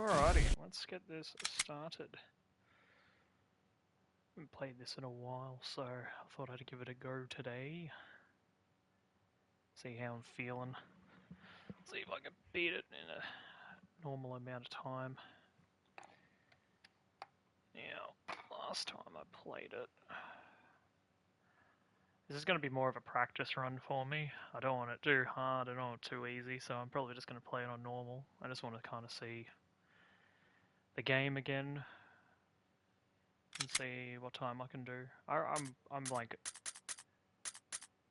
Alrighty, let's get this started. Haven't played this in a while, so I thought I'd give it a go today. See how I'm feeling. See if I can beat it in a normal amount of time. Now, last time I played it, this is going to be more of a practice run for me. I don't want it too hard, I don't want it too easy, so I'm probably just going to play it on normal. I just want to kind of see the game again and see what time I can do. I'm like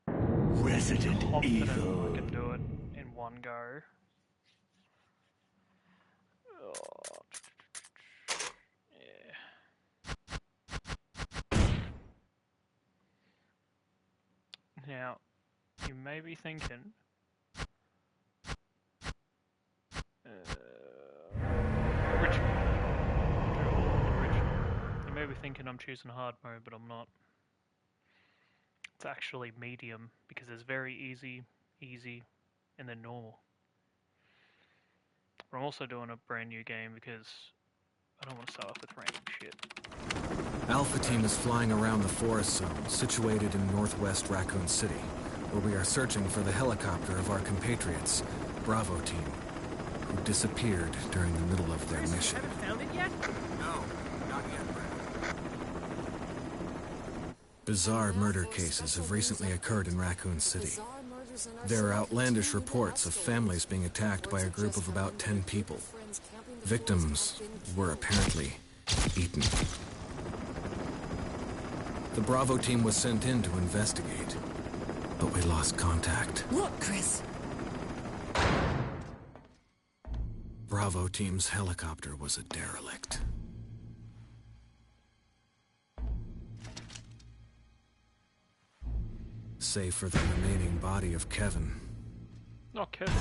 Resident confident Evil. I can do it in one go. Oh, yeah. Now, you may be thinking, original. You may be thinking I'm choosing hard mode, but I'm not. It's actually medium, because there's very easy, and then normal. But I'm also doing a brand new game because I don't want to start off with random shit. Alpha Team is flying around the forest zone, situated in northwest Raccoon City, where we are searching for the helicopter of our compatriots, Bravo Team, who disappeared during the middle of their mission. Haven't found it yet? No, not yet, Brad. Bizarre murder cases have recently occurred in Raccoon City. There are outlandish reports of families being attacked by a group of about 10 people. Victims were apparently eaten. The Bravo Team was sent in to investigate, but we lost contact. Look, Chris! Bravo Team's helicopter was a derelict. Save for the remaining body of Kevin. Not Kevin.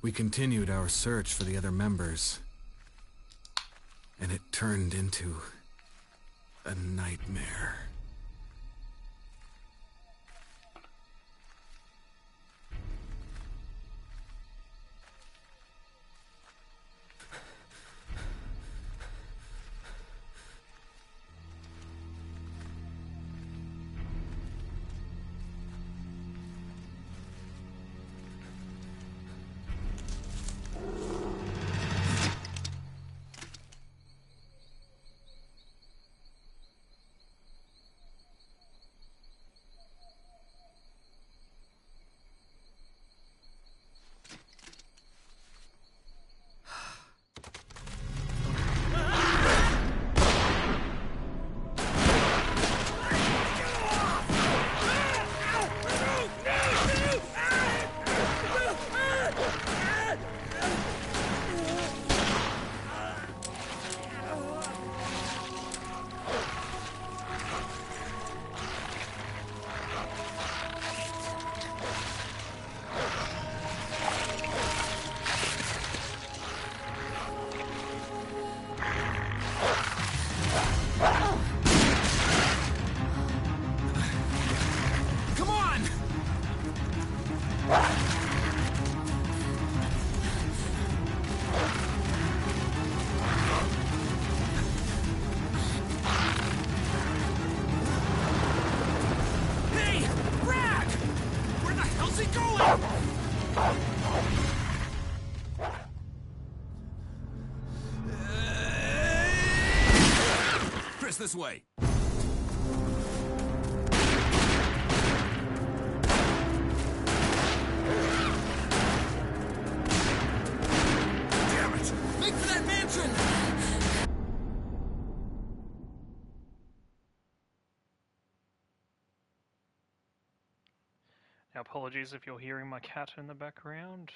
We continued our search for the other members, and it turned into a nightmare. This way. Damn it! Make for that mansion! Now, apologies if you're hearing my cat in the background.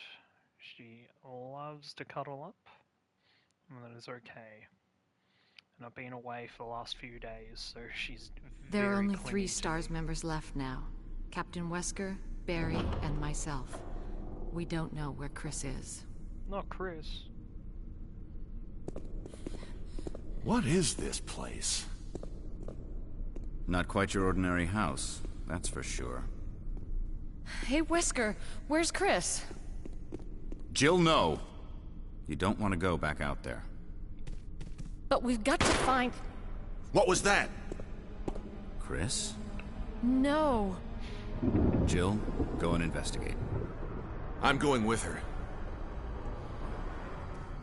She loves to cuddle up, and that is okay. I've been away for the last few days, so she's very There are only clingy 3 to STARS me. members left now. Captain Wesker, Barry, and myself. We don't know where Chris is. Not Chris. What is this place? Not quite your ordinary house, that's for sure. Hey, Wesker, where's Chris? Jill, no. You don't want to go back out there. But we've got to find... What was that? Chris? No. Jill, go and investigate. I'm going with her.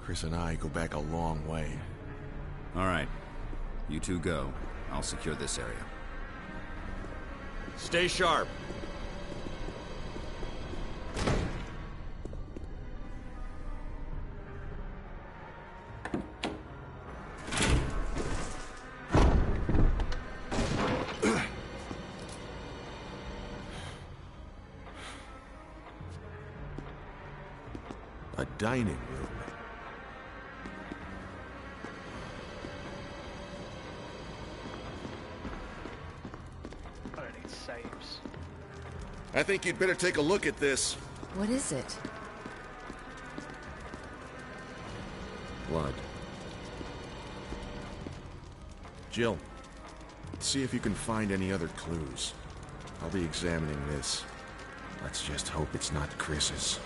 Chris and I go back a long way. All right. You two go. I'll secure this area. Stay sharp. A dining room. I don't need saves. I think you'd better take a look at this. What is it? Blood. Jill, see if you can find any other clues. I'll be examining this. Let's just hope it's not Chris's.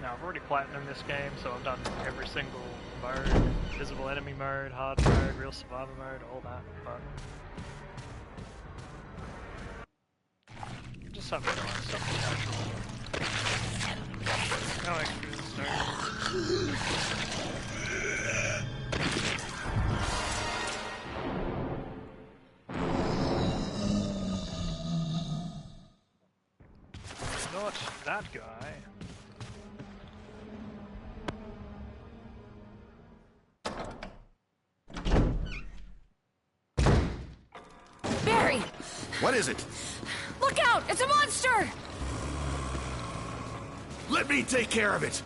Now, I've already platinumed this game, so I've done every single mode. Visible enemy mode, hard mode, real survivor mode, all that, but... just something nice, something casual. No extras, no... Not that guy. Barry! What is it? Look out! It's a monster! Let me take care of it!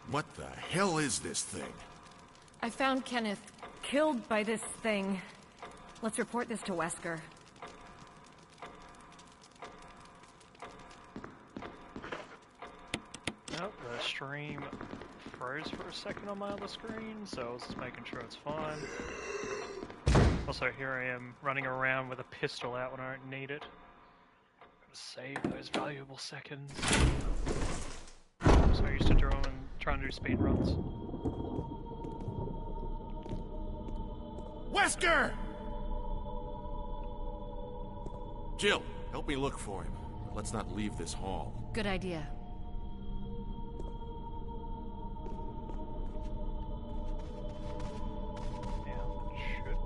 What the hell is this thing? I found Kenneth killed by this thing. Let's report this to Wesker. Oh, the stream froze for a second on my other screen, so I was just making sure it's fine. Also, here I am running around with a pistol out when I don't need it. Gotta save those valuable seconds. So I used to draw and try and do speed runs. Wesker! Jill, help me look for him. Let's not leave this hall. Good idea. Yeah, that should.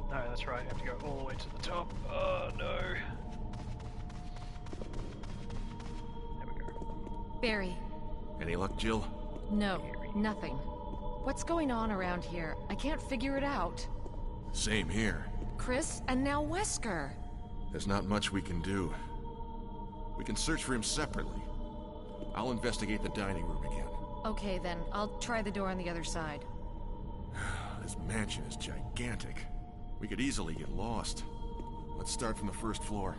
No, that's right, I have to go all the way to the top. Oh no. There we go. Barry. Any luck, Jill? No, nothing. What's going on around here? I can't figure it out. Same here. Chris, and now Wesker. There's not much we can do. We can search for him separately. I'll investigate the dining room again. Okay then, I'll try the door on the other side. This mansion is gigantic. We could easily get lost. Let's start from the first floor.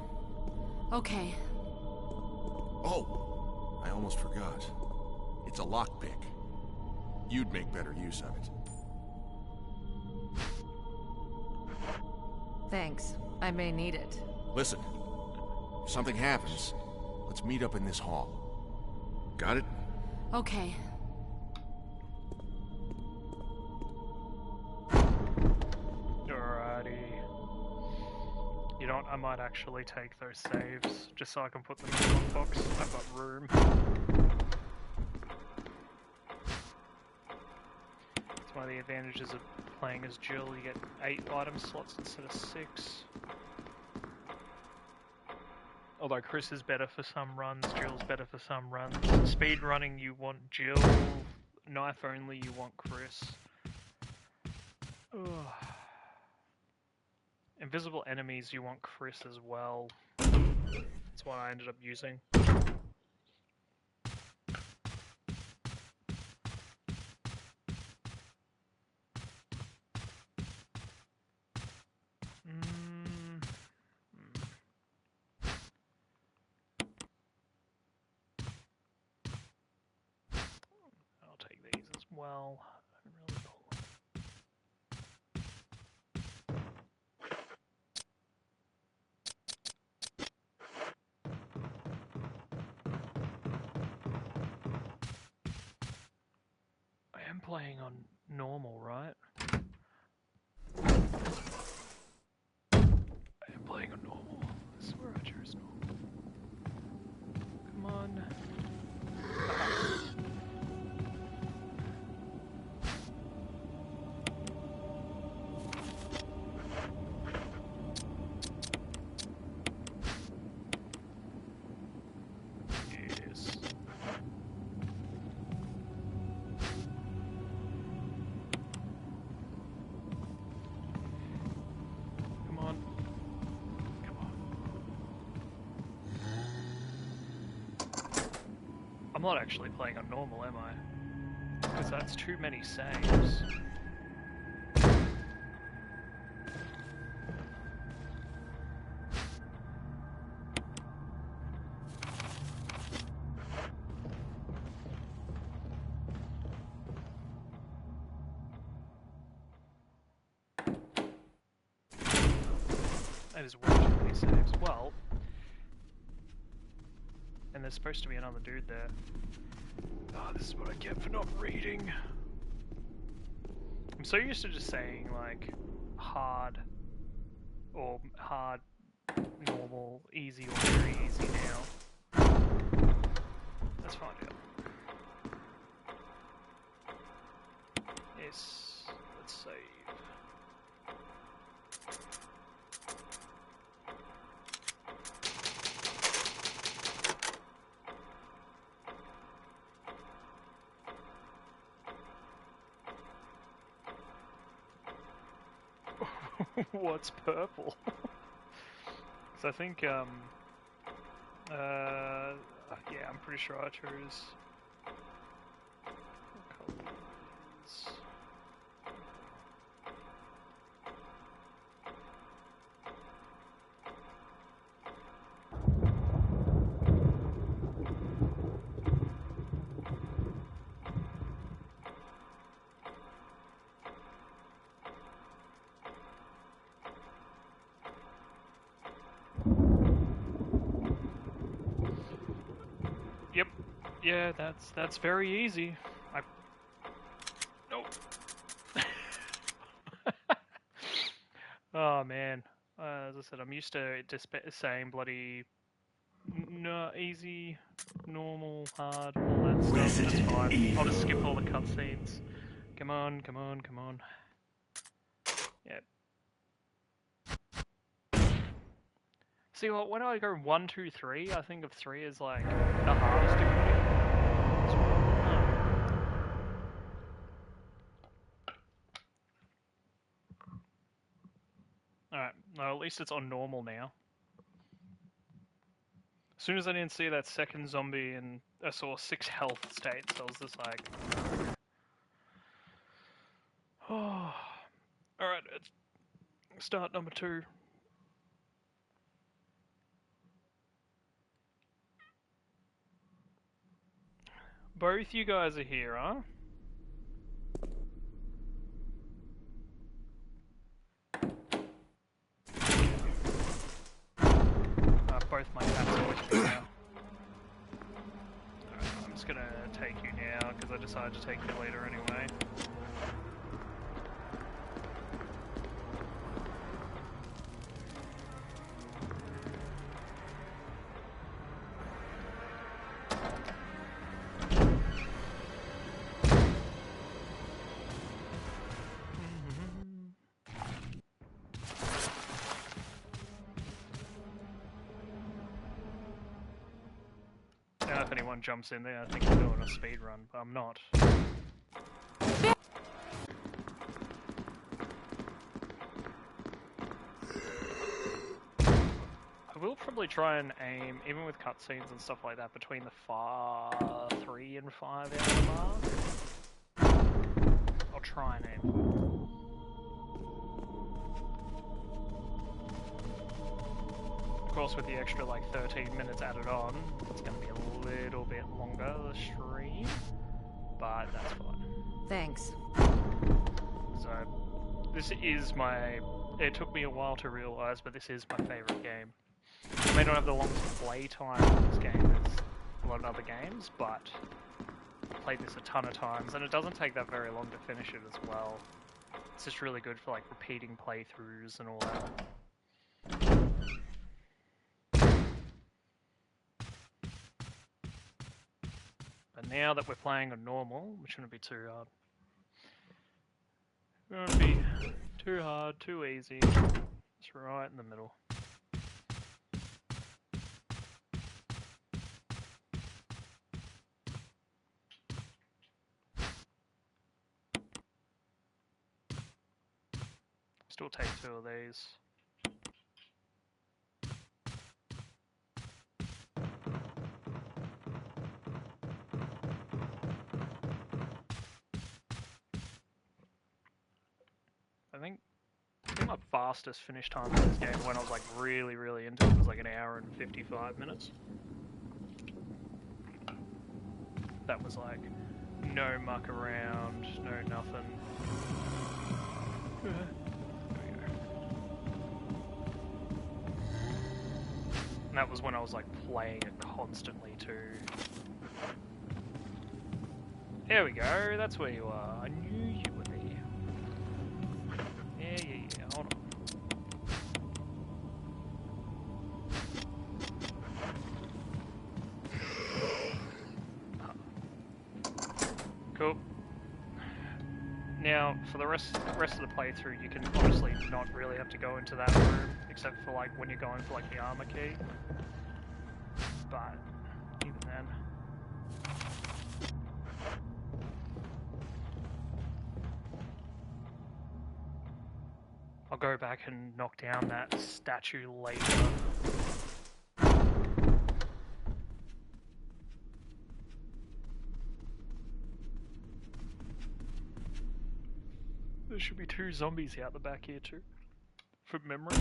Okay. Oh! I almost forgot. It's a lockpick. You'd make better use of it. Thanks. I may need it. Listen, if something happens, let's meet up in this hall. Got it? Okay. Alrighty. You know what, I might actually take those saves, just so I can put them in the box. I've got room. It's one of the advantages of playing as Jill, you get 8 item slots instead of 6. Although Chris is better for some runs, Jill's better for some runs. Speed running you want Jill, knife only you want Chris. Ugh. Invisible enemies you want Chris as well. That's what I ended up using. well. I don't really I am playing on normal, right? I am playing on normal. I swear I chose normal. Come on. Yes. Come on. Come on. I'm not actually playing on normal, am I? Because that's too many saves. That is way too many saves. Well, and there's supposed to be another dude there. Oh, this is what I get for not reading. I'm so used to just saying, like, hard, or hard, normal, easy, or very easy now. Let's find out. Yes, let's save. What's purple? So I think, yeah, I'm pretty sure I chose. What color is... Yep. Yeah, that's very easy. Nope. Oh man. As I said, I'm used to just saying bloody no easy, normal, hard, all that stuff. That's fine. I'll just skip all the cutscenes. Come on, come on, come on. Yep. See, well, when I go 1, 2, 3, I think of 3 as like the hardest difficulty. Alright, no, at least it's on normal now. As soon as I didn't see that second zombie and I saw 6 health states, I was just like... Oh. Alright, it's start number 2. Both you guys are here, huh? Both my cats are with me now. Alright, I'm just gonna take you now, because I decided to take you later anyway. Now if anyone jumps in there, I think I'm doing a speed run, but I'm not. I will probably try and aim, even with cutscenes and stuff like that, between the 3 and 5 hour mark. I'll try and aim. Of course, with the extra like 13 minutes added on, it's going to be a little bit longer, the stream, but that's fine. Thanks. So, this is my... It took me a while to realise, but this is my favourite game. I may not have the longest play time in this game as a lot of other games, but I've played this a ton of times, and it doesn't take that very long to finish it as well. It's just really good for like repeating playthroughs and all that. But now that we're playing on normal, which shouldn't be too hard. It won't be too hard, too easy. It's right in the middle. Still take 2 of these. I think my fastest finish time in this game when I was like really into it was like 1 hour and 55 minutes. That was like no muck around, no nothing. There we go. And that was when I was like playing it constantly too. There we go, that's where you are. I knew you were there. Yeah, hold on. Cool. Now, for the rest of the playthrough, you can honestly not really have to go into that room, except for like when you're going for like the armor key. But even then. I'll go back and knock down that statue later. There should be 2 zombies out the back here too. From memory.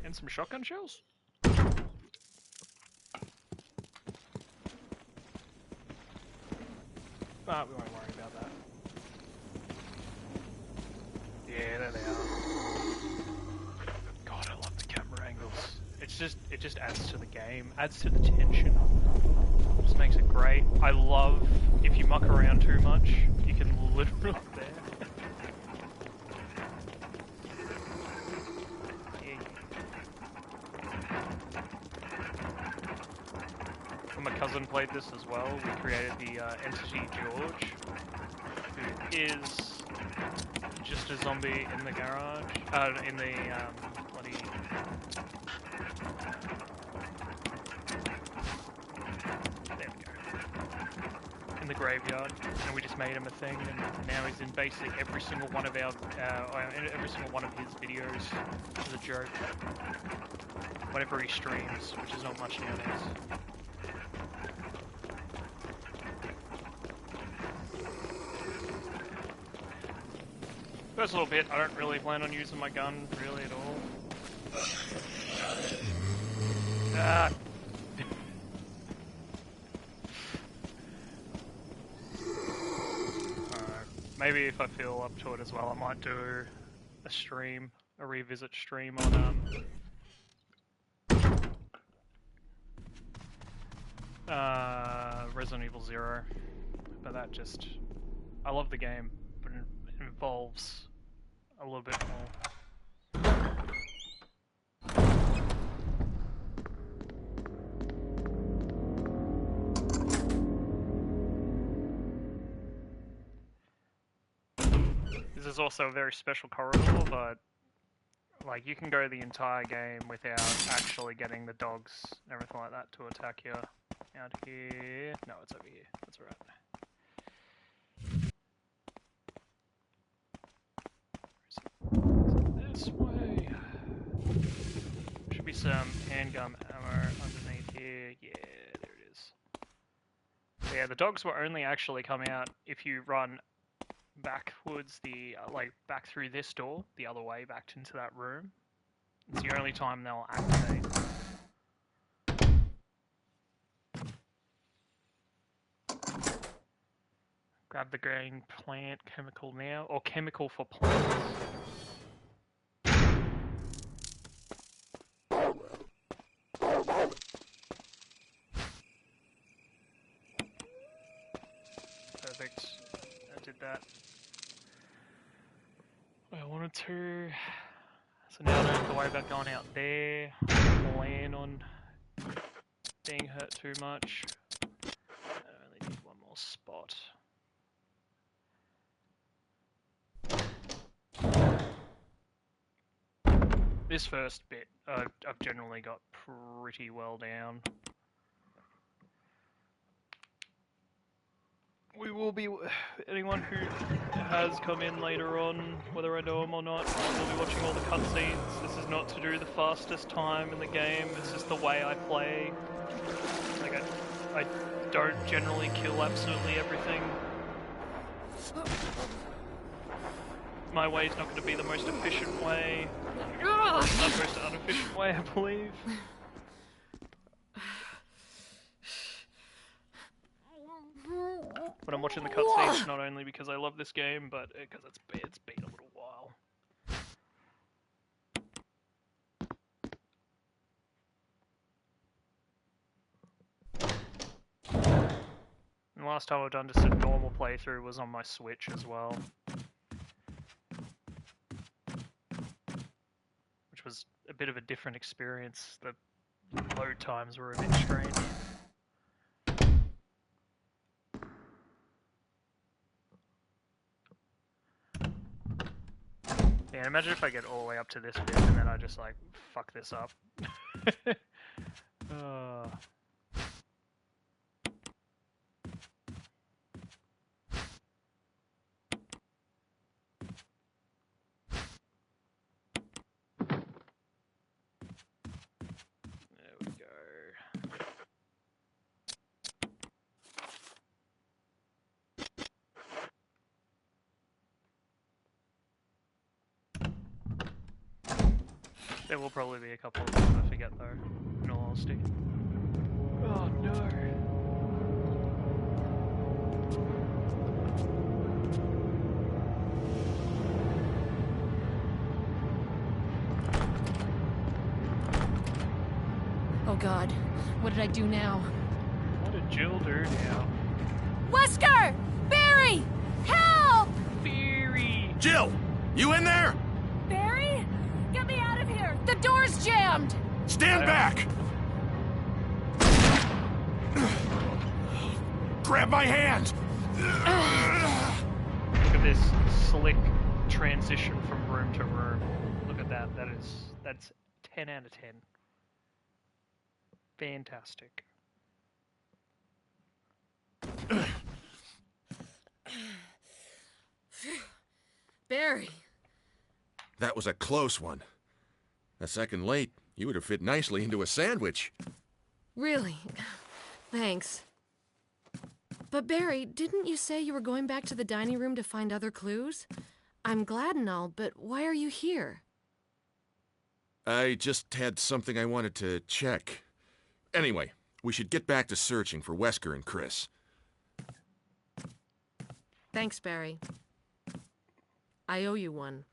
And some shotgun shells. But we won't worry about that. Yeah, there they are. God, I love the camera angles. It just adds to the game, adds to the tension. Just makes it great. I love if you muck around too much, you can literally there. When my cousin played this as well, we created the entity George, who is just a zombie in the garage, in the bloody... There we go. In the graveyard, and we just made him a thing, and now he's in basically every single one of every single one of his videos as a joke. Whenever he streams, which is not much nowadays. First little bit, I don't really plan on using my gun, really, at all. Ah. Maybe if I feel up to it as well, I might do a stream, a revisit stream on, Resident Evil 0. But that just... I love the game, but it involves a little bit more. This is also a very special corridor, but like you can go the entire game without actually getting the dogs and everything like that to attack you. Out here... No, it's over here. That's alright. This way. Should be some handgun ammo underneath here. Yeah, there it is. Yeah, the dogs will only actually come out if you run backwards, like back through this door, the other way, back into that room. It's the only time they'll activate. Grab the green plant chemical now, or chemical for plants. Perfect. I did that. I wanted to. So now I don't have to worry about going out there, plan on being hurt too much. I only need one more spot. This first bit, I've generally got pretty well down. We will be, anyone who has come in later on, whether I know them or not, will be watching all the cutscenes. This is not to do the fastest time in the game, it's just the way I play. Like, I don't generally kill absolutely everything. My way is not going to be the most efficient way. It's the most inefficient way, I believe. But I'm watching the cutscenes not only because I love this game, but because it's been a little while. And the last time I've done just a normal playthrough was on my Switch as well. Which was a bit of a different experience. The load times were a bit strange. Yeah, imagine if I get all the way up to this bit and then I just like fuck this up. There we go. There will probably be a couple of things I forget though, in all honesty. Oh no. Oh God, what did I do now? What did Jill do now? Wesker! Barry! Help! Barry! Jill! You in there? Barry? Get me out of here! The door's jammed! Stand back! Grab my hand! Look at this slick transition from room to room. Look at that. That's 10 out of 10. Fantastic. Barry. That was a close one. A second late, you would have fit nicely into a sandwich. Really? Thanks. But Barry, didn't you say you were going back to the dining room to find other clues? I'm glad and all, but why are you here? I just had something I wanted to check. Anyway, we should get back to searching for Wesker and Chris. Thanks, Barry. I owe you one.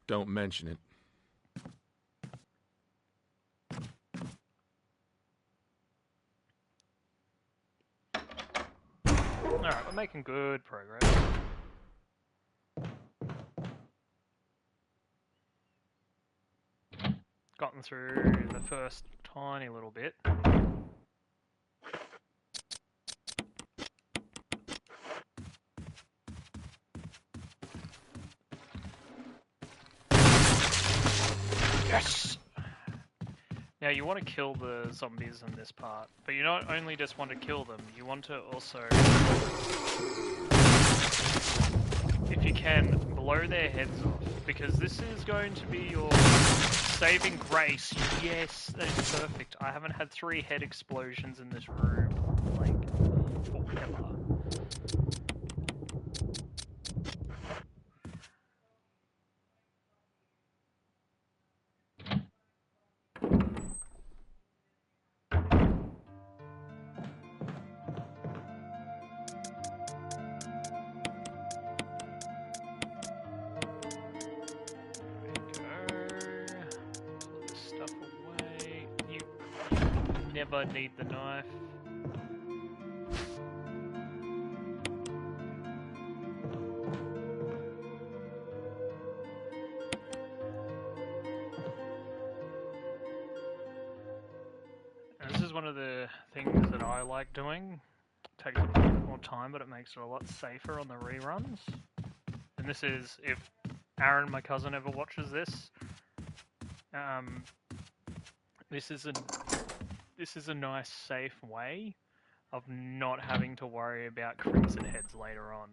Don't mention it. Alright, we're making good progress. Gotten through the first tiny little bit. Yes! Now you want to kill the zombies in this part, but you not only just want to kill them, you want to also, if you can, blow their heads off, because this is going to be your saving grace. Yes, that is perfect. I haven't had 3 head explosions in this room, like, forever. never need the knife. And this is one of the things that I like doing. It takes a little bit more time, but it makes it a lot safer on the reruns. And this is, if Aaron, my cousin, ever watches this, this is a nice, safe way of not having to worry about crimson heads later on.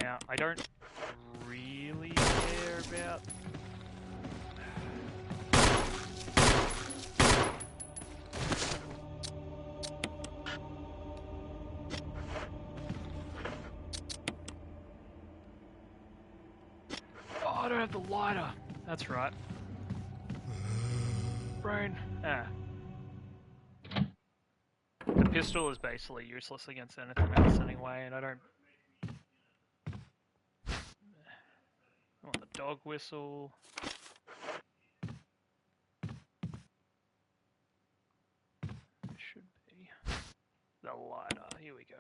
Now, I don't really care about... Oh, I don't have the lighter. That's right. Brain. Ah. The pistol is basically useless against anything else anyway, and I don't... I want the dog whistle. It should be the lighter. Here we go.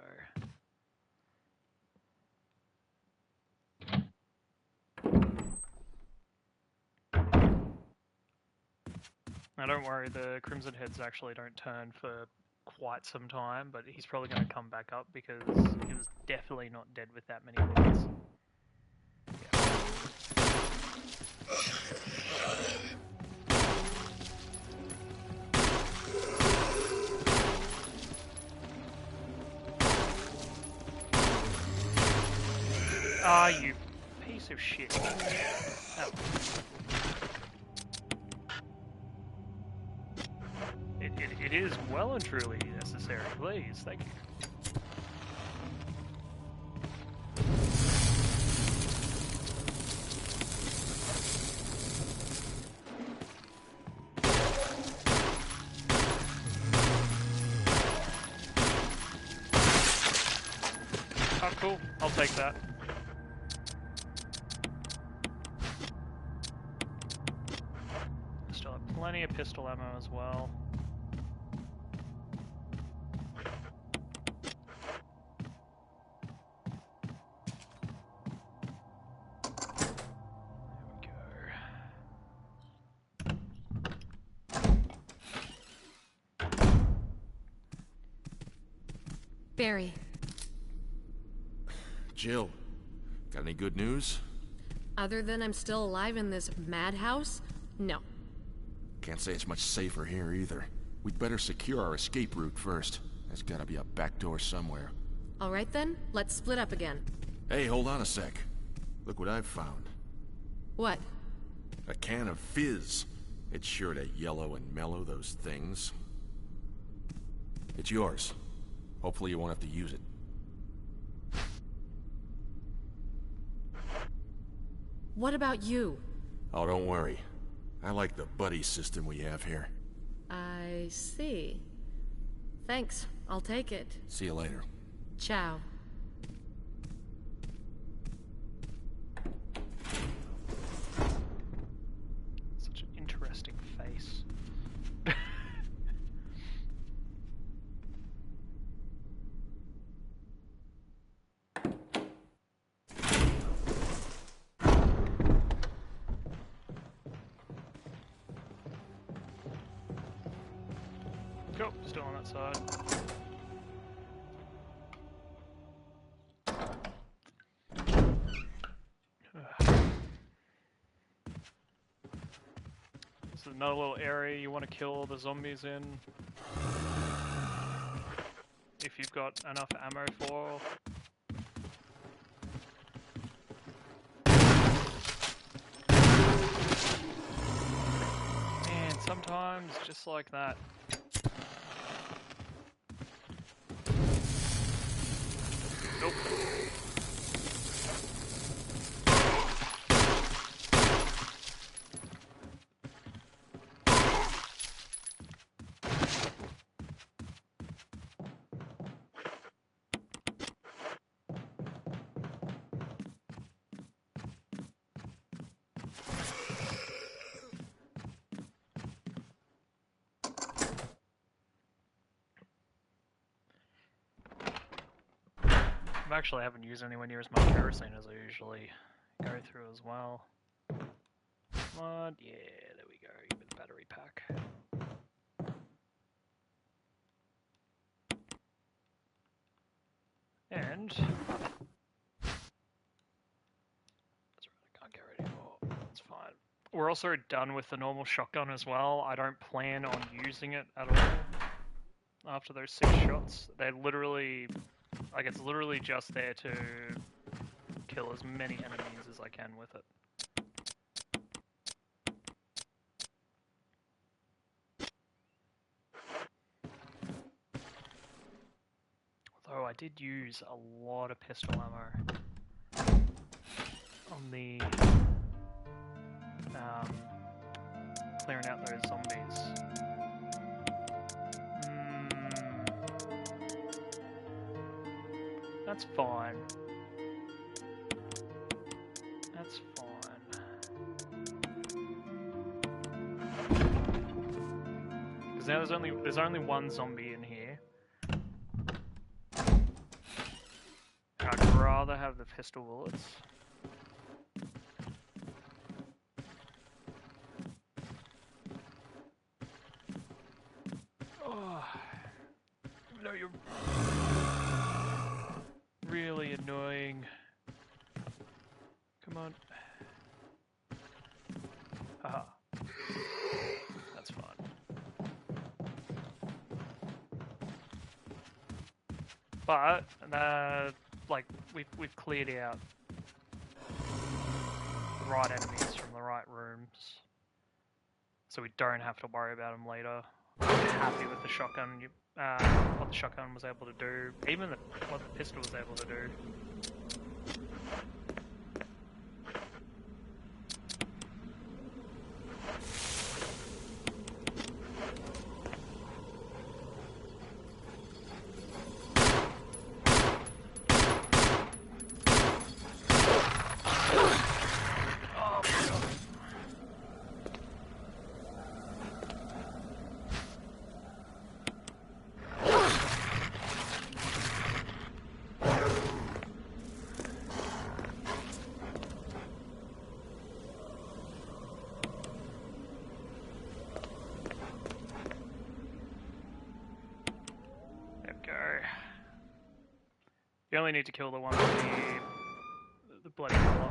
Now don't worry, the Crimson Heads actually don't turn for quite some time, but he's probably going to come back up because he was definitely not dead with that many bullets. Ah, you piece of shit. Oh. It is well and truly necessary, please. Thank you. Oh, cool. I'll take that. Still have plenty of pistol ammo as well. Barry. Jill, got any good news? Other than I'm still alive in this madhouse? No. Can't say it's much safer here either. We'd better secure our escape route first. There's gotta be a back door somewhere. All right then, let's split up again. Hey, hold on a sec. Look what I've found. What? A can of fizz. It's sure to yellow and mellow those things. It's yours. Hopefully you won't have to use it. What about you? Oh, don't worry. I like the buddy system we have here. I see. Thanks, I'll take it. See you later. Ciao. Such an interesting face. Go, still on that side. This is another little area you want to kill the zombies in. If you've got enough ammo for. Man, sometimes just like that. Nope. I actually haven't used anywhere near as much kerosene as I usually go through as well. Come on, yeah, there we go. Give me the battery pack. And that's right, I can't get rid anymore. That's fine. We're also done with the normal shotgun as well. I don't plan on using it at all after those 6 shots. They're literally, like, it's literally just there to kill as many enemies as I can with it. Although I did use a lot of pistol ammo on the clearing out those zombies. That's fine. That's fine. Because now there's only one zombie in here. I'd rather have the pistol bullets. Oh, no, you're really annoying. Come on. Haha. That's fine. But like we've cleared out the right enemies from the right rooms, so we don't have to worry about them later. I'm happy with the shotgun. What the shotgun was able to do, even what the pistol was able to do. You only need to kill the one with the bloody collar.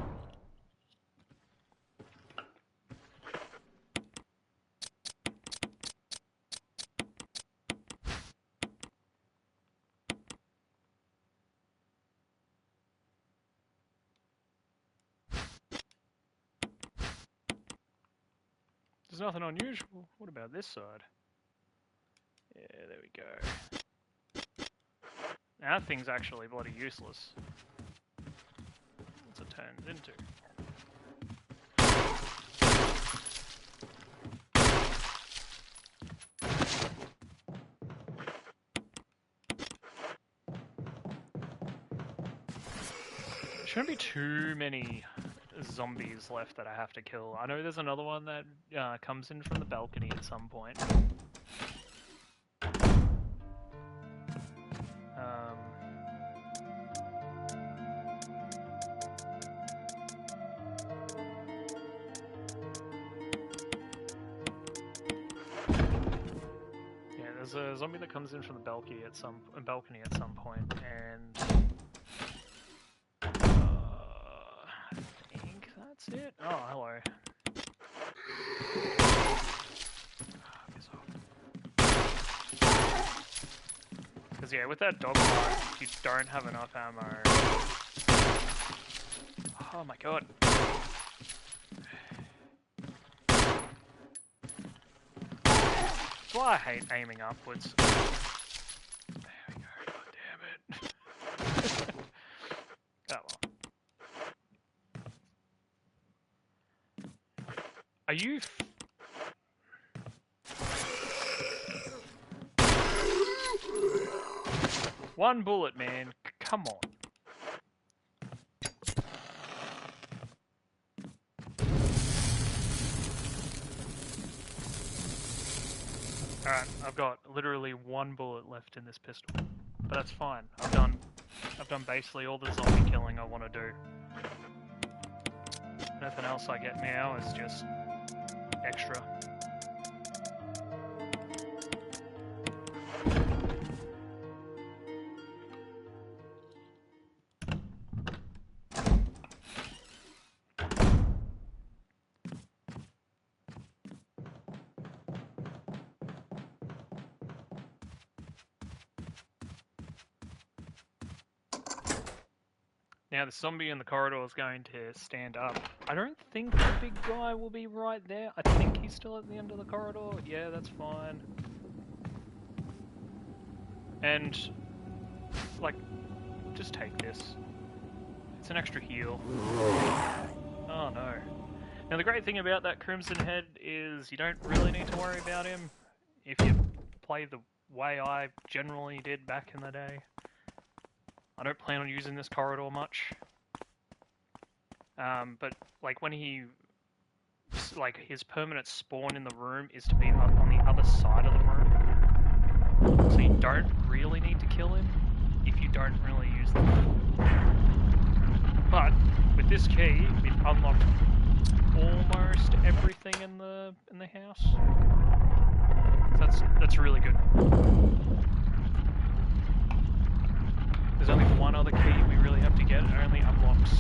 There's nothing unusual. What about this side? Yeah, there we go. Now that thing's actually bloody useless. What's it turned into? There shouldn't be too many zombies left that I have to kill. I know there's another one that comes in from the balcony at some point. Yeah, there's a zombie that comes in from the balcony at some point, and I think that's it. Oh, hello. Because yeah, with that dog fight, you don't have enough ammo. Oh my god. That's why I hate aiming upwards. There we go, god damn it. Oh well. Are you one bullet, man. Come on. Alright, I've got literally one bullet left in this pistol. But that's fine. I've done I've done basically all the zombie killing I want to do. Nothing else I get now is just extra. Now the zombie in the corridor is going to stand up. I don't think the big guy will be right there. I think he's still at the end of the corridor. Yeah, that's fine. And, like, just take this. It's an extra heal. Oh no. Now the great thing about that Crimson Head is you don't really need to worry about him if you play the way I generally did back in the day. I don't plan on using this corridor much. But like when he, like his permanent spawn in the room is to be on the other side of the room. So you don't really need to kill him if you don't really use the room. But with this key, we've unlocked almost everything in the house. So that's really good. There's only one other key we really have to get. It only unlocks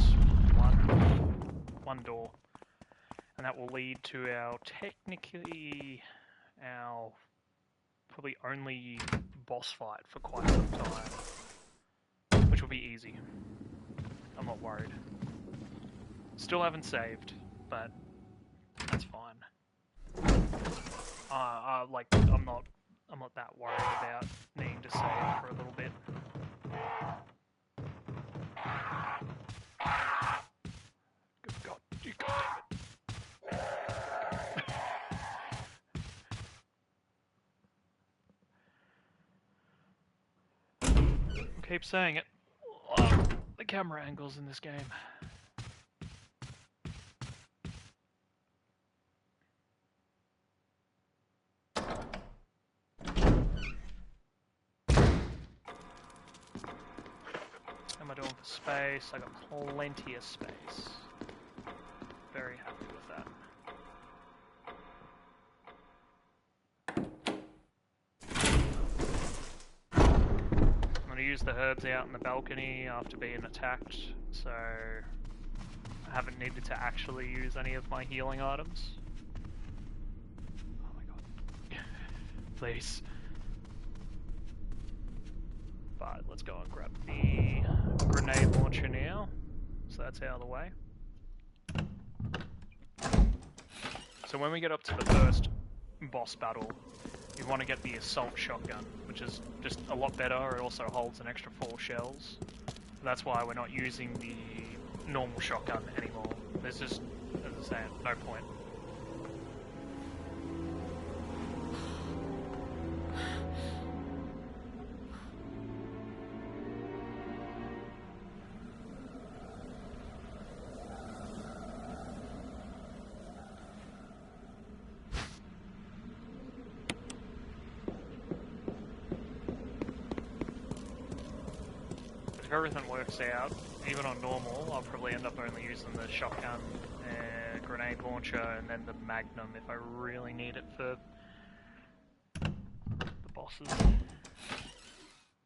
one door. And that will lead to our probably only boss fight for quite some time. Which will be easy. I'm not worried. Still haven't saved, but that's fine. I'm not that worried about needing to save for a little bit. God damn it. Keep saying it. The camera angles in this game. How am I doing for space? I got plenty of space. Very happy with that. I'm going to use the herbs out in the balcony after being attacked, so I haven't needed to actually use any of my healing items. Oh my god. Please. But let's go and grab the grenade launcher now. So that's out of the way. So when we get up to the first boss battle, you want to get the assault shotgun, which is just a lot better. It also holds an extra 4 shells. That's why we're not using the normal shotgun anymore. There's just, as I say, no point. If everything works out, even on normal, I'll probably end up only using the shotgun, grenade launcher, and then the magnum if I really need it for the bosses.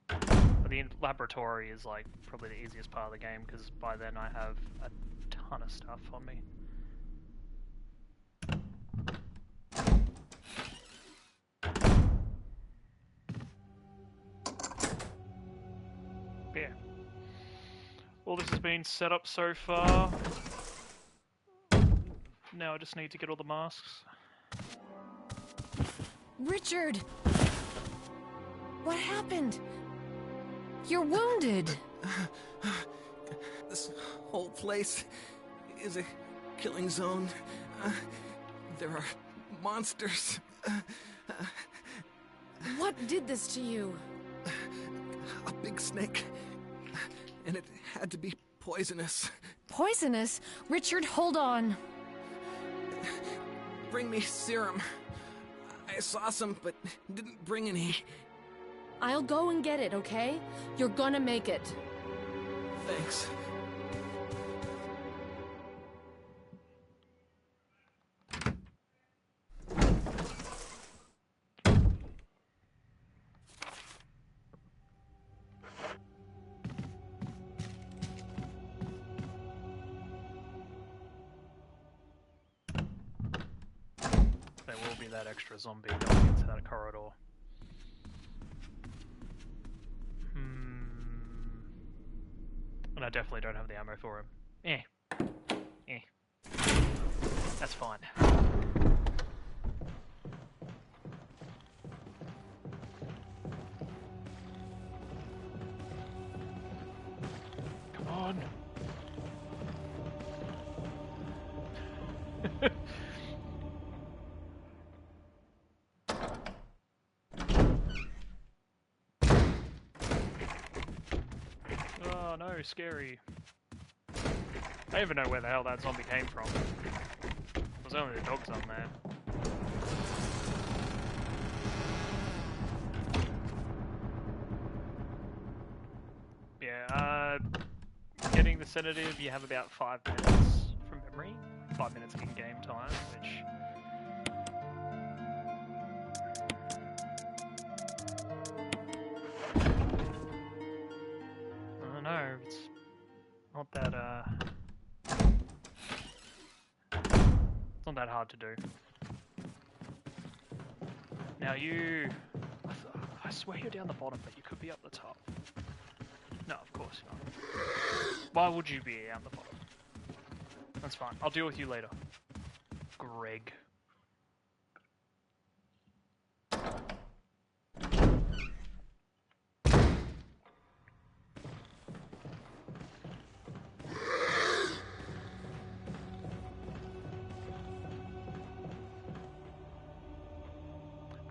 But the laboratory is like probably the easiest part of the game because by then I have a ton of stuff on me. Yeah. All this has been set up so far. Now I just need to get all the masks. Richard! What happened? You're wounded! This whole place is a killing zone. There are monsters. What did this to you? A big snake. And it had to be poisonous. Poisonous? Richard, hold on. Bring me serum. I saw some, but didn't bring any. I'll go and get it, okay? You're gonna make it. Thanks. There will be that extra zombie going into that corridor. And I definitely don't have the ammo for him. That's fine. Come on. Oh no, scary. I don't even know where the hell that zombie came from. There's only the dogs on there. Yeah, getting the sedative, you have about 5 minutes from memory. 5 minutes in-game time, which... I don't know, it's not that, it's not that hard to do. Now you... I swear you're down the bottom, but you could be up the top. No, of course not. Why would you be down the bottom? That's fine. I'll deal with you later. Greg.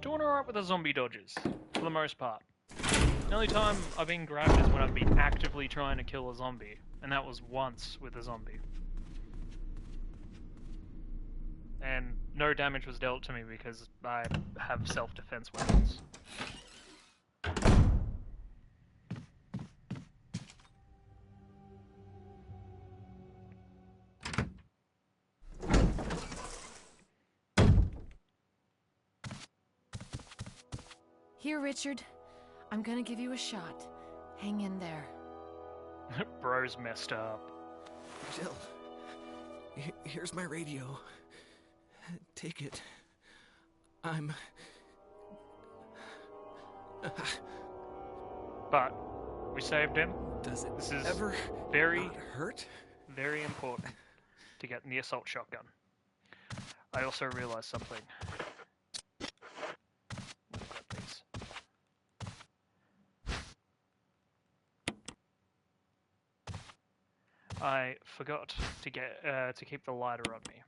Doing alright with the zombie dodges, for the most part. The only time I've been grabbed is when I've been actively trying to kill a zombie, and that was once with a zombie. And no damage was dealt to me because I have self-defense weapons. Here, Richard. I'm gonna give you a shot. Hang in there. Bro's messed up. Jill, here's my radio. Take it. But we saved him. Does it This is ever very, not hurt? very important to get in the assault shotgun. I also realized something. I forgot to get to keep the lighter on me,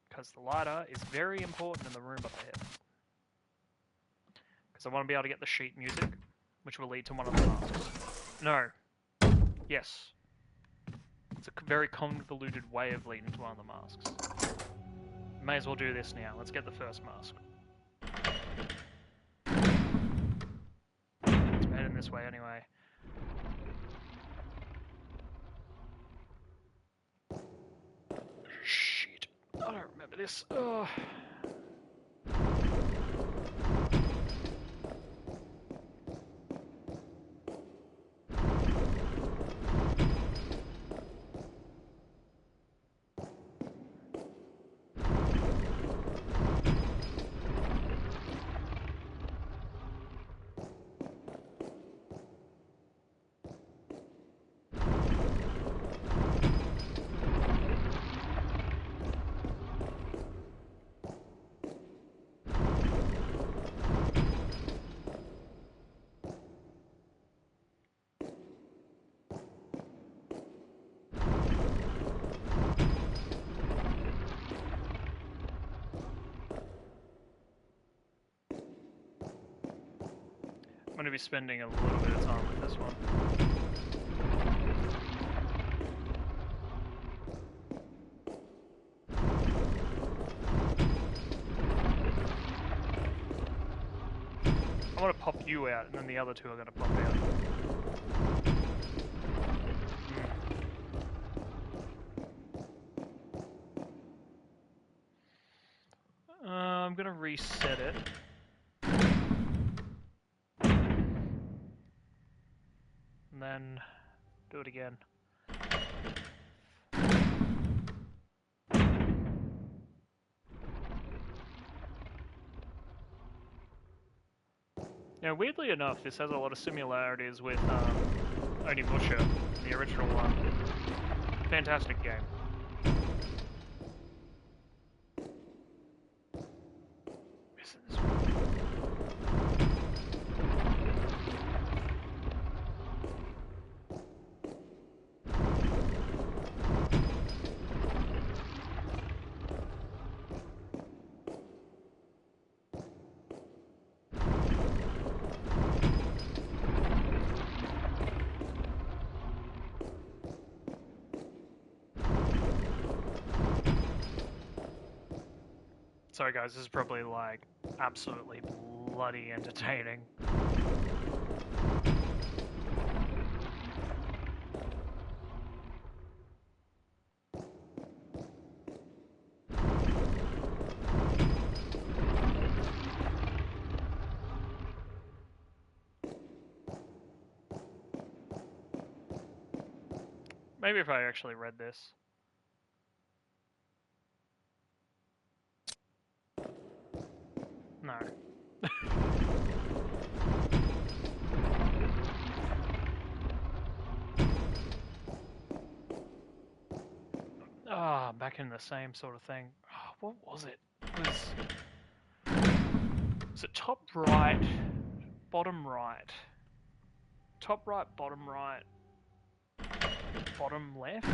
because the lighter is very important in the room up ahead. Because I want to be able to get the sheet music, which will lead to one of the masks. No. Yes. It's a very convoluted way of leading to one of the masks. May as well do this now. Let's get the first mask. It's heading this way anyway. Shit. I don't remember this. Ugh. I'm going to be spending a little bit of time with this one. I'm going to pop you out, and then the other two are going to pop out. I'm gonna reset it. And then do it again. Yeah, weirdly enough, this has a lot of similarities with Onimusha, the original one. Fantastic game. Sorry guys, this is probably like absolutely bloody entertaining. Maybe if I actually read this. No. Ah, back in the same sort of thing. Oh, what was it? It was it top right, bottom right? Top right, bottom right, bottom left?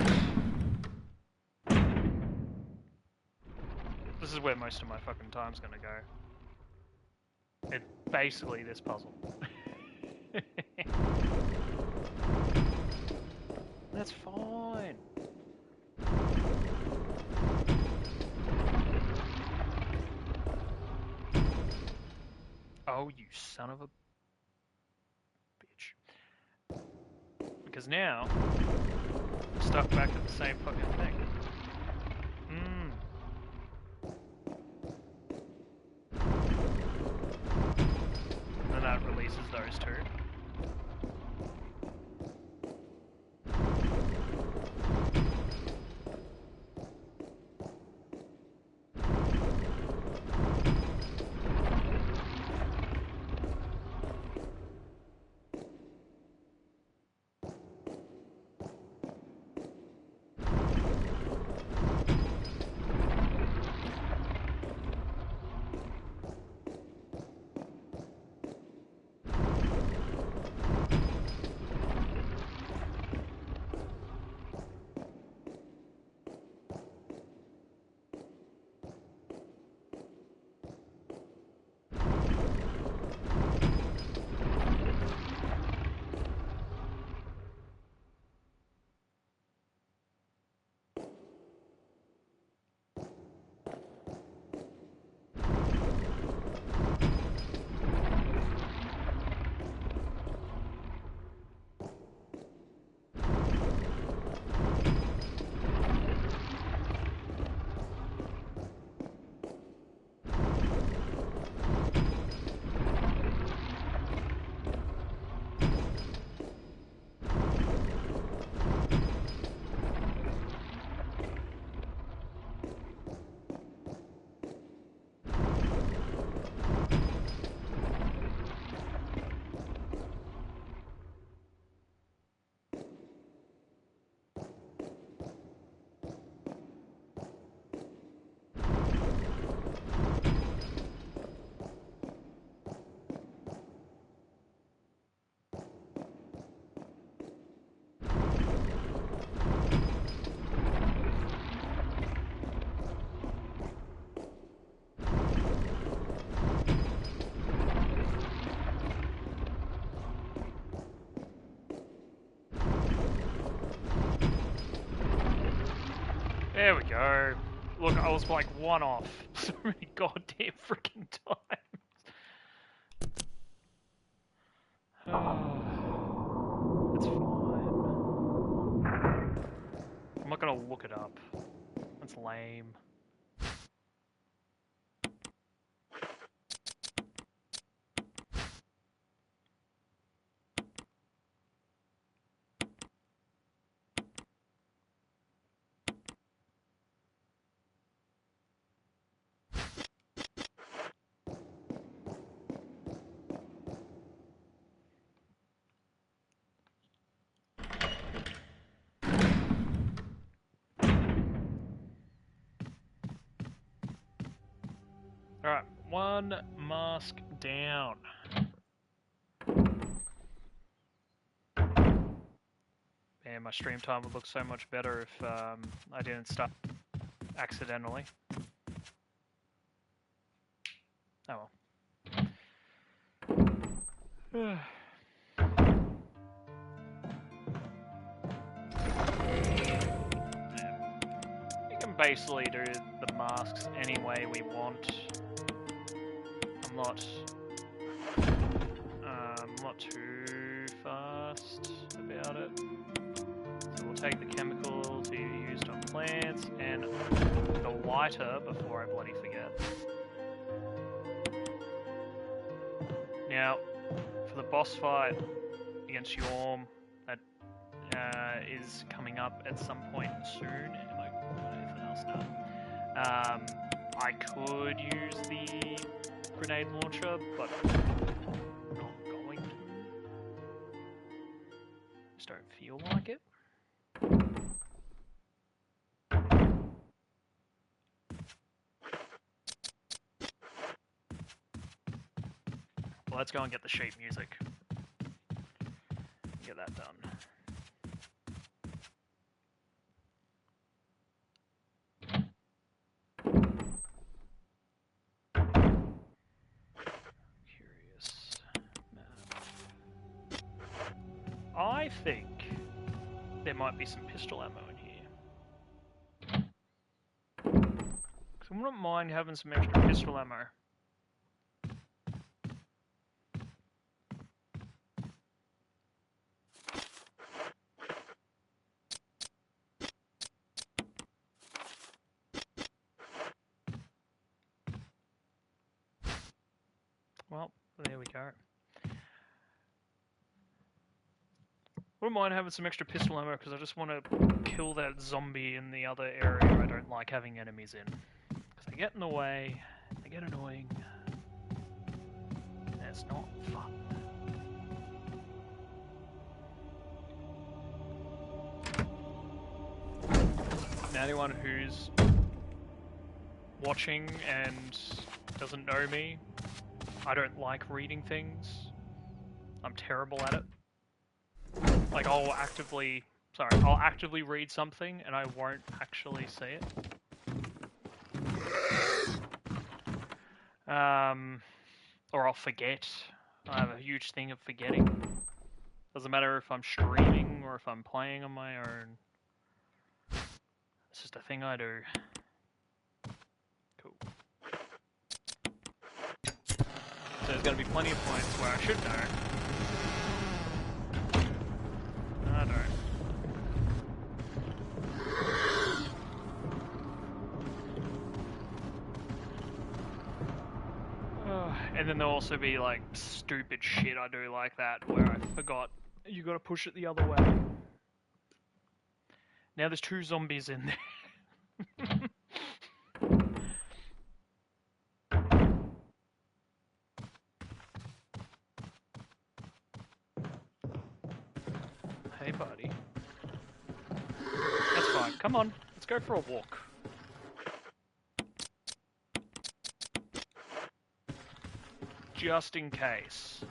This is where most of my fucking time's gonna go. It's basically this puzzle. That's fine. Oh, you son of a bitch. Because now, I'm stuck back at the same fucking thing. And then that releases those two. There we go. Look, I was like one off so many goddamn freaking times. It's fine. I'm not gonna look it up. That's lame. One mask down. Man, my stream time would look so much better if I didn't start accidentally. Oh well. We can basically do the masks any way we want. I'm not too fast about it. So we'll take the chemicals we used on plants and the lighter before I bloody forget. Now, for the boss fight against Yorm, that is coming up at some point soon. Am I got anything else now? I could use the grenade launcher, but I'm not going to. Just don't feel like it. Well, let's go and get the sheet music. Get that done. Curious map. I think there might be some pistol ammo in here. Because I wouldn't mind having some extra pistol ammo. Well, there we go. Wouldn't mind having some extra pistol ammo because I just want to kill that zombie in the other area I don't like having enemies in. Because they get in the way, they get annoying, and it's not fun. Now anyone who's watching and doesn't know me, I don't like reading things. I'm terrible at it. Like I'll actively read something and I won't actually see it. Or I'll forget. I have a huge thing of forgetting. Doesn't matter if I'm streaming or if I'm playing on my own. It's just a thing I do. Cool. So there's going to be plenty of points where I should know. I don't. And then there'll also be like stupid shit I do like that where I forgot you gotta push it the other way. Now there's 2 zombies in there. Hey buddy. That's fine. Come on, let's go for a walk. Just in case.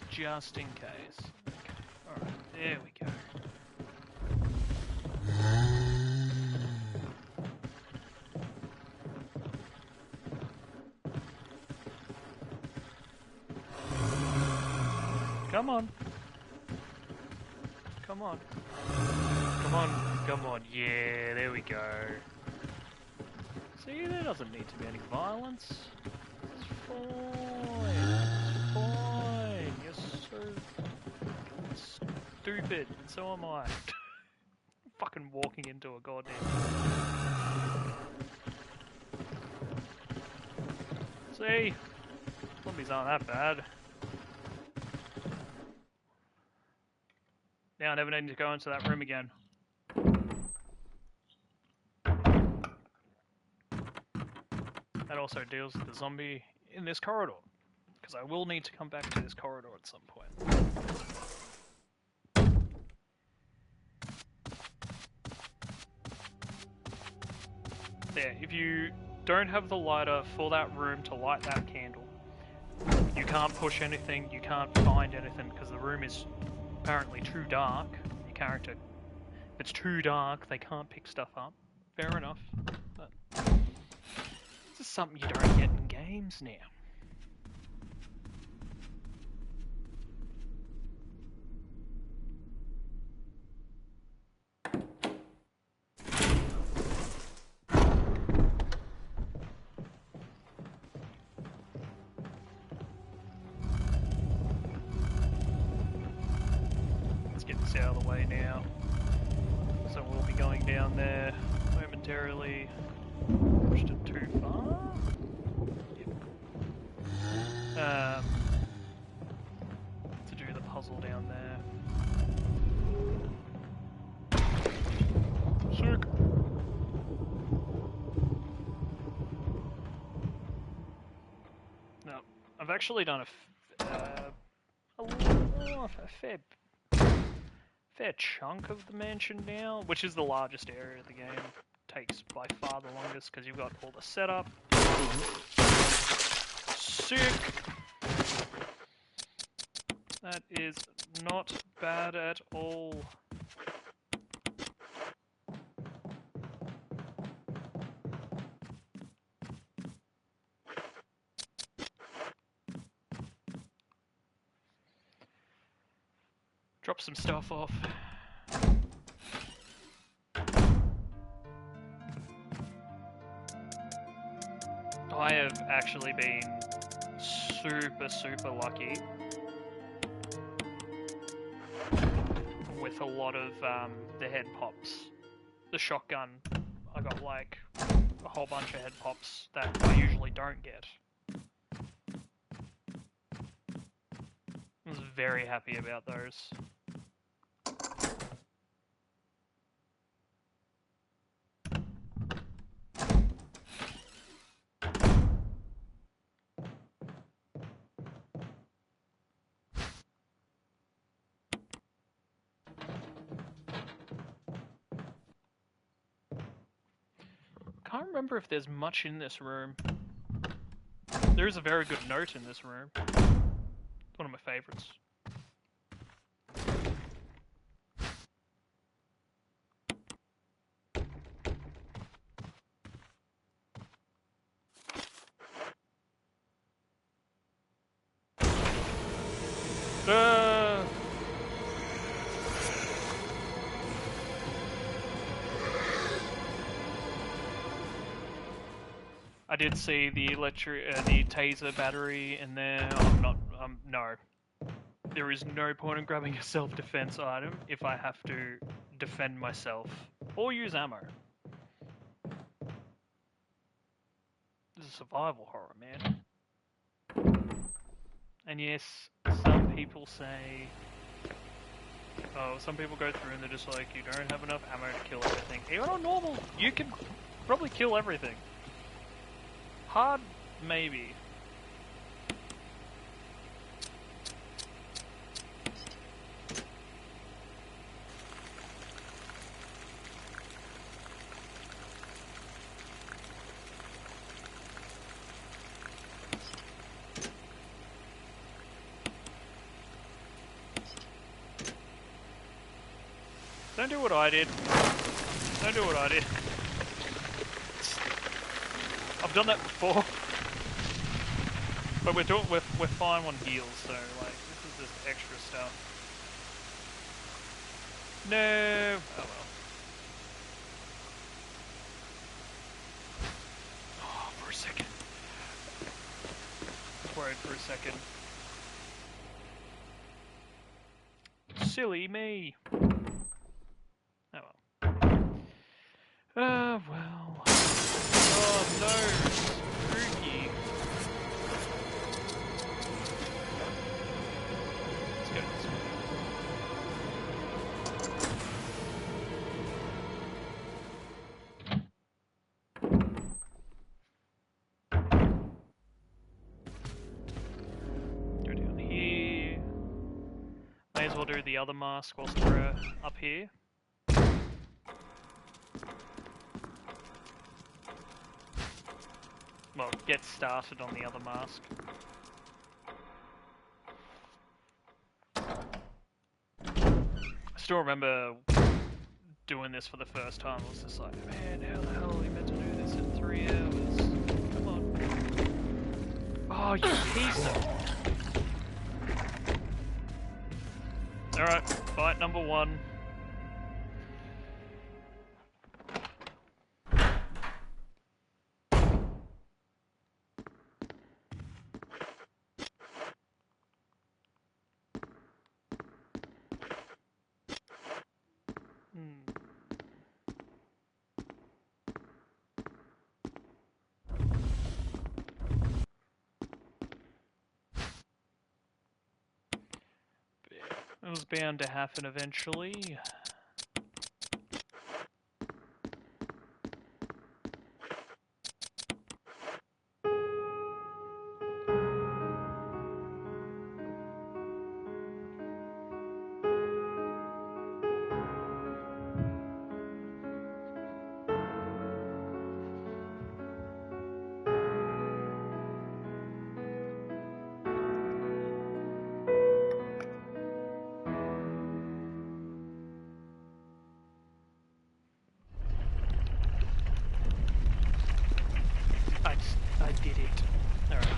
Just in case. Okay. Alright, there we go. Come on. Come on. Come on. Come on. Yeah, there we go. See, there doesn't need to be any violence. It's fine. It's fine. You're so stupid, and so am I. Fucking walking into a goddamn... See? Zombies aren't that bad. Now I never need to go into that room again. That also deals with the zombie in this corridor. Because I will need to come back to this corridor at some point. There, if you don't have the lighter for that room to light that candle. You can't push anything, you can't find anything, because the room is apparently too dark. Your character, if it's too dark, they can't pick stuff up. Fair enough. But this is something you don't get in games now. Out of the way now, so we'll be going down there momentarily. Pushed it too far. Yep. To do the puzzle down there. Sick. No, I've actually done a fair chunk of the mansion now, which is the largest area of the game. Takes by far the longest because you've got all the setup. Sick! That is not bad at all. Drop some stuff off. I have actually been super lucky with a lot of the head pops. The shotgun, I got like a whole bunch of head pops that I usually don't get. I was very happy about those. I can't remember if there's much in this room. There is a very good note in this room. It's one of my favorites. I did see the the taser battery in there. No. There is no point in grabbing a self-defense item if I have to defend myself or use ammo. This is survival horror, man. And yes, some people say, oh, some people go through and they're just like, you don't have enough ammo to kill everything. Even on normal, you can probably kill everything. Hard, maybe. Don't do what I did. Don't do what I did. I've done that before. But we're fine on heals, so like this is just extra stuff. No. Oh well. Oh, for a second. I was worried for a second. Silly me. Oh well. Oh well. Oh no. Spooky. Let's go this way. Go down here. May as well do the other mask whilst we're up here. well, get started on the other mask. I still remember doing this for the first time. I was just like, man, how the hell are we meant to do this in 3 hours? Come on. Oh, you piece of... Alright, fight number 1. It was bound to happen eventually. I did it. Alright.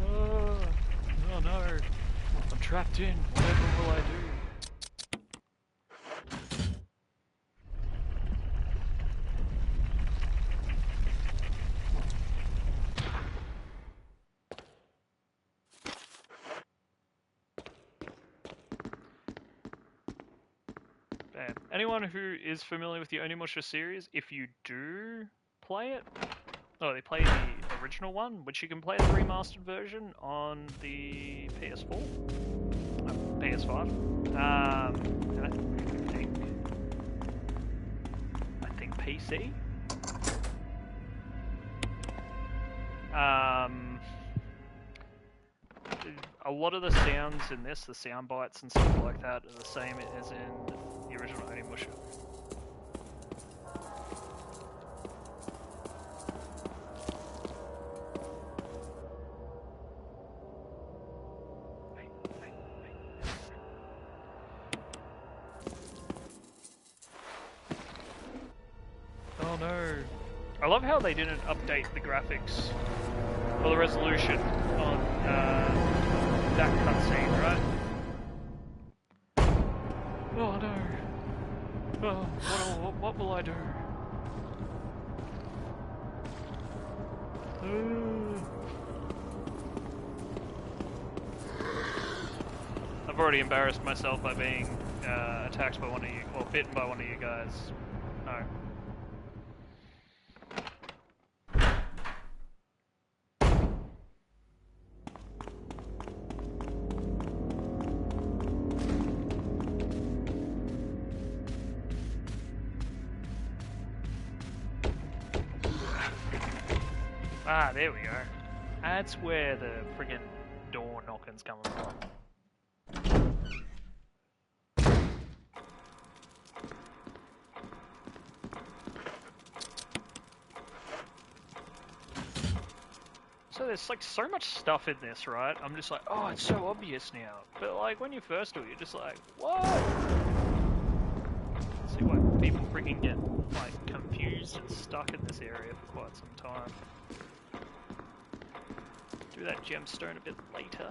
Oh no. I'm trapped in. Whatever will I do? Bam. Anyone who is familiar with the Onimusha series, if you do play it, they play the original one, which you can play the remastered version on the PS4, PS5, and I think PC. A lot of the sounds in this, the sound bites and stuff like that, are the same as in the original Onimusha. Oh no. I love how they didn't update the graphics or the resolution on that cutscene, right? Oh no. Oh, what will I do? I've already embarrassed myself by being attacked by one of you, or bitten by one of you guys. No. Ah, there we go. That's where the friggin' door knocking's coming from. So there's like so much stuff in this, right? I'm just like, oh, it's so obvious now. But like when you first do it, you're just like, what? See why people freaking get like confused and stuck in this area for quite some time. Do that gemstone a bit later.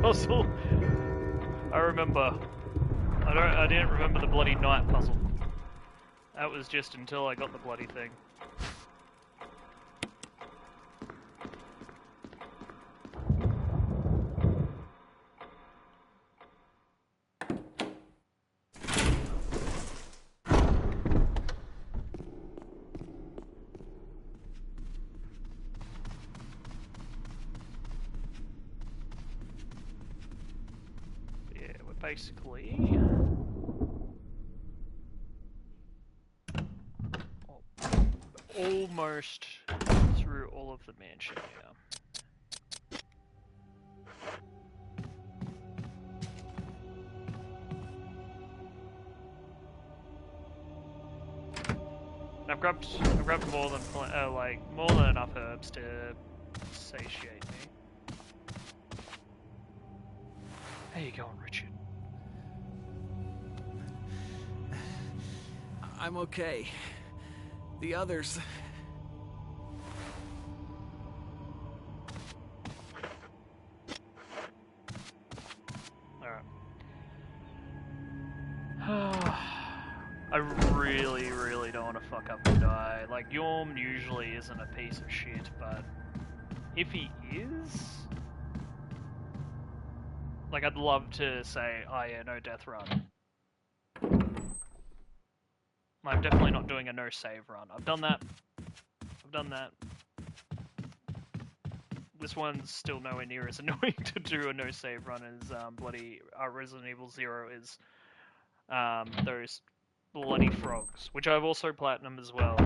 puzzle. I remember. I didn't remember the bloody night puzzle. That was just until I got the bloody thing. Yeah, we're basically almost through all of the mansion now. I've grabbed more than more than enough herbs to satiate me. How you going, Richard? I'm okay. The others... Alright. I really don't want to fuck up and die. Like, Yorm usually isn't a piece of shit, but if he is... Like, I'd love to say, oh yeah, no death run. I'm definitely not doing a no save run. I've done that. This one's still nowhere near as annoying to do a no save run as bloody Resident Evil 0 is. Those bloody frogs, which I've also platinum as well.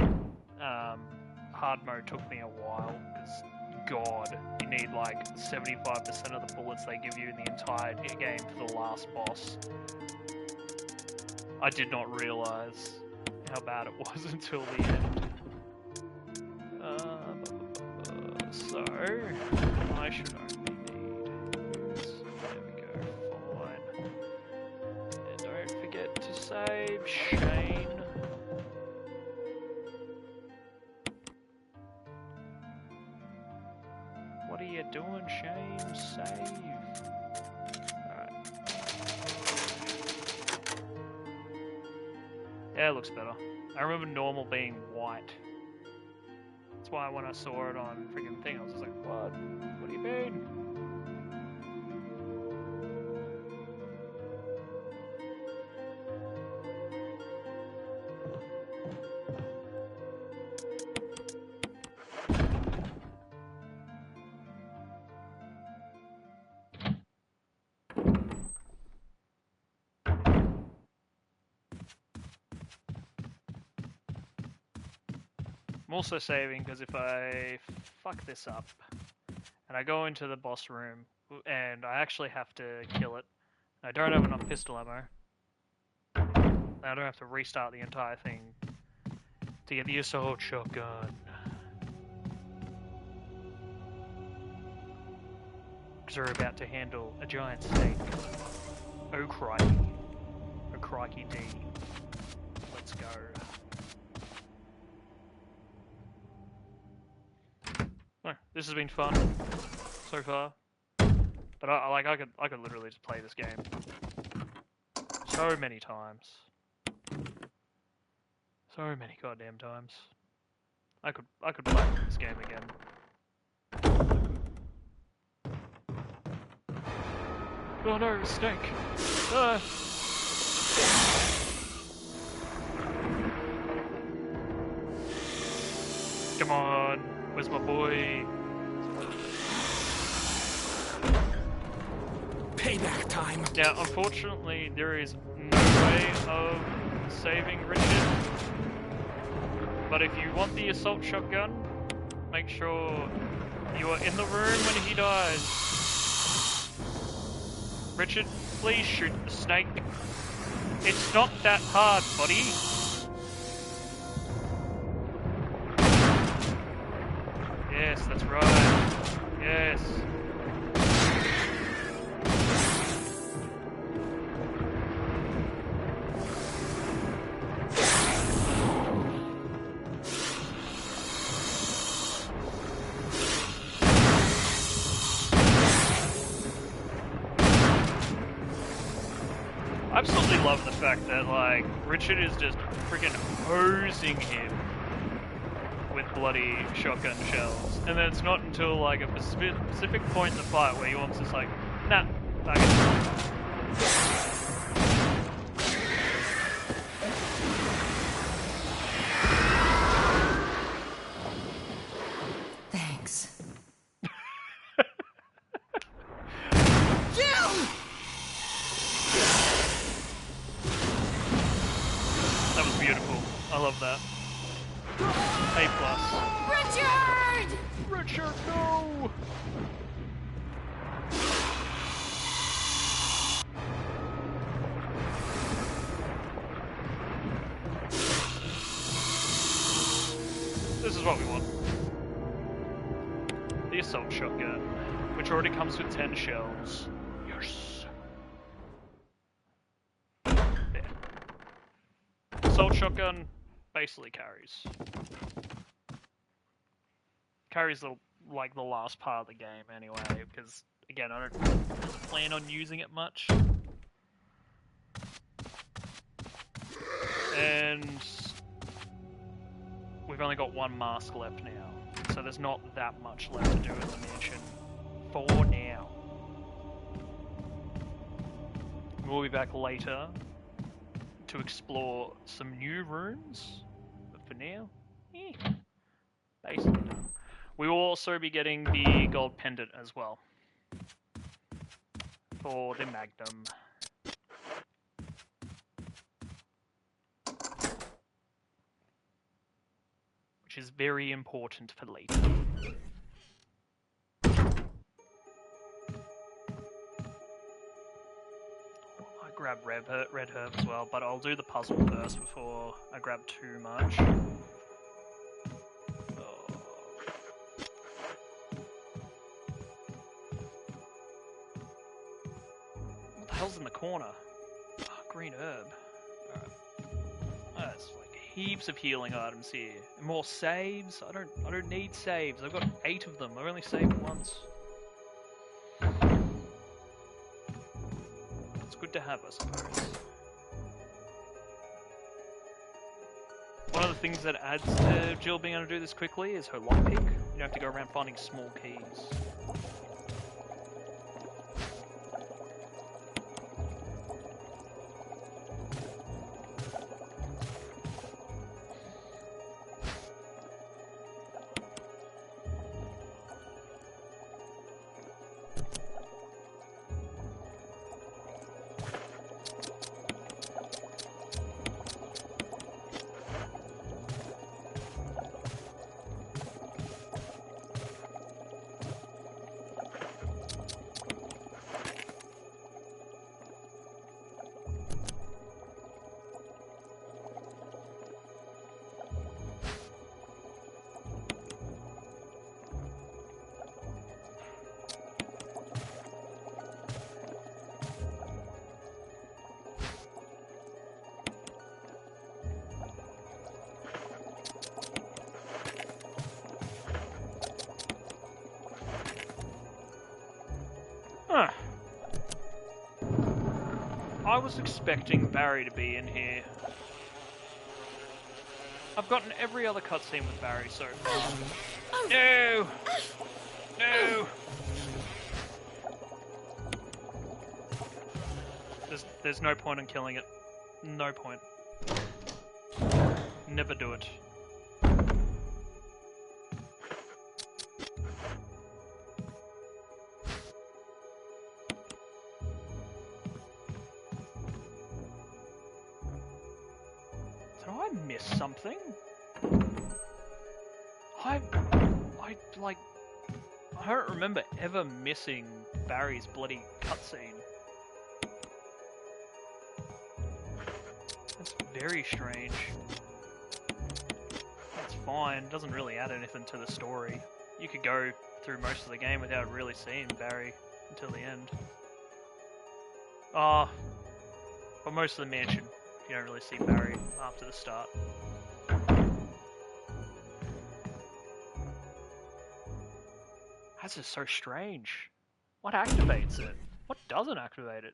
Hard mode took me a while, because god, you need like 75% of the bullets they give you in the entire game for the last boss. I did not realise how bad it was until the end. So, I should only need... There we go, fine. And don't forget to save Shane. What are you doing, Shane? Save. Alright. Yeah, it looks better. I remember normal being white. That's why when I saw it on freaking thing, I was just like, what? What do you mean? I'm also saving because if I fuck this up and I go into the boss room and I actually have to kill it, and I don't have enough pistol ammo, I don't have to restart the entire thing to get the assault shotgun. Because we're about to handle a giant snake. Oh crikey. Oh crikey D. Let's go. No, this has been fun so far, but I could literally just play this game so many times, so many goddamn times. I could play this game again. Oh no, snake! Ah. Come on. Where's my boy? Payback time! Now, unfortunately, there is no way of saving Richard. But if you want the assault shotgun, make sure you are in the room when he dies. Richard, please shoot the snake. It's not that hard, buddy. Yes, that's right. Yes. absolutely love the fact that, like, Richard is just freaking hosing him with bloody shotgun shells. And then it's not until, like, a specific point in the fight where he wants to, like, nah, back it. Thanks. That was beautiful. I love that. A plus. Richard! Richard, no! This is what we want. The assault shotgun, which already comes with 10 shells. Yes. There. Assault shotgun basically carries. Carries the last part of the game anyway, because again I don't really plan on using it much. And we've only got one mask left now, so there's not that much left to do in the mansion for now. We'll be back later to explore some new rooms, but for now, basically done. We will also be getting the gold pendant as well for the Magnum. Which is very important for later. I grab red herb as well, but I'll do the puzzle first before I grab too much. What the hell's in the corner? Oh, green herb. Alright. That's like heaps of healing items here. And more saves. I don't need saves. I've got 8 of them. I've only saved once. It's good to have, I suppose. One of the things that adds to Jill being able to do this quickly is her lockpick. You don't have to go around finding small keys. Huh. I was expecting Barry to be in here. I've gotten every other cutscene with Barry so far. No! No! There's no point in killing it. No point. Never do it. Miss something? I don't remember ever missing Barry's bloody cutscene. That's very strange. That's fine, doesn't really add anything to the story. You could go through most of the game without really seeing Barry until the end. But most of the mansion, you don't really see Barry after the start. That's just so strange. What activates it? What doesn't activate it?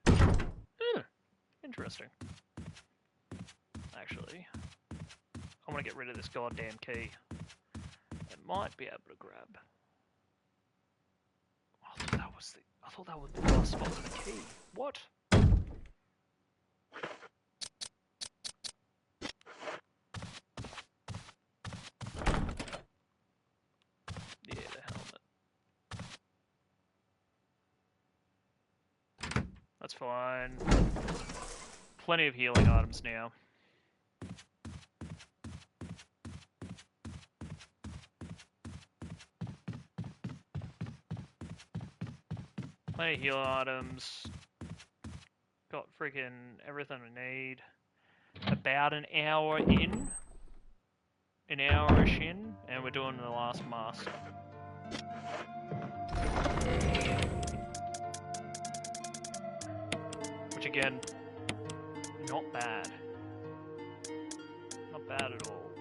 Interesting. Actually, I want to get rid of this goddamn key. It might be able to grab. I thought that was the last spot for the key. What? Yeah, the helmet. That's fine. Plenty of healing items now. Plenty of healing items. Got freaking everything I need. About an hour in. An hour-ish in, and we're doing the last mask. Which again, not bad. Not bad at all.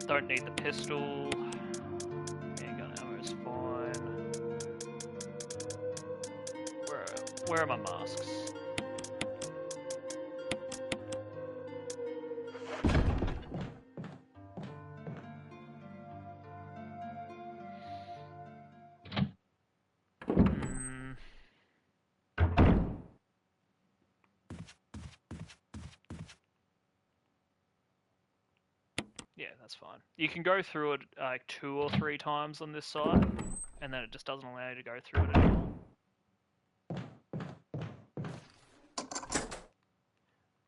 Don't need the pistol. Handgun ammo is fine. Where are my masks? Yeah, that's fine. You can go through it like 2 or 3 times on this side, and then it just doesn't allow you to go through it anymore.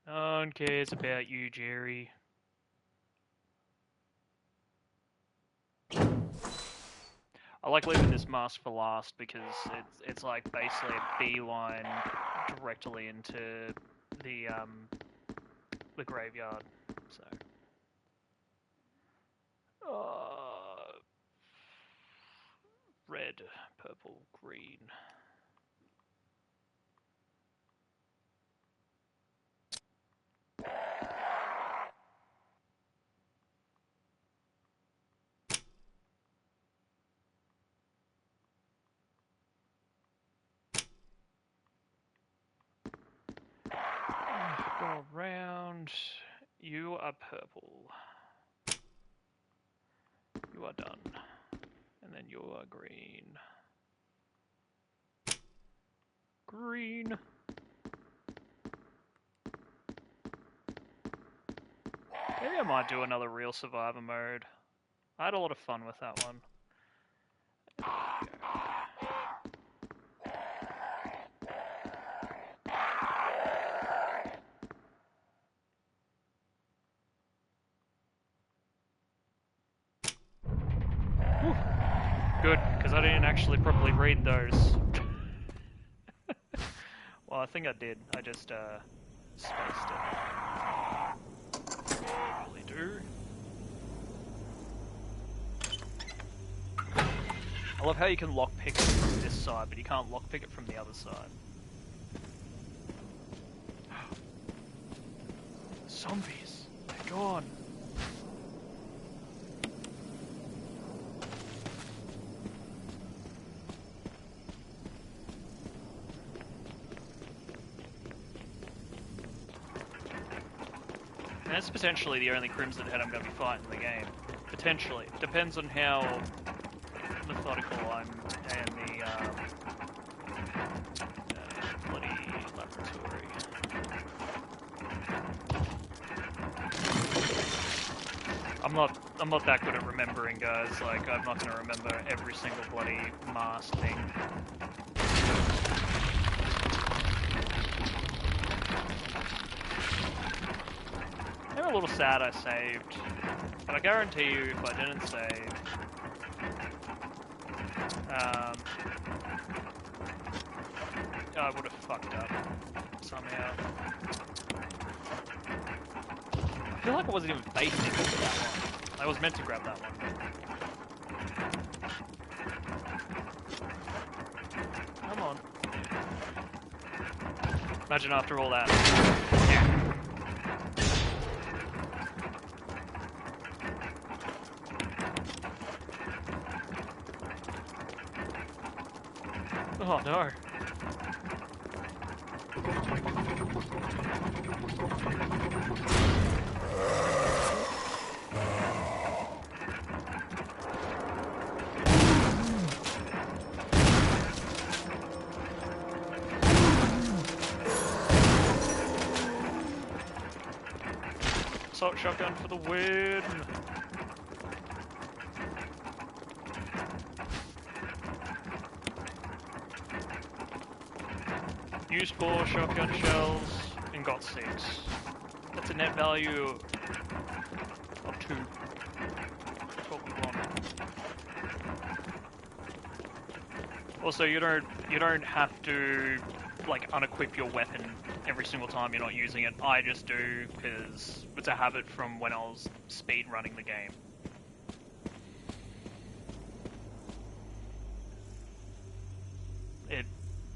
No one cares about you, Jerry. I like leaving this mask for last because it's like basically a beeline directly into the graveyard. So. Red, purple, green. Go around. You are purple. You are done. And then you are green. Green. Maybe I might do another real survivor mode. I had a lot of fun with that one. Whew. Good, because I didn't actually properly read those. Well, I think I did. I just, spaced it. Really do. I love how you can lockpick it from this side, but you can't lockpick it from the other side. Zombies! They're gone! And that's potentially the only Crimson Head I'm going to be fighting in the game. Potentially. Depends on how methodical I'm and the bloody laboratory. I'm not that good at remembering, guys. Like, I'm not going to remember every single bloody mask thing. I'm a little sad I saved, but I guarantee you if I didn't save, I would have fucked up somehow. I feel like I wasn't even facing that one. I was meant to grab that one. Come on. Imagine after all that. Yeah. Oh no. Assault shotgun for the win! Used 4 shotgun shells and got 6. That's a net value of 2. That's what we want. Also, you don't have to like unequip your weapon every single time you're not using it. I just do because it's a habit from when I was speed running the game.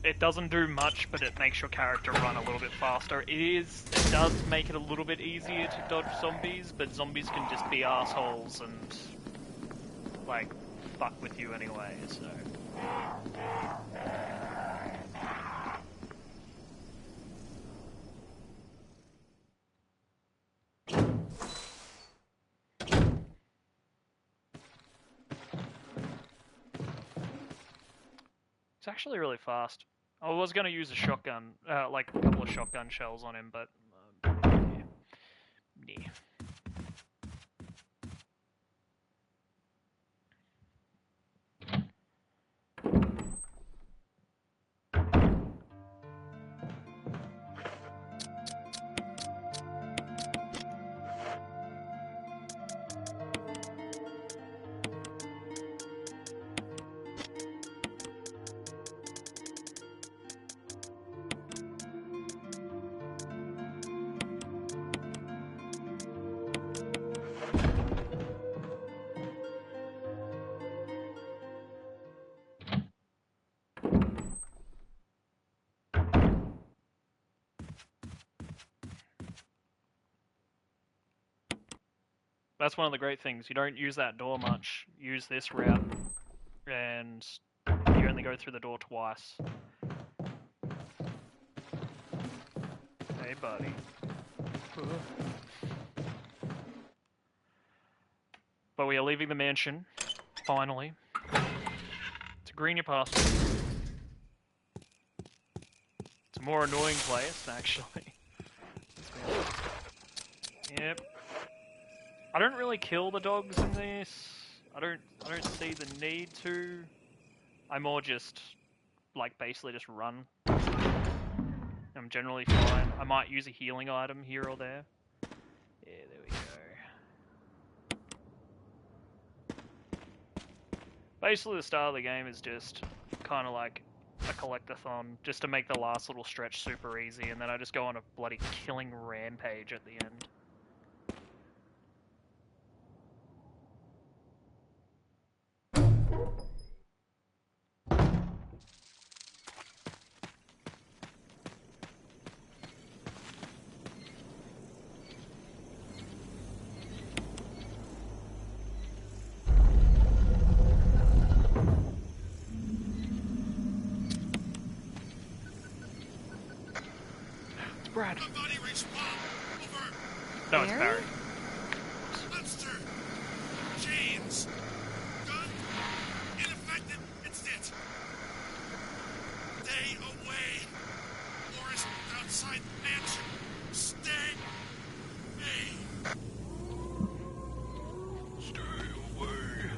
It doesn't do much, but it makes your character run a little bit faster. It does make it a little bit easier to dodge zombies, but zombies can just be assholes and like fuck with you anyway, so. It's actually really fast. I was going to use a shotgun, like a couple of shotgun shells on him, but yeah. That's one of the great things. You don't use that door much. Use this route, and you only go through the door twice. Hey, buddy. But we are leaving the mansion, finally. It's a greener pasture. It's a more annoying place, actually. Yep. I don't really kill the dogs in this. I don't see the need to. I more just like basically just run. I'm generally fine. I might use a healing item here or there. Yeah, there we go. Basically the start of the game is just kind of like a collectathon, just to make the last little stretch super easy, and then I just go on a bloody killing rampage at the end. Brad. Somebody respond! Over! No, it's Barry. Monster! James! Gun! Ineffective! It's it! Stay away! Forest outside mansion! Stay! Hey! Stay away!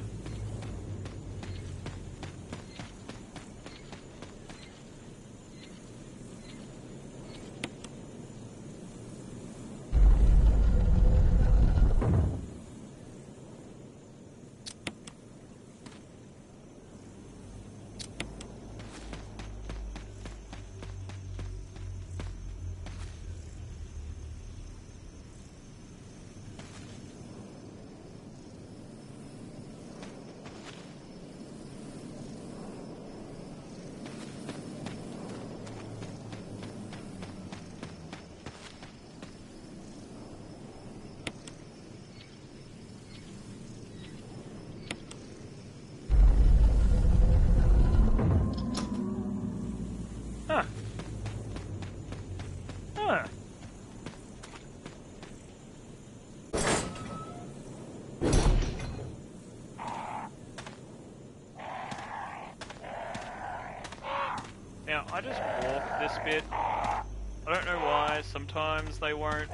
I just walk this bit. I don't know why. Sometimes they won't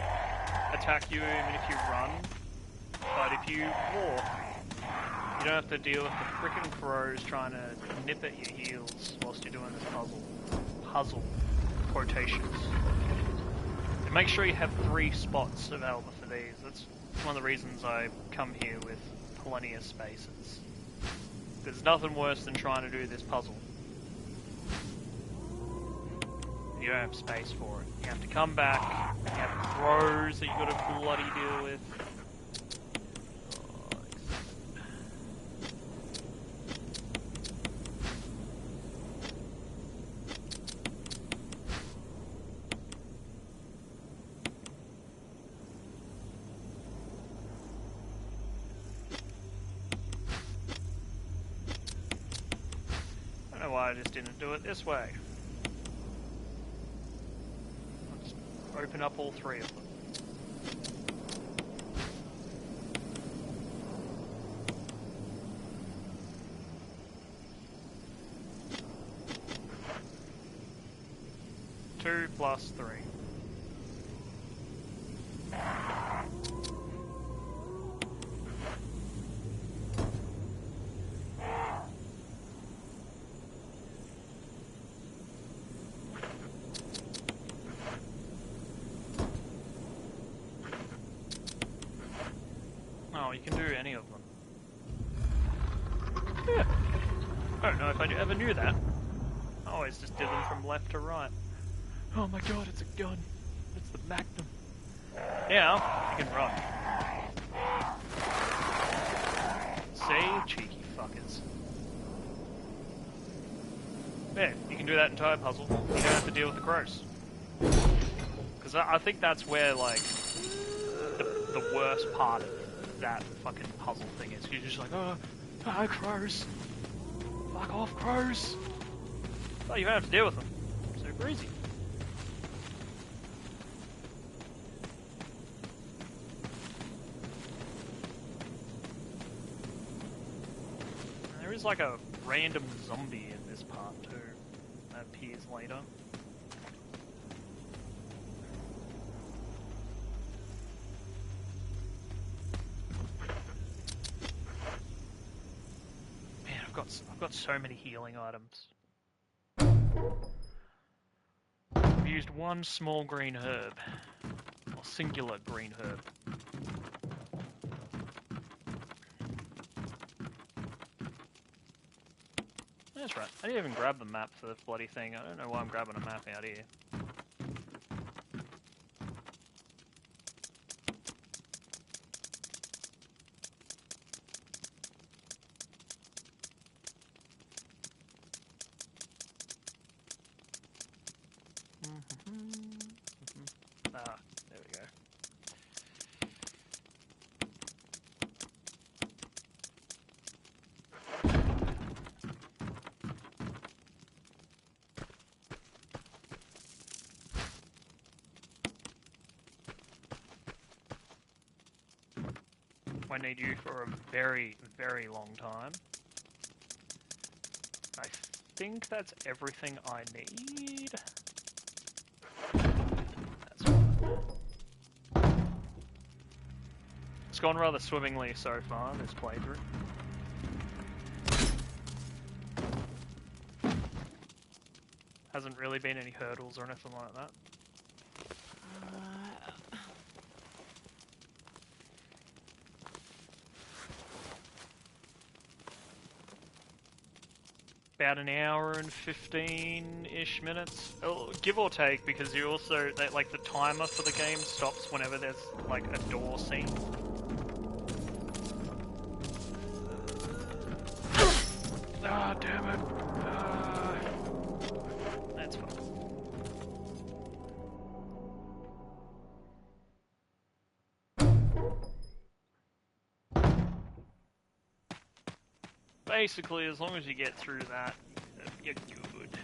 attack you even if you run. But if you walk, you don't have to deal with the frickin' crows trying to nip at your heels whilst you're doing this puzzle. Puzzle. Quotations. And make sure you have 3 spots available for these. That's one of the reasons I come here with plenty of spaces. There's nothing worse than trying to do this puzzle. You don't have space for it. You have to come back, you have crows that you gotta bloody deal with. I don't know why I just didn't do it this way. I'll just open up all 3 of them. Two plus 3. Oh, you can do any of them. Yeah. I don't know if I ever knew that. I always just did them from left to right. Oh my god, it's a gun. It's the Magnum. Now, you can run. See? Cheeky fuckers. Yeah, you can do that entire puzzle. You don't have to deal with the crows. Because I think that's where, like, the worst part of that fucking puzzle thing is. You're just like, oh, crows. Fuck off, crows. Oh, you don't have to deal with them. Super easy. There is like a random zombie in this part too, that appears later. Man, I've got so many healing items. I've used one small green herb, or singular green herb. That's right. I didn't even grab the map for the bloody thing. I don't know why I'm grabbing a map out here. Ah, there we go. I need you for a very, very long time. I think that's everything I need. That's fine. It's gone rather swimmingly so far, this playthrough. Hasn't really been any hurdles or anything like that. About an hour and 15-ish minutes, give or take, because you also, like, the timer for the game stops whenever there's, like, a door scene. Ah, damn it. That's fine. Basically, as long as you get through that, you're good.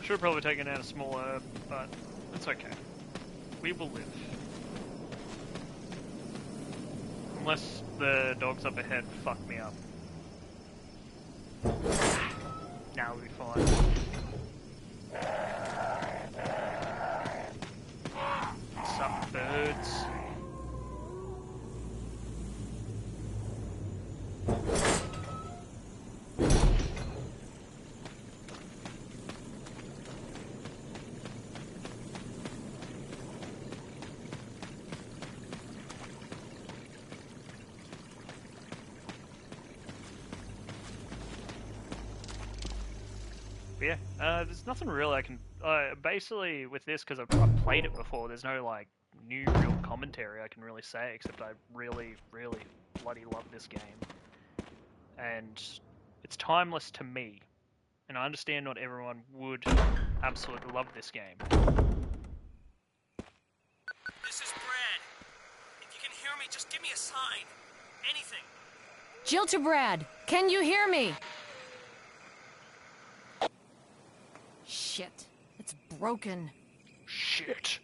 Should have probably taken out a small herb, but it's okay. We will live. Unless the dogs up ahead fuck me up. Now we'll be fine. Sup, birds? Yeah, there's nothing really I can. Basically, with this, because I've played it before, there's no like new real commentary I can really say, except I really, really bloody love this game, and it's timeless to me. And I understand not everyone would absolutely love this game. This is Brad. If you can hear me, just give me a sign. Anything. Jill to Brad. Can you hear me? Shit. It's broken. Shit.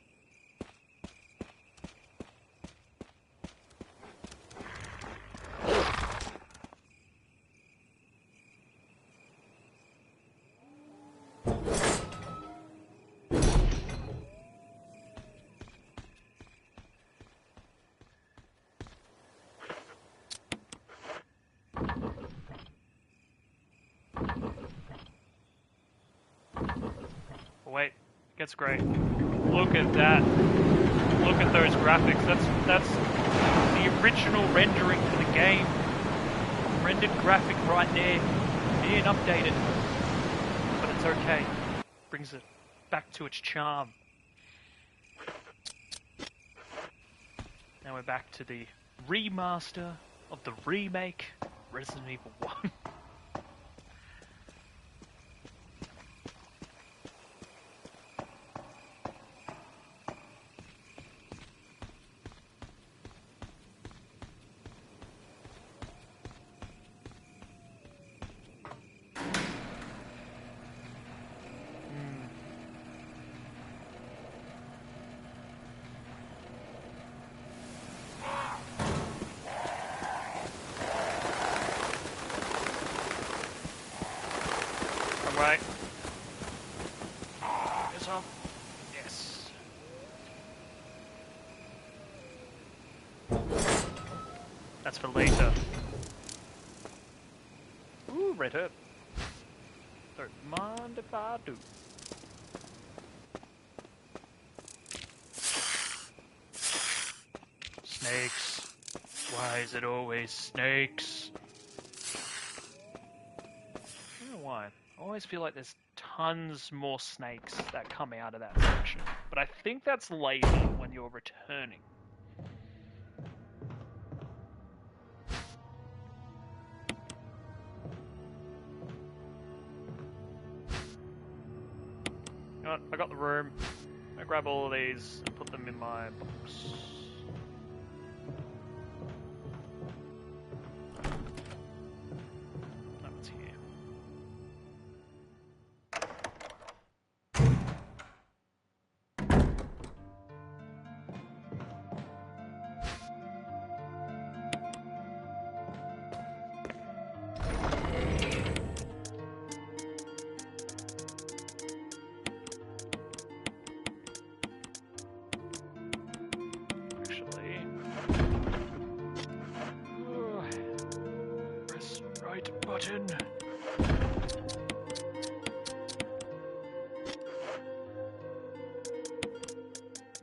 Wait, it gets great. Look at that. Look at those graphics. That's the original rendering for the game. Rendered graphic right there. Being updated. But it's okay. Brings it back to its charm. Now we're back to the remaster of the remake Resident Evil 1. Right. Is up. Yes. That's for later. Ooh, red herb. Don't mind if I do. Snakes. Why is it always snakes? I don't know why. I always feel like there's tons more snakes that come out of that section. But I think that's later when you're returning. You know what? I got the room. I grab all of these and put them in my box. That one's here. Actually, press right button.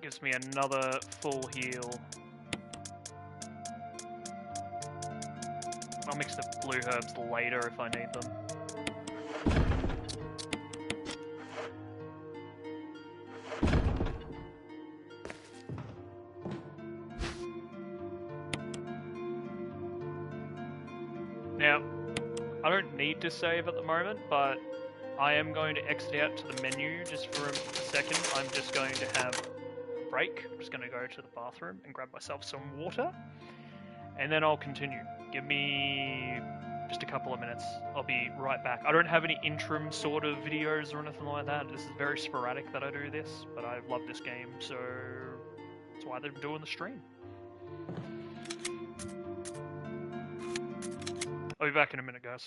Gives me another full heal. I'll mix the blue herbs later if I need them. Now, I don't need to save at the moment, but I am going to exit out to the menu just for a second. I'm just going to have a break. I'm just going to go to the bathroom and grab myself some water, and then I'll continue. Give me just a couple of minutes. I'll be right back. I don't have any interim sort of videos or anything like that. This is very sporadic that I do this, but I love this game, so why they're doing the stream. I'll be back in a minute, guys.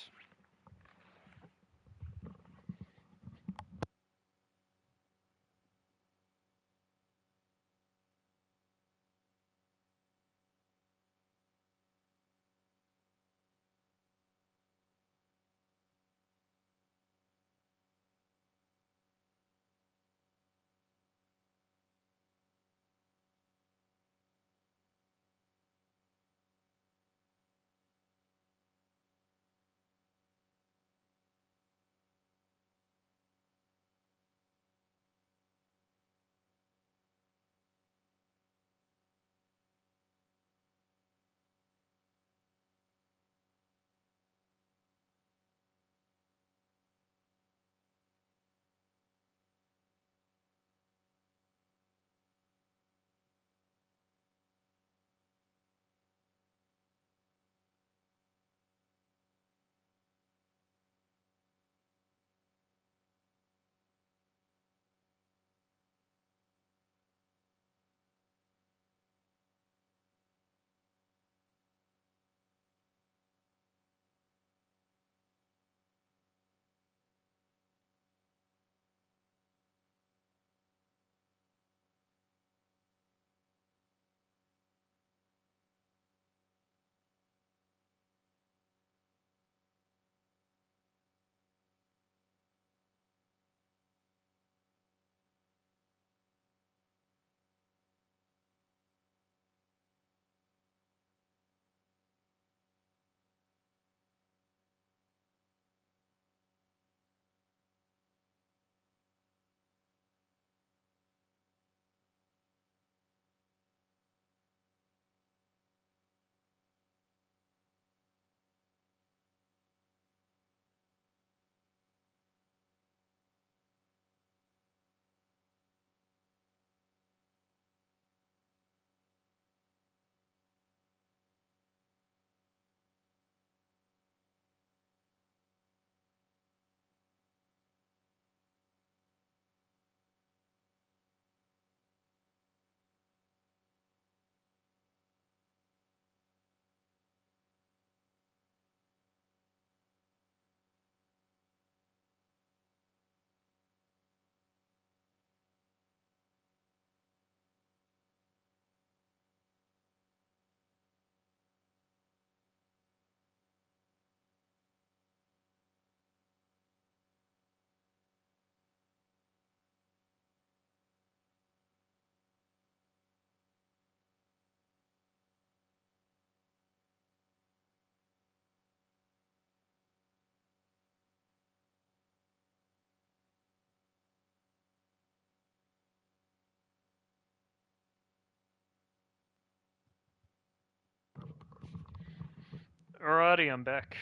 Alrighty, I'm back.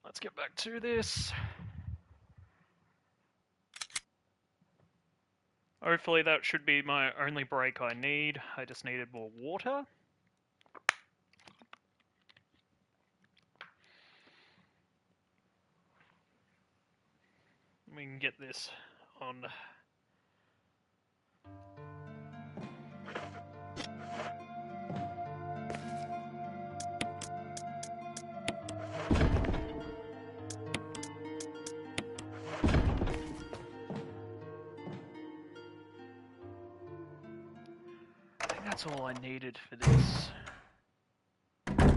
Let's get back to this. Hopefully that should be my only break I need. I just needed more water. We can get this on. I think that's all I needed for this. Yeah.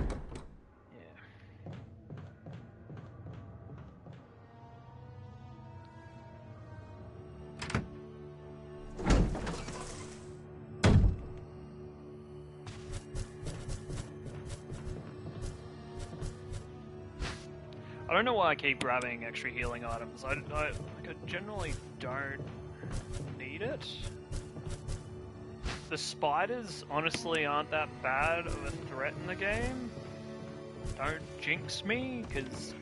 I don't know why I keep grabbing extra healing items. I generally don't need it. The spiders honestly aren't that bad of a threat in the game. Don't jinx me, because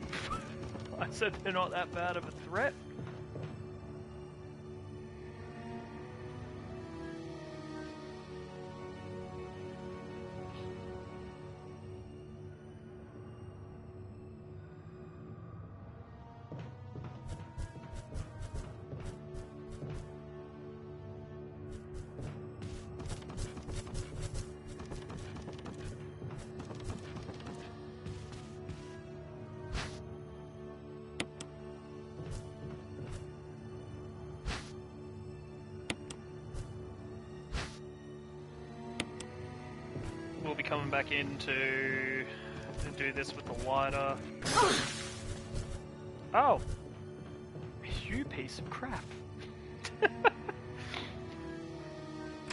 I said they're not that bad of a threat. we'll be coming back in to do this with the lighter. Oh! You piece of crap.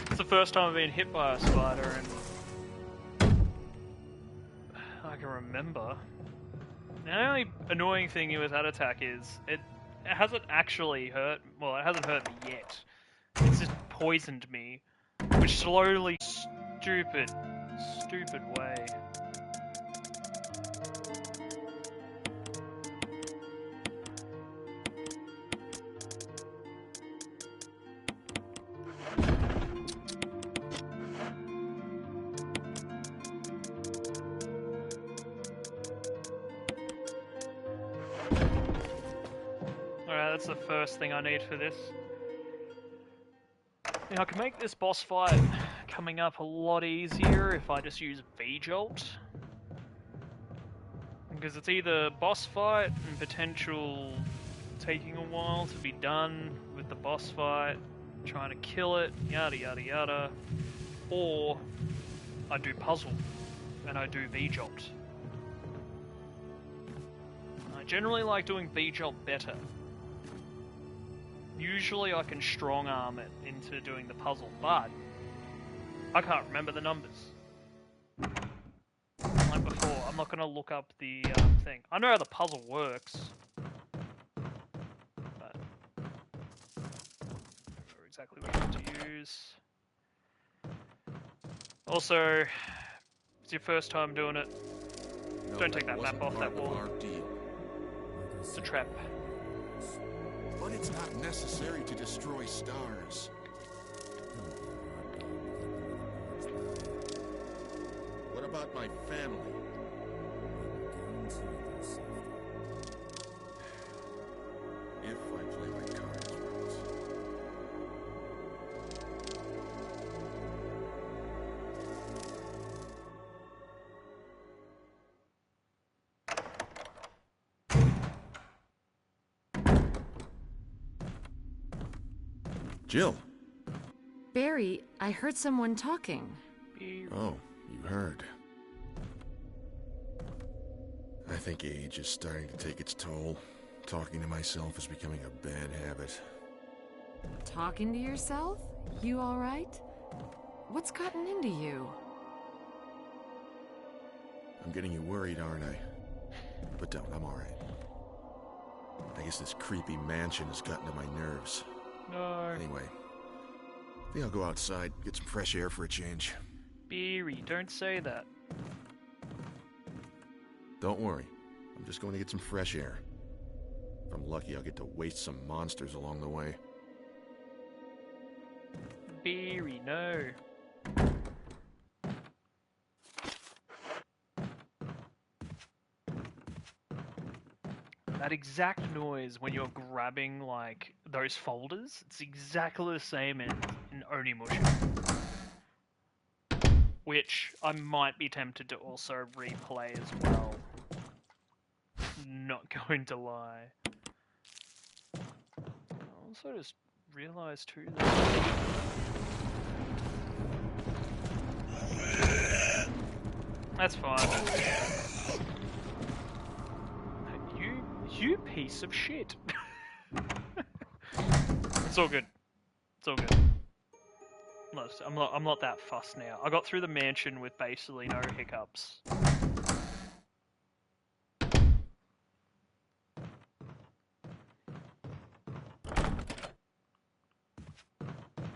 It's the first time I've been hit by a spider and I can remember. The only annoying thing with that attack is it hasn't actually hurt. Well, it hasn't hurt me yet. It's just poisoned me, which slowly, stupid way. Alright, that's the first thing I need for this. Now, I can make this boss fight coming up a lot easier if I just use V-Jolt. Because it's either boss fight and potential taking a while to be done with the boss fight, trying to kill it, yada yada yada, or I do puzzle and I do V-Jolt. I generally like doing V-Jolt better. Usually I can strong arm it into doing the puzzle, but I can't remember the numbers. Like before, I'm not going to look up the thing. I know how the puzzle works, but I don't remember exactly what I have to use. Also, it's your first time doing it. No, Don't take that map off that wall. Our deal. It's a trap. But it's not necessary to destroy stars. What about my family? If I play my cards right. Jill. Barry, I heard someone talking. Oh, you heard. I think age is starting to take its toll. Talking to myself is becoming a bad habit. Talking to yourself? You alright? What's gotten into you? I'm getting you worried, aren't I? But don't, I'm alright. I guess this creepy mansion has gotten to my nerves. No. Anyway, I think I'll go outside, get some fresh air for a change. Beery, don't say that. Don't worry, I'm just going to get some fresh air. If I'm lucky, I'll get to waste some monsters along the way. Beery, no. That exact noise when you're grabbing, like, those folders, it's exactly the same in Onimusha. Which I might be tempted to also replay as well. Not going to lie. I also just realised too that... That's fine. You piece of shit. It's all good. It's all good. I'm not that fussed now. I got through the mansion with basically no hiccups.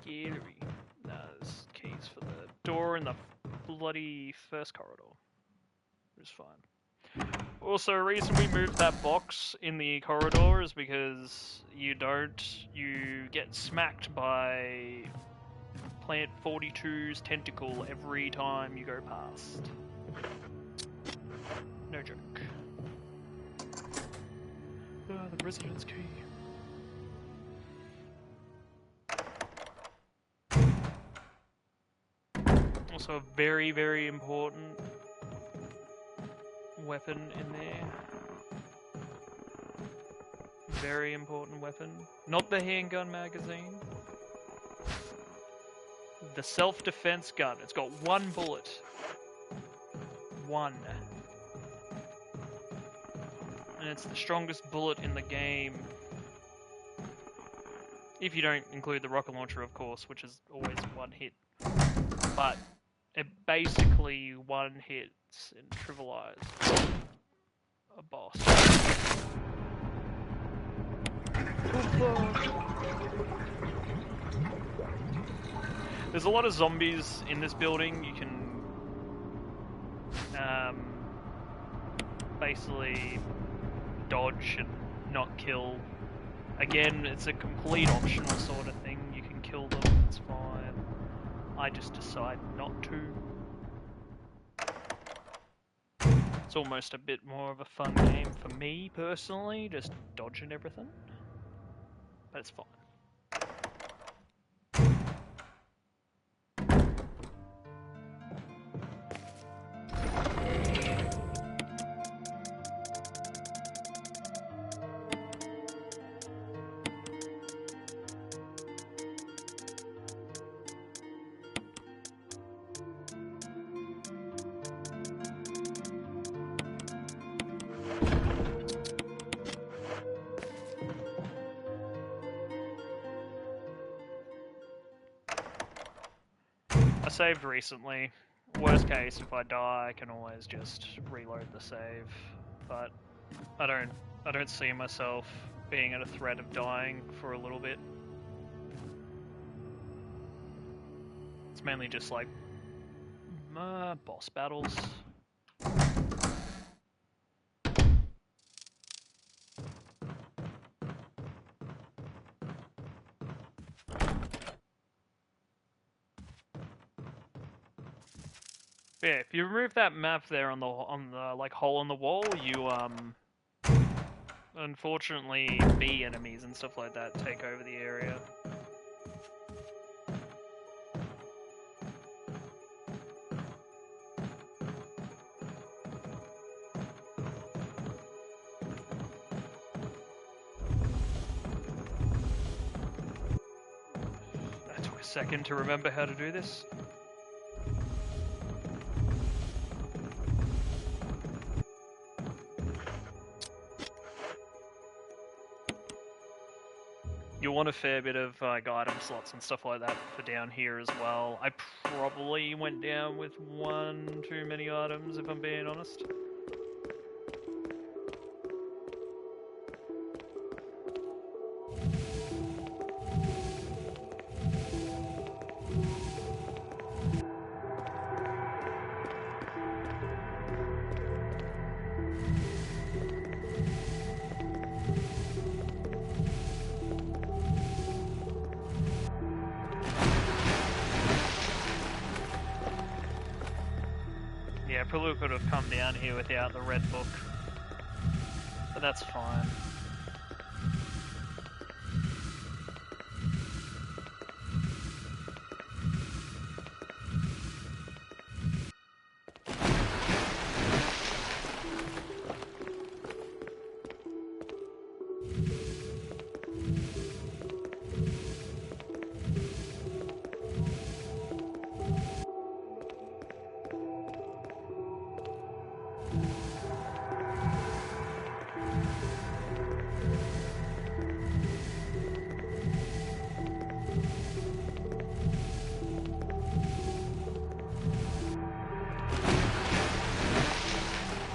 Gallery. No, there's keys for the door in the bloody first corridor. Which is fine. Also, the reason we moved that box in the corridor is because you get smacked by Plant 42's tentacle every time you go past. No joke. The residence key. Also a very, very important weapon in there. Very important weapon. Not the handgun magazine. The self-defense gun. It's got one bullet. 1. And it's the strongest bullet in the game. If you don't include the rocket launcher, of course, which is always 1 hit. But it basically 1 hits and trivializes a boss. There's a lot of zombies in this building. You can basically dodge and not kill. Again, it's a complete optional sort of thing. You can kill them, it's fine. I just decide not to. It's almost a bit more of a fun game for me, personally, just dodging everything. But it's fine. I saved recently. Worst case, if I die, I can always just reload the save. But I don't see myself being at a threat of dying for a little bit. It's mainly just like boss battles. Yeah, if you remove that map there on the like hole in the wall, you unfortunately bee enemies and stuff like that take over the area. That took a second to remember how to do this. You'll want a fair bit of item slots and stuff like that for down here as well. I probably went down with 1 too many items, if I'm being honest. Yeah, probably could have come down here without the red book, but that's fine.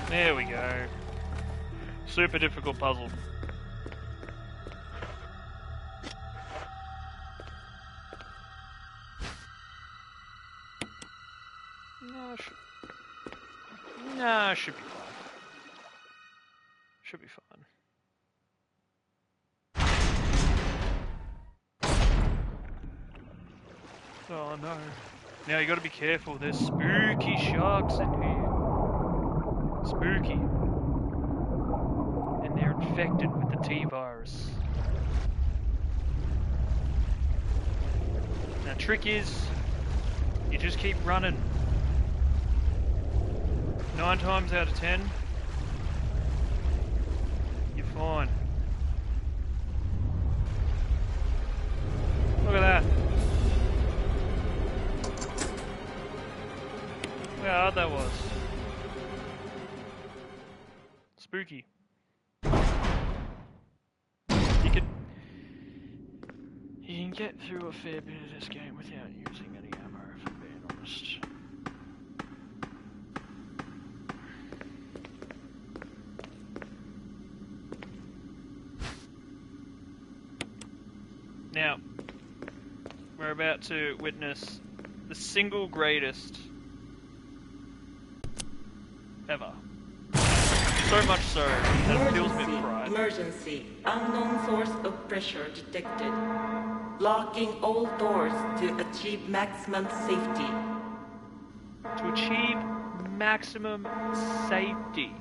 There we go. Super difficult puzzle. No, should be fine. Should be fine. Oh no. Now you gotta be careful, there's spooky sharks in here. Spooky. And they're infected with the T-virus. Now trick is, you just keep running. 9 times out of 10, you're fine. Look at that. Look how hard that was. spooky. You can get through a fair bit of this game without using any ammo, if I'm being honest. Now, we're about to witness the single greatest ever. So much so that it feels a bit fried. Emergency. Unknown source of pressure detected. Locking all doors to achieve maximum safety. To achieve maximum safety.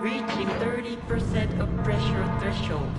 Reaching 30% of pressure threshold.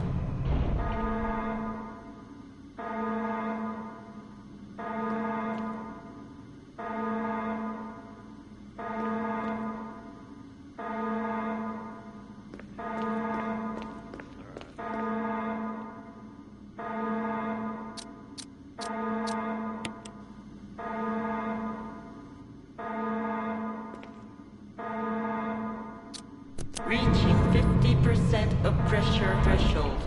Reaching 50% of pressure threshold.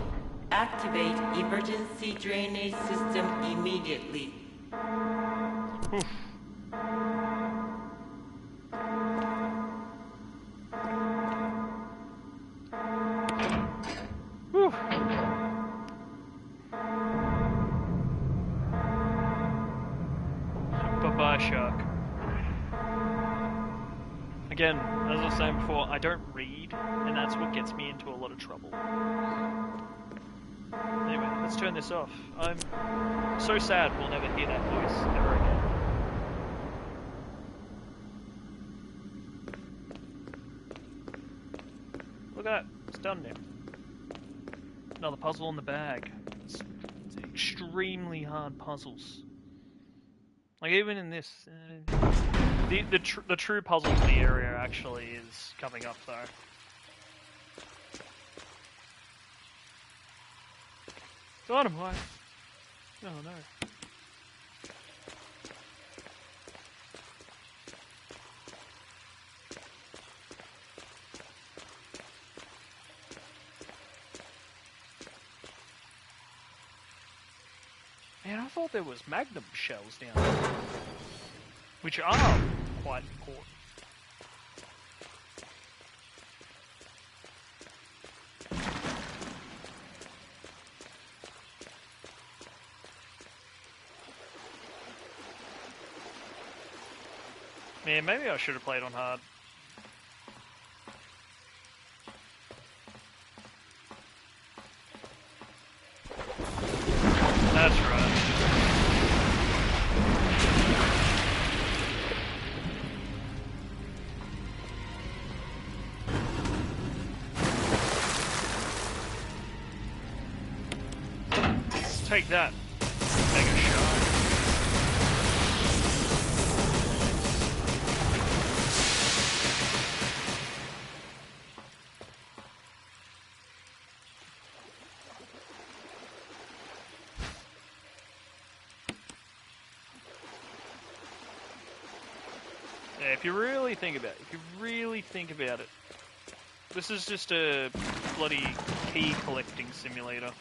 Activate emergency drainage system immediately. Oof. Whew. Bye-bye, shark. Again, as I was saying before, I don't read, and that's what gets me into a lot of trouble. Anyway, let's turn this off. I'm so sad we'll never hear that voice ever again. Look at that, it's done now. Another puzzle in the bag. It's extremely hard puzzles. Like even in this, the true puzzle for the area actually is coming up though. Dynamite! Oh no. Man, I thought there was magnum shells down there, which are quite important. Man, maybe I should have played on hard. That's right. Let's take that. Take a shot. Yeah, if you really think about it, this is just a bloody key collecting simulator.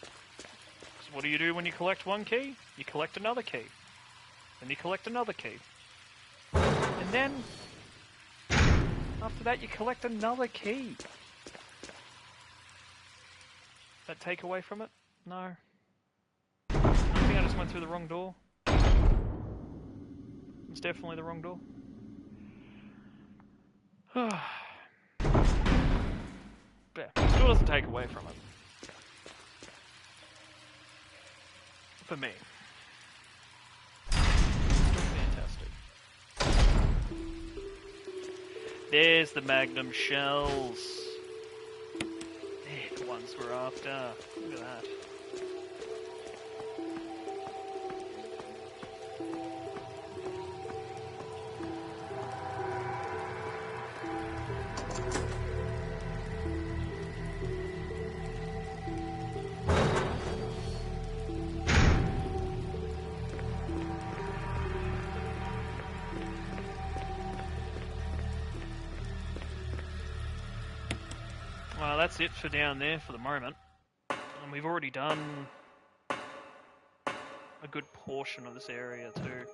So what do you do when you collect one key? You collect another key. Then you collect another key. And then, after that you collect another key. That take away from it? No. I think I just went through the wrong door. It's definitely the wrong door. Yeah, still doesn't take away from it. For me. Fantastic. There's the magnum shells. They're the ones we're after. Look at that. that's it for down there for the moment. And we've already done a good portion of this area too.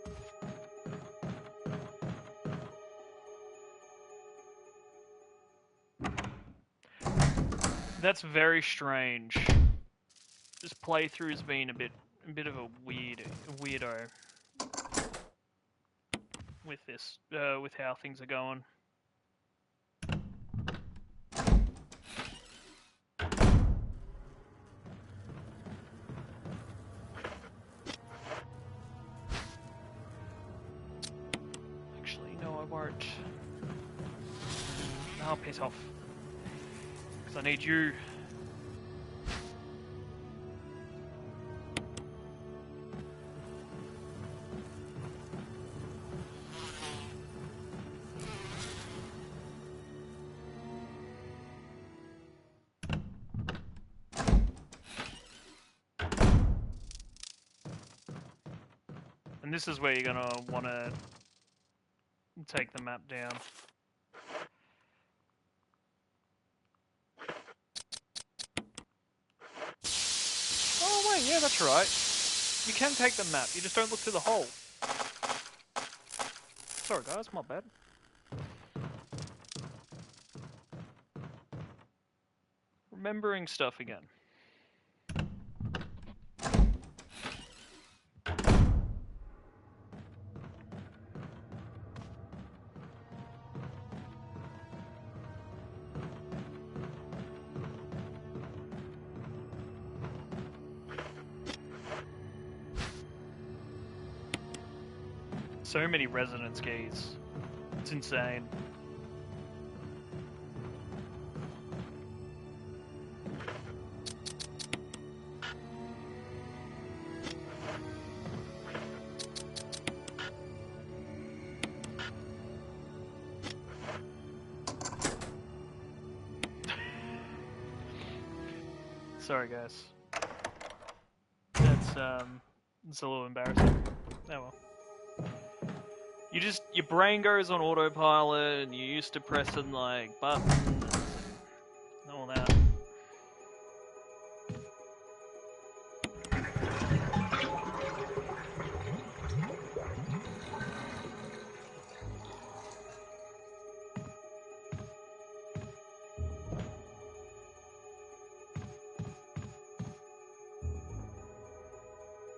That's very strange. This playthrough's been a bit of a weirdo with this, with how things are going. Actually, no, I won't. No, piss off. Because I need you. And this is where you're gonna want to take the map down. Oh wait, yeah, that's right. You can take the map, you just don't look through the hole. Sorry guys, my bad. Remembering stuff again. So many residence keys. It's insane. Sorry guys. It's a little embarrassing. Oh well. Your brain goes on autopilot and you're used to pressing like buttons and all that.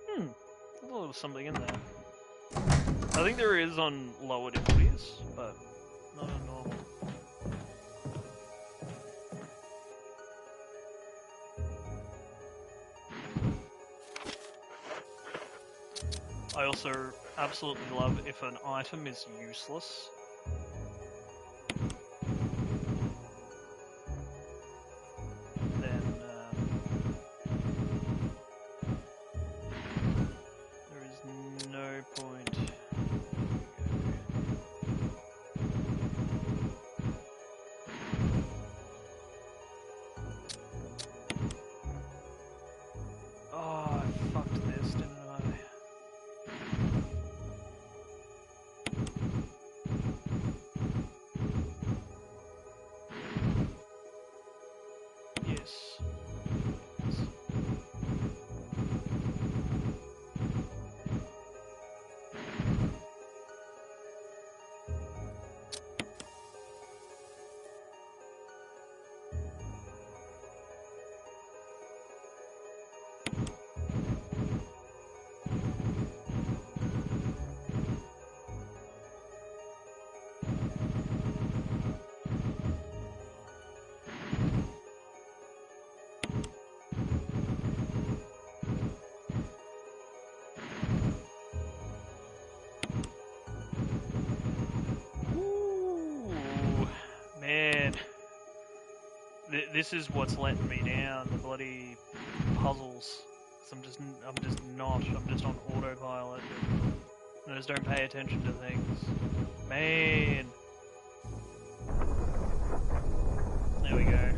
I thought there was something in there. I think there is on lower difficulties, but not on normal. I also absolutely love if an item is useless. Then there is no point. Oh, I fucked this, didn't I? Yes. Ooh, man. This is what's letting me down, the bloody puzzles. 'Cause I'm just not. I'm just on autopilot. I just don't pay attention to things. Man. There we go.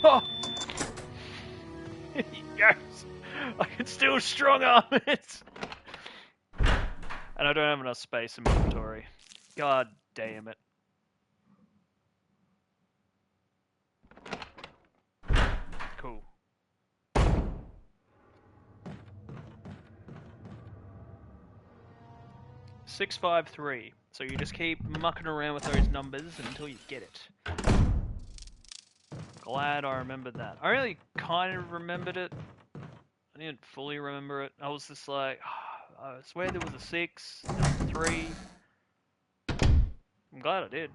Oh! Yes! I can still strong arm it! And I don't have enough space in my inventory. God damn it. Cool. $653. So you just keep mucking around with those numbers until you get it. Glad I remembered that. I really kind of remembered it. I didn't fully remember it. I was just like, I swear there was a 6, there was a 3. I'm glad I did.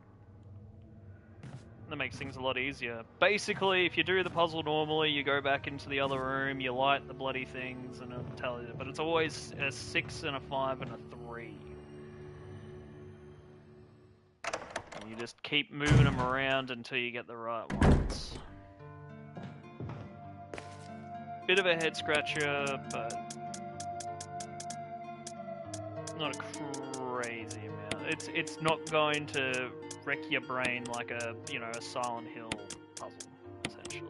That makes things a lot easier. Basically, if you do the puzzle normally, you go back into the other room, you light the bloody things, and it'll tell you. But it's always a 6 and a 5 and a 3. And you just keep moving them around until you get the right ones. Bit of a head scratcher, but not a crazy amount. It's not going to wreck your brain like a a Silent Hill puzzle, essentially.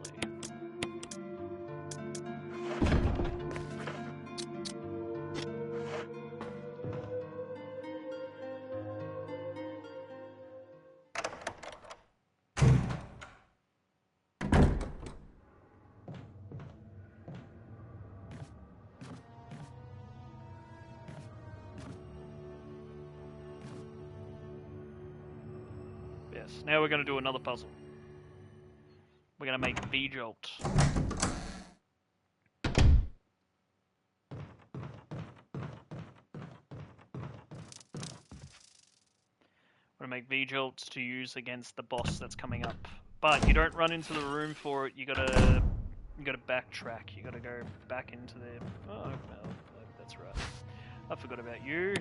Yes. Now we're going to do another puzzle. We're going to make V-Jolt. We're going to make V-Jolts to use against the boss that's coming up. But you don't run into the room for it. You gotta backtrack. You gotta go back into there. Oh, no, that's right. I forgot about you.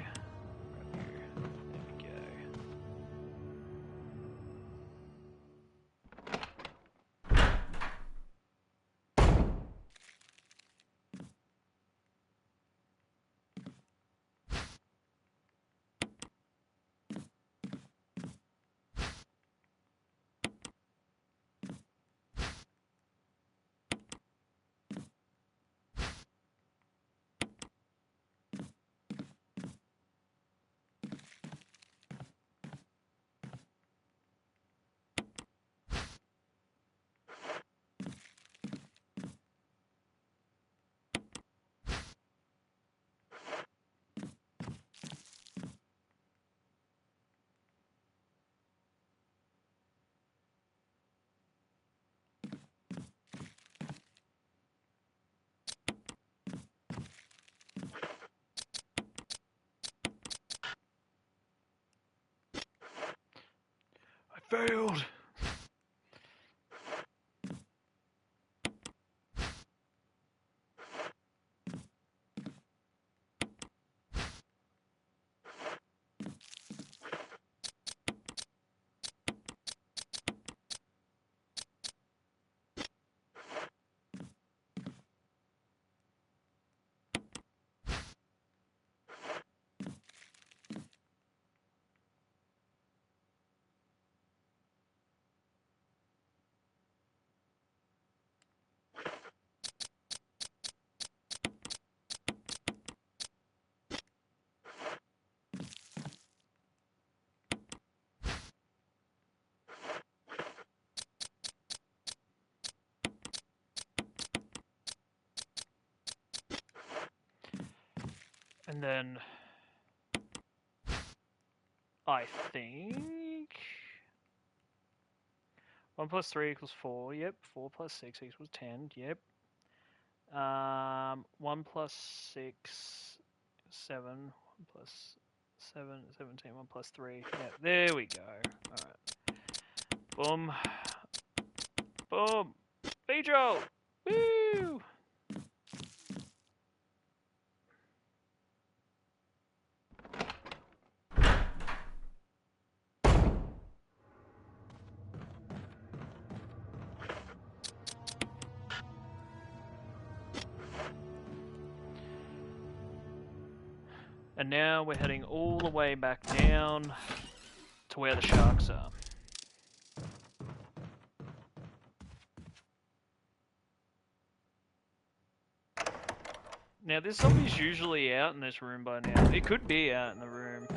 There we go. I failed. And then I think 1 plus 3 equals 4. Yep. 4 plus 6 equals 10. Yep. 1 plus 6, 7. 1 plus 7, 17. 1 plus 3. Yeah, there we go. Alright. Boom. Boom. Pedro! Woo! And now we're heading all the way back down to where the sharks are. Now, this zombie's usually out in this room by now. It could be out in the room.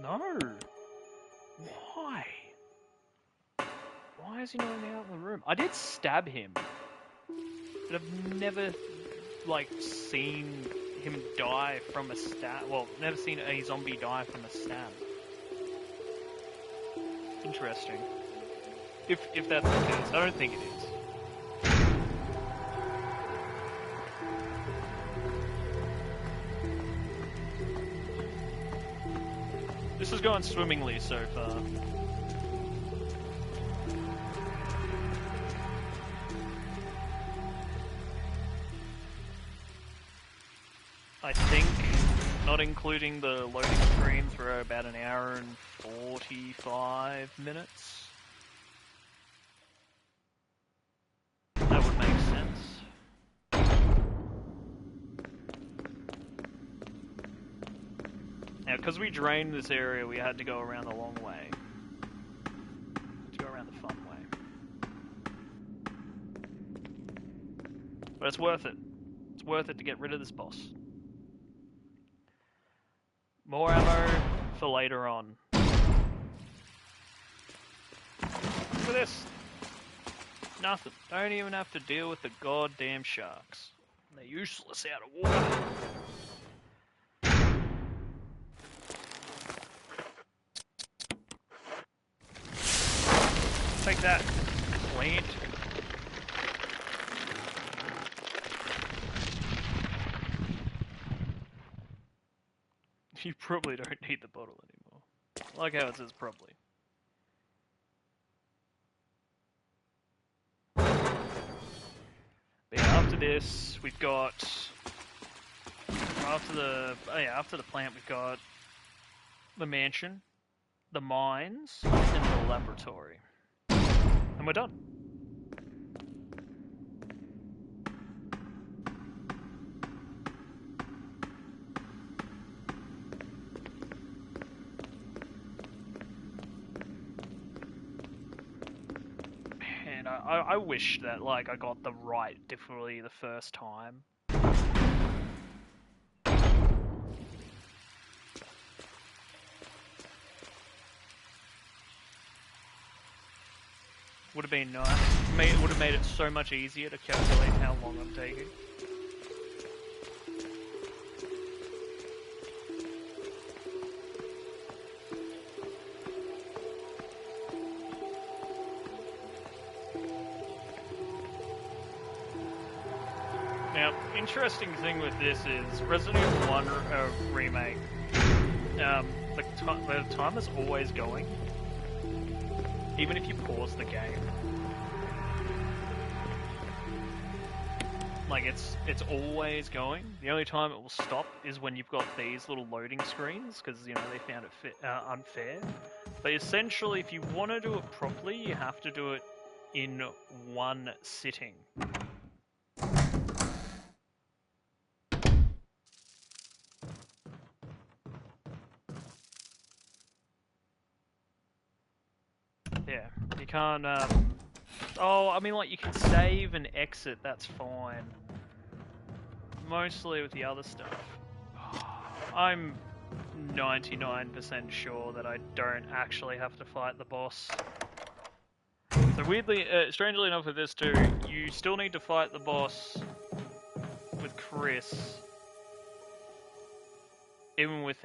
No. Why? Why is he not out in the room? I did stab him. But I've never, like, seen him die from a stab. Well, never seen a zombie die from a stab. Interesting. If that's the case. I don't think it is. This is going swimmingly so far. I think, not including the loading screens, we're about an hour and 45 minutes. That would make sense. Now, because we drained this area, we had to go around the long way. Let's go around the fun way. But it's worth it. It's worth it to get rid of this boss. More ammo for later on. Look at this. Nothing. Don't even have to deal with the goddamn sharks. They're useless out of water. Take that, plant. You probably don't need the bottle anymore. I like how it says probably. But yeah, after this, we've got... After the plant, we've got the mansion, the mines, and the laboratory. And we're done. And I wish that, like, I got the right difficulty the first time. Would have been nice. It would have made it so much easier to calculate how long I'm taking. Now, interesting thing with this is Resident Evil 1 Remake. The timer's always going. Even if you pause the game. Like, it's always going. The only time it will stop is when you've got these little loading screens, because, you know, they found it unfair. But essentially, if you want to do it properly, you have to do it in one sitting. Yeah, you can't, oh, I mean, like, you can save and exit, that's fine. Mostly with the other stuff. I'm 99% sure that I don't actually have to fight the boss. So weirdly, strangely enough with this too, you still need to fight the boss with Chris. Even with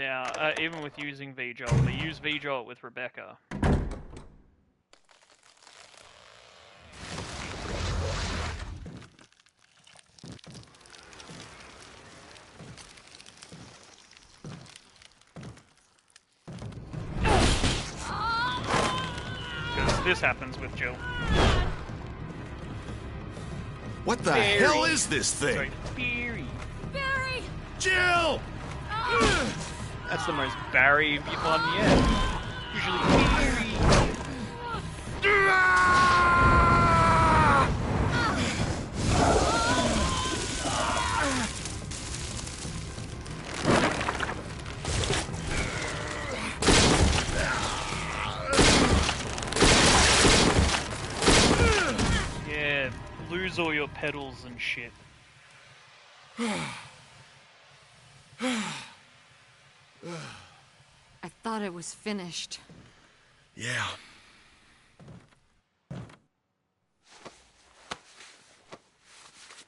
using V-Jolt, but use V-Jolt with Rebecca. This happens with Jill. What the hell is this thing? Sorry, Barry. Barry! Jill! That's the most Barry one yet. Usually Barry. lose all your pedals and shit. I thought it was finished. Yeah.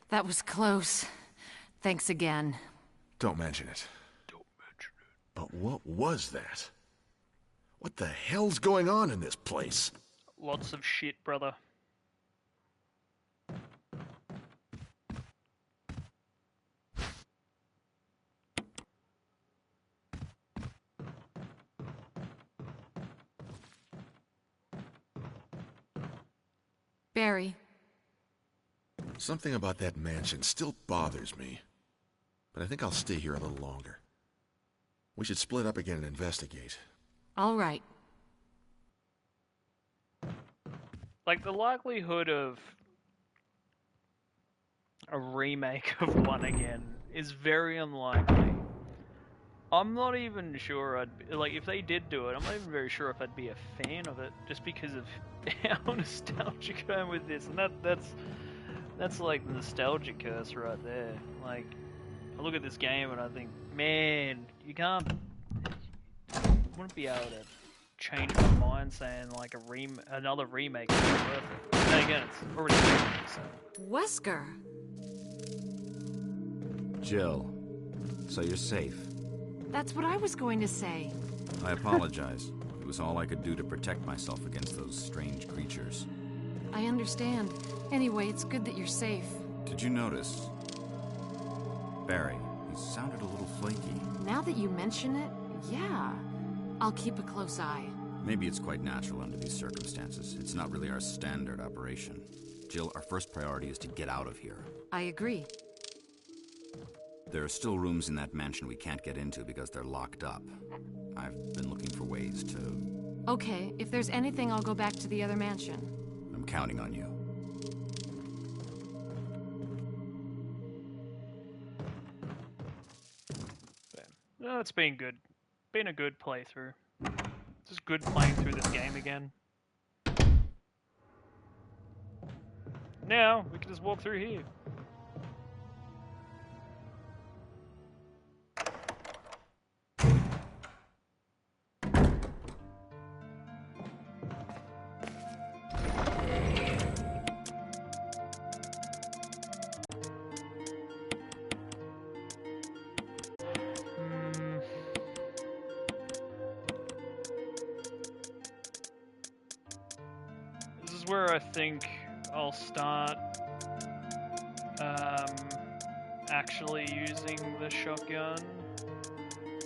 That was close. Thanks again. Don't mention it. Don't mention it. But what was that? What the hell's going on in this place? Lots of shit, brother. Barry. Something about that mansion still bothers me. But I think I'll stay here a little longer. We should split up again and investigate. All right. Like, the likelihood of a remake of one again is very unlikely. I'm not even sure I'd... Like, if they did do it, I'm not even very sure if I'd be a fan of it, just because of how nostalgic I am with this. And that's like the nostalgia curse right there. Like, I look at this game and I think, man, you wouldn't be able to change my mind saying like another remake is worth it. But then again, it's already made, so. Wesker. Jill, so you're safe. That's what I was going to say. I apologize. It was all I could do to protect myself against those strange creatures. I understand. Anyway, it's good that you're safe. Did you notice? Barry, he sounded a little flaky. Now that you mention it, yeah. I'll keep a close eye. Maybe it's quite natural under these circumstances. It's not really our standard operation. Jill, our first priority is to get out of here. I agree. There are still rooms in that mansion we can't get into because they're locked up. I've been looking for ways to... Okay, if there's anything, I'll go back to the other mansion. I'm counting on you. No, it's been good. Been a good playthrough. Just good playing through this game again. Now, we can just walk through here. Where I think I'll start actually using the shotgun.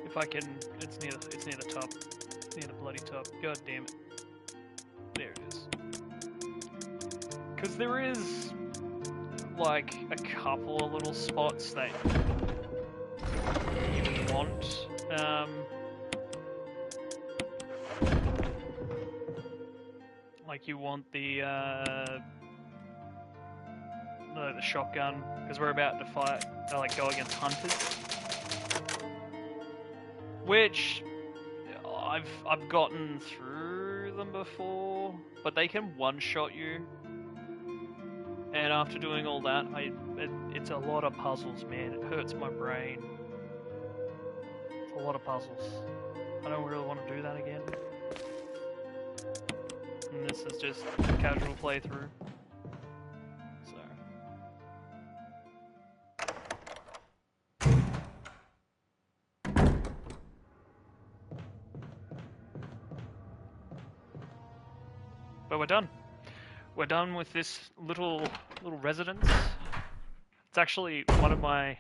If I can, it's near the top. It's near the bloody top. God damn it. There it is. Because there is like a couple of little spots that you want. Like you want the shotgun because we're about to fight, like go against hunters, which I've gotten through them before, but they can one-shot you. And after doing all that, it's a lot of puzzles, man. It hurts my brain. It's a lot of puzzles. I don't really want to do that again. And this is just a casual playthrough. So. But we're done. We're done with this little residence. It's actually one of my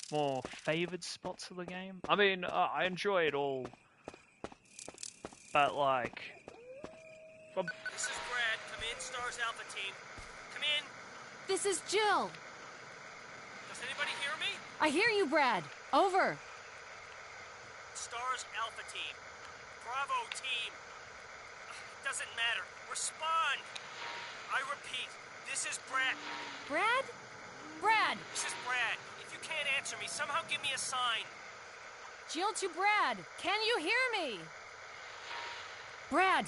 more favoured spots of the game. I mean, I enjoy it all, but like. This is Brad. Come in, Stars Alpha Team. Come in. This is Jill. Does anybody hear me? I hear you, Brad. Over. Stars Alpha Team. Bravo Team. Doesn't matter. Respond. I repeat, this is Brad. Brad? Brad! This is Brad. If you can't answer me, somehow give me a sign. Jill to Brad. Can you hear me? Brad!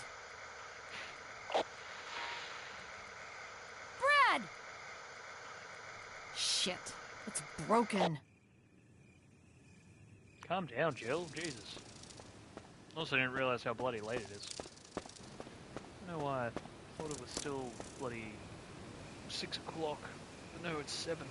Brad! Shit. It's broken. Calm down, Jill. Jesus. Also, didn't realize how bloody late it is. I don't know why I thought it was still bloody 6 o'clock. But no, it's 7.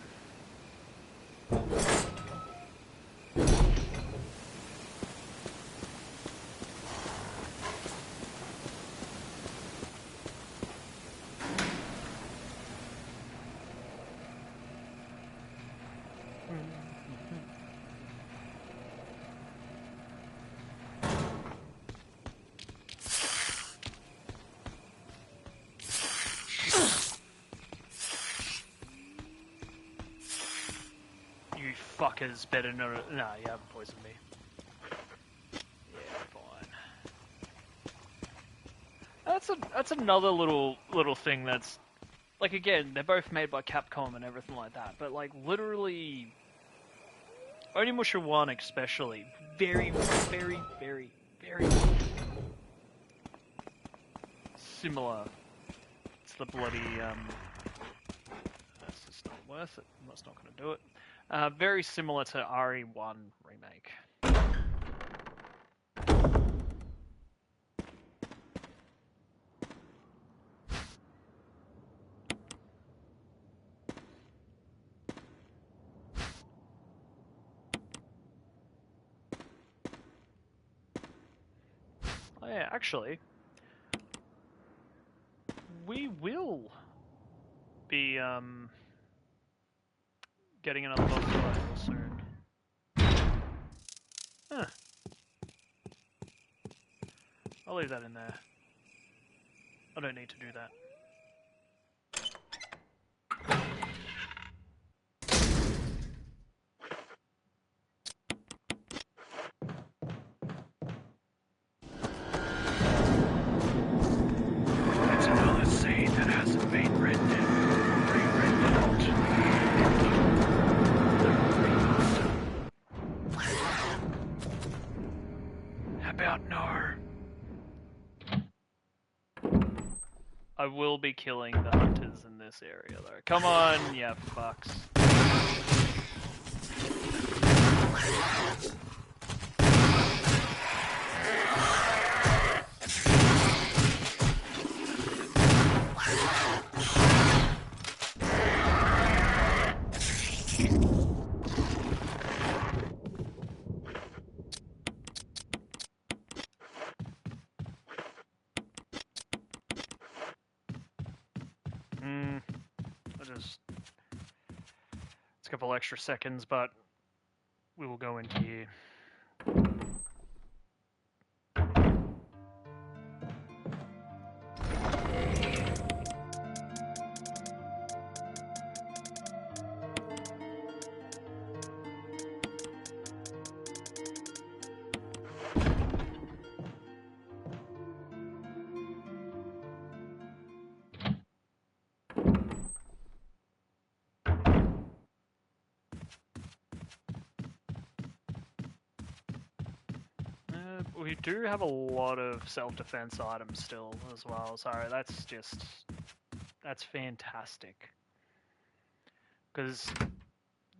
You fuckers better not. Nah, you haven't poisoned me. Yeah, fine. That's another little thing that's like, again, they're both made by Capcom and everything like that, but like literally, Onimusha 1 especially, very similar. It's the bloody that's just not worth it. That's not going to do it. Very similar to RE1 Remake. Oh yeah, actually, we will be getting another boss fight soon. Huh. I'll leave that in there. I don't need to do that. That's another scene that hasn't been rendered. Re-rendered out. How about no? I will be killing the hunters in this area though. Come on, yeah, fucks. It's a couple extra seconds, but we will go into here. We do have a lot of self-defense items still as well, so that's fantastic. Because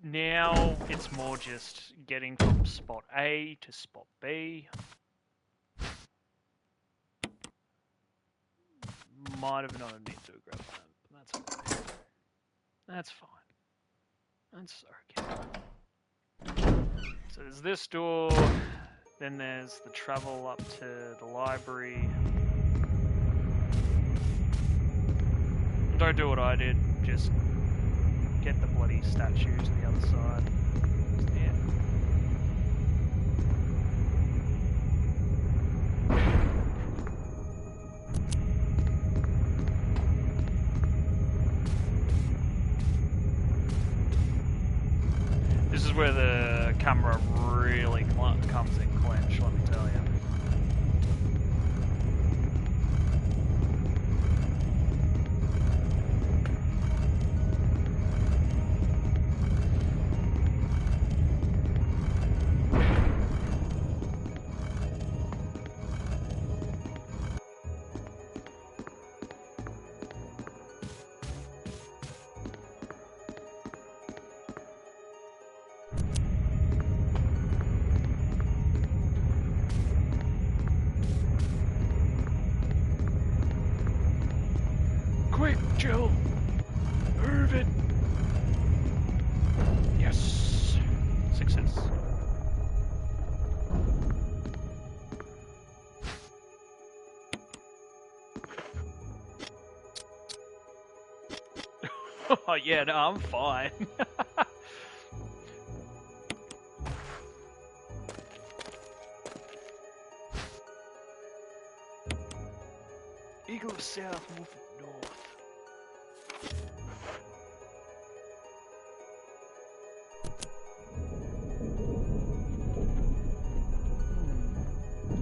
now it's more just getting from spot A to spot B. Might have not need to grab that, but that's okay. That's fine. That's okay. So there's this door. Then there's the travel up to the library. Don't do what I did, just get the bloody statue to the other side. Yeah. This is where the camera really comes in clinch, let me tell you. Jill! Move it! Yes! Success. Oh yeah, no, I'm fine. Eagle of South, move north.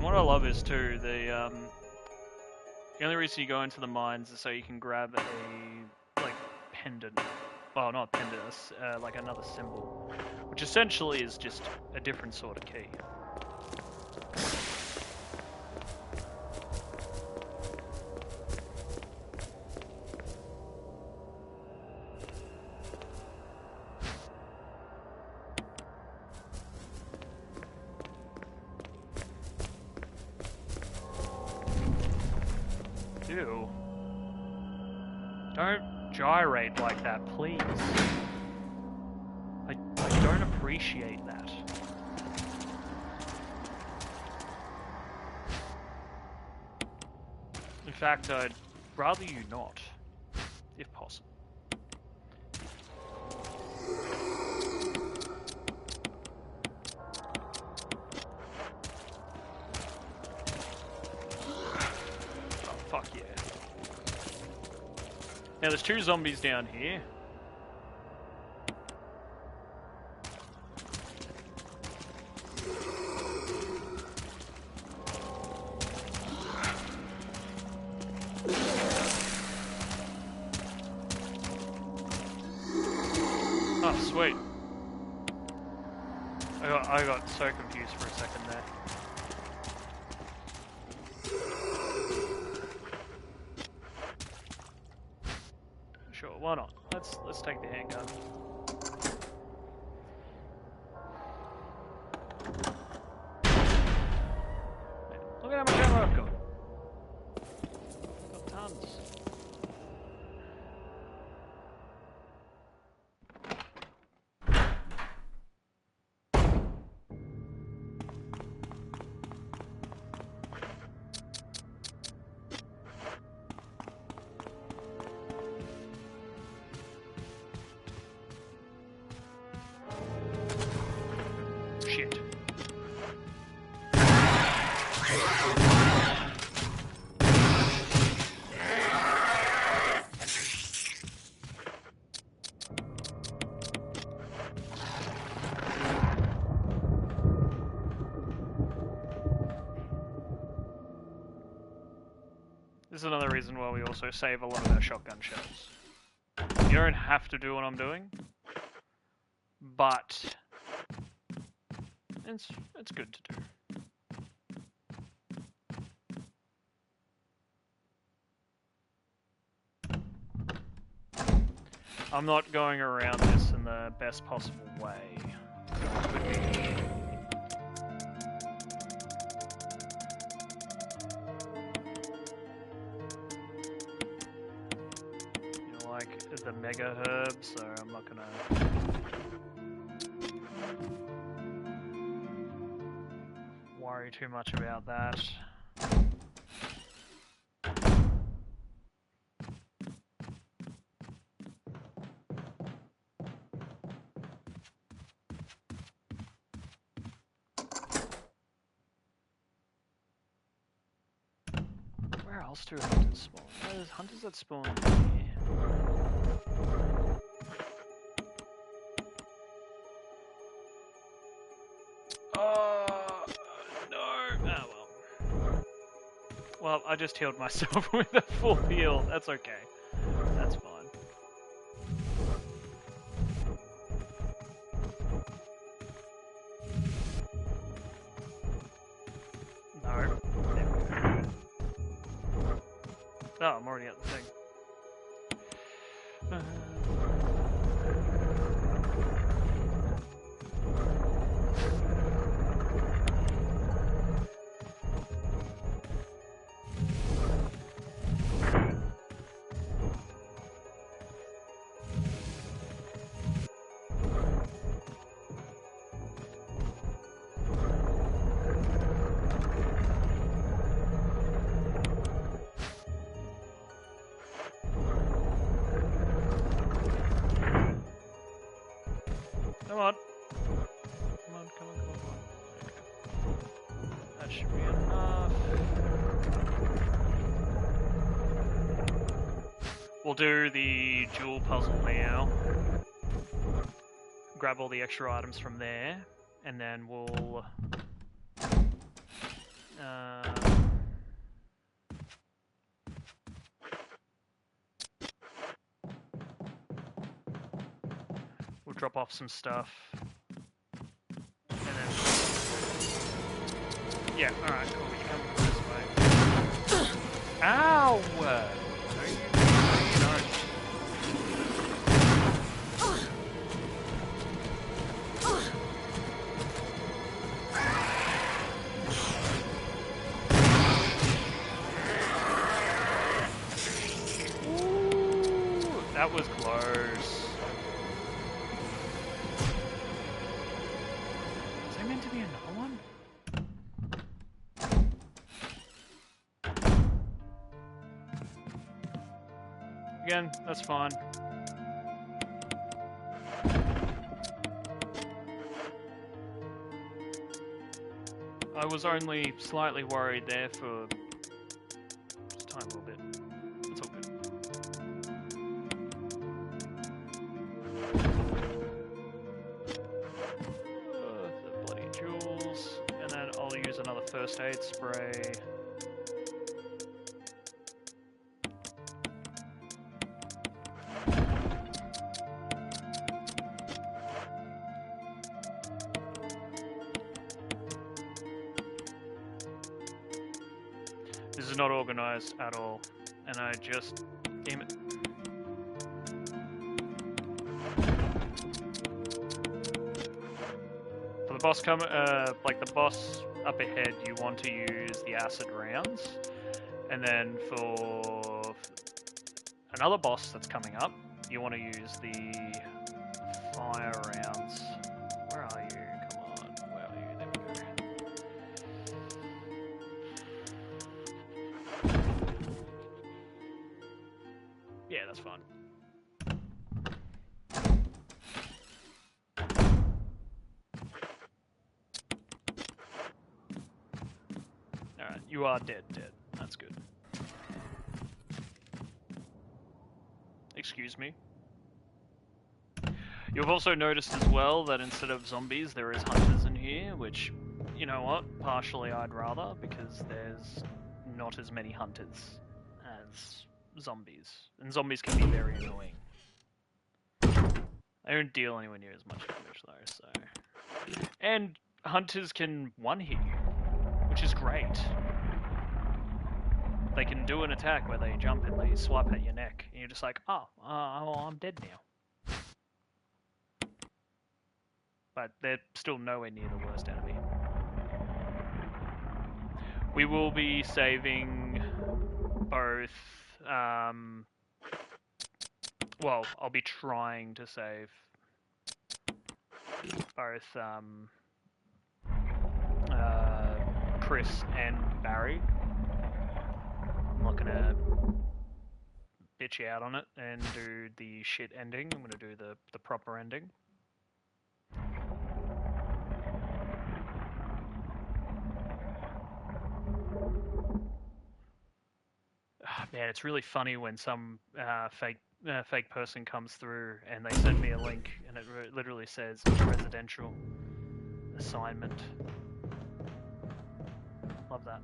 What I love is too the only reason you go into the mines is so you can grab a like pendant. Well, not pendant, like another symbol, which essentially is just a different sort of key. Ew. Don't gyrate like that, please. I don't appreciate that. In fact, I'd rather you not, if possible. Oh, fuck yeah. Now there's 2 zombies down here. Oh, sweet. I got so confused for a second there. Sure, why not? Let's take the handgun. Look at how much ammo I've got. Got tons. Shit. This is another reason why we also save a lot of our shotgun shells. You don't have to do what I'm doing, but it's good to do. I'm not going around this in the best possible way. You know, like the mega herb, so I'm not gonna worry too much about that. Where else do hunters spawn? There's hunters that spawn here. Oh, no! Ah, well. Well, I just healed myself with a full heal. That's okay. That's fine. No. Oh, I'm already at the thing. Come on. Come on, come on, come on, come on. Okay. That should be enough. We'll do the jewel puzzle now. Grab all the extra items from there, and then we'll... we'll drop off some stuff. And then... Yeah, alright, cool. You come this way. Ow! No, you don't. Ooh, that was close. Is there meant to be another one? Again, that's fine. I was only slightly worried there for just a tiny little bit. It's all good. The bloody jewels. And then I'll use another first aid spray. This is not organized at all, and I just... Damn it. For the boss like the boss up ahead, you want to use the acid rounds, and then for another boss that's coming up, you want to use the fire rounds. Where are you? Come on, where are you? There we go. Yeah, that's fine. Alright, you are dead. That's good. Excuse me. You've also noticed as well that instead of zombies, there is hunters in here, which, you know what, partially I'd rather, because there's not as many hunters as zombies. And zombies can be very annoying. They don't deal anywhere near as much damage though, so... And hunters can one-hit you, which is great. They can do an attack where they jump and they swipe at your neck, and you're just like, oh, I'm dead now. But they're still nowhere near the worst enemy. We will be saving both, well, I'll be trying to save both Chris and Barry. I'm not gonna bitch you out on it and do the shit ending. I'm gonna do the proper ending. Man, it's really funny when some fake person comes through and they send me a link and it literally says residential assignment. Love that.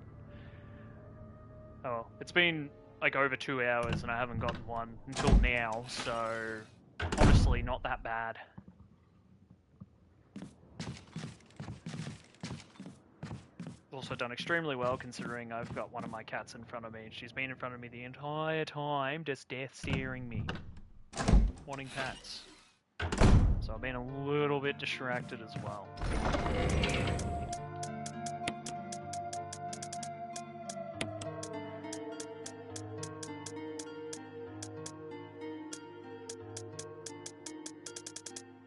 Oh well, it's been like over 2 hours and I haven't gotten one until now, so honestly not that bad. Also done extremely well considering I've got one of my cats in front of me and she's been in front of me the entire time, just death staring me, wanting pats. So I've been a little bit distracted as well.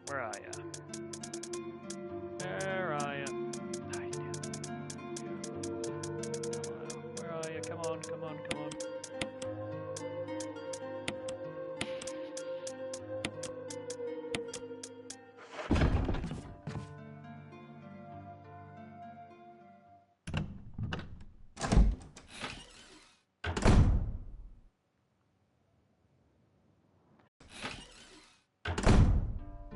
Where are ya? Where are ya? Where are ya? Come on, come on, come on.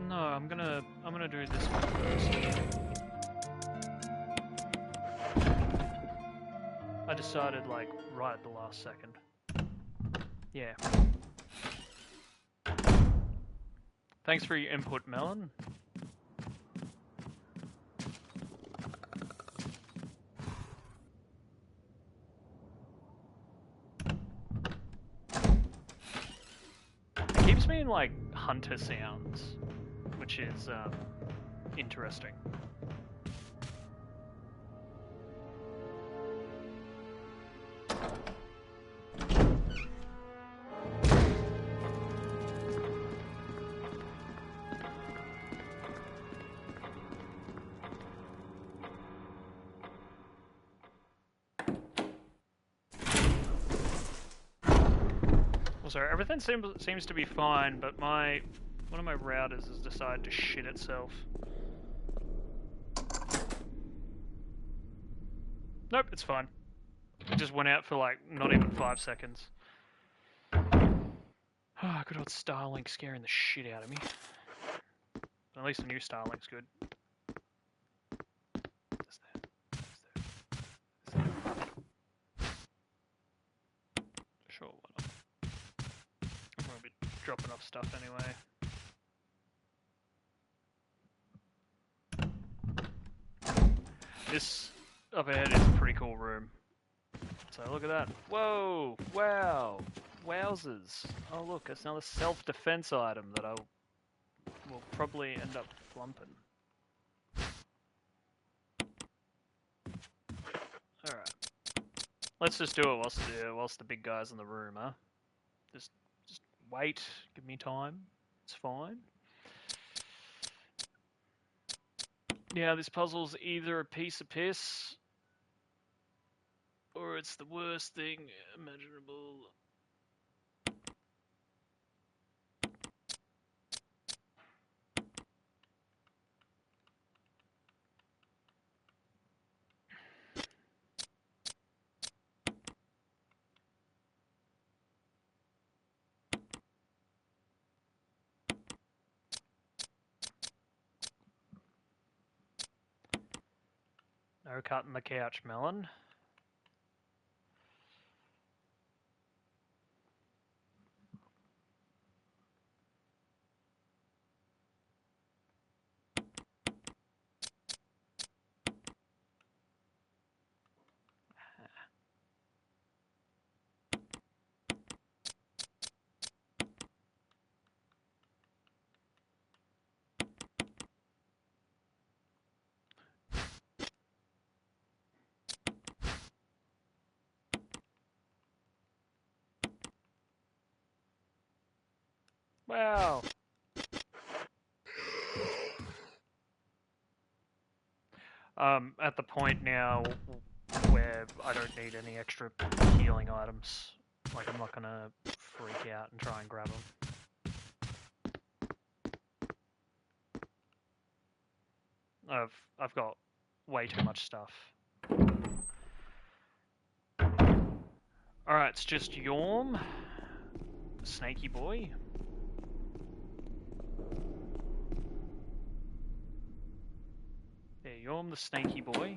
No, I'm gonna do this one first. I decided like right at the last second. Yeah. Thanks for your input, Melon. It keeps me in like hunter sounds, which is interesting. Also, everything seems to be fine, but one of my routers has decided to shit itself. Nope, it's fine. It just went out for like not even 5 seconds. Ah, good old Starlink scaring the shit out of me. At least the new Starlink's good. Is there? Sure, why not? I'm gonna be dropping off stuff anyway. This up ahead is a pretty cool room. So look at that. Whoa! Wow! Wowzers! Oh look, it's another self-defense item that I will probably end up flumping. Alright. Let's just do it whilst the big guy's in the room, huh? Just wait, give me time. It's fine. Yeah, this puzzle's either a piece of piss or it's the worst thing imaginable. No cutting the couch, Melon. Wow. At the point now where I don't need any extra healing items. Like, I'm not gonna freak out and try and grab them. I've got way too much stuff. Alright, it's just Yorm, Snaky Boy. Yeah, Yorm the Snaky Boy.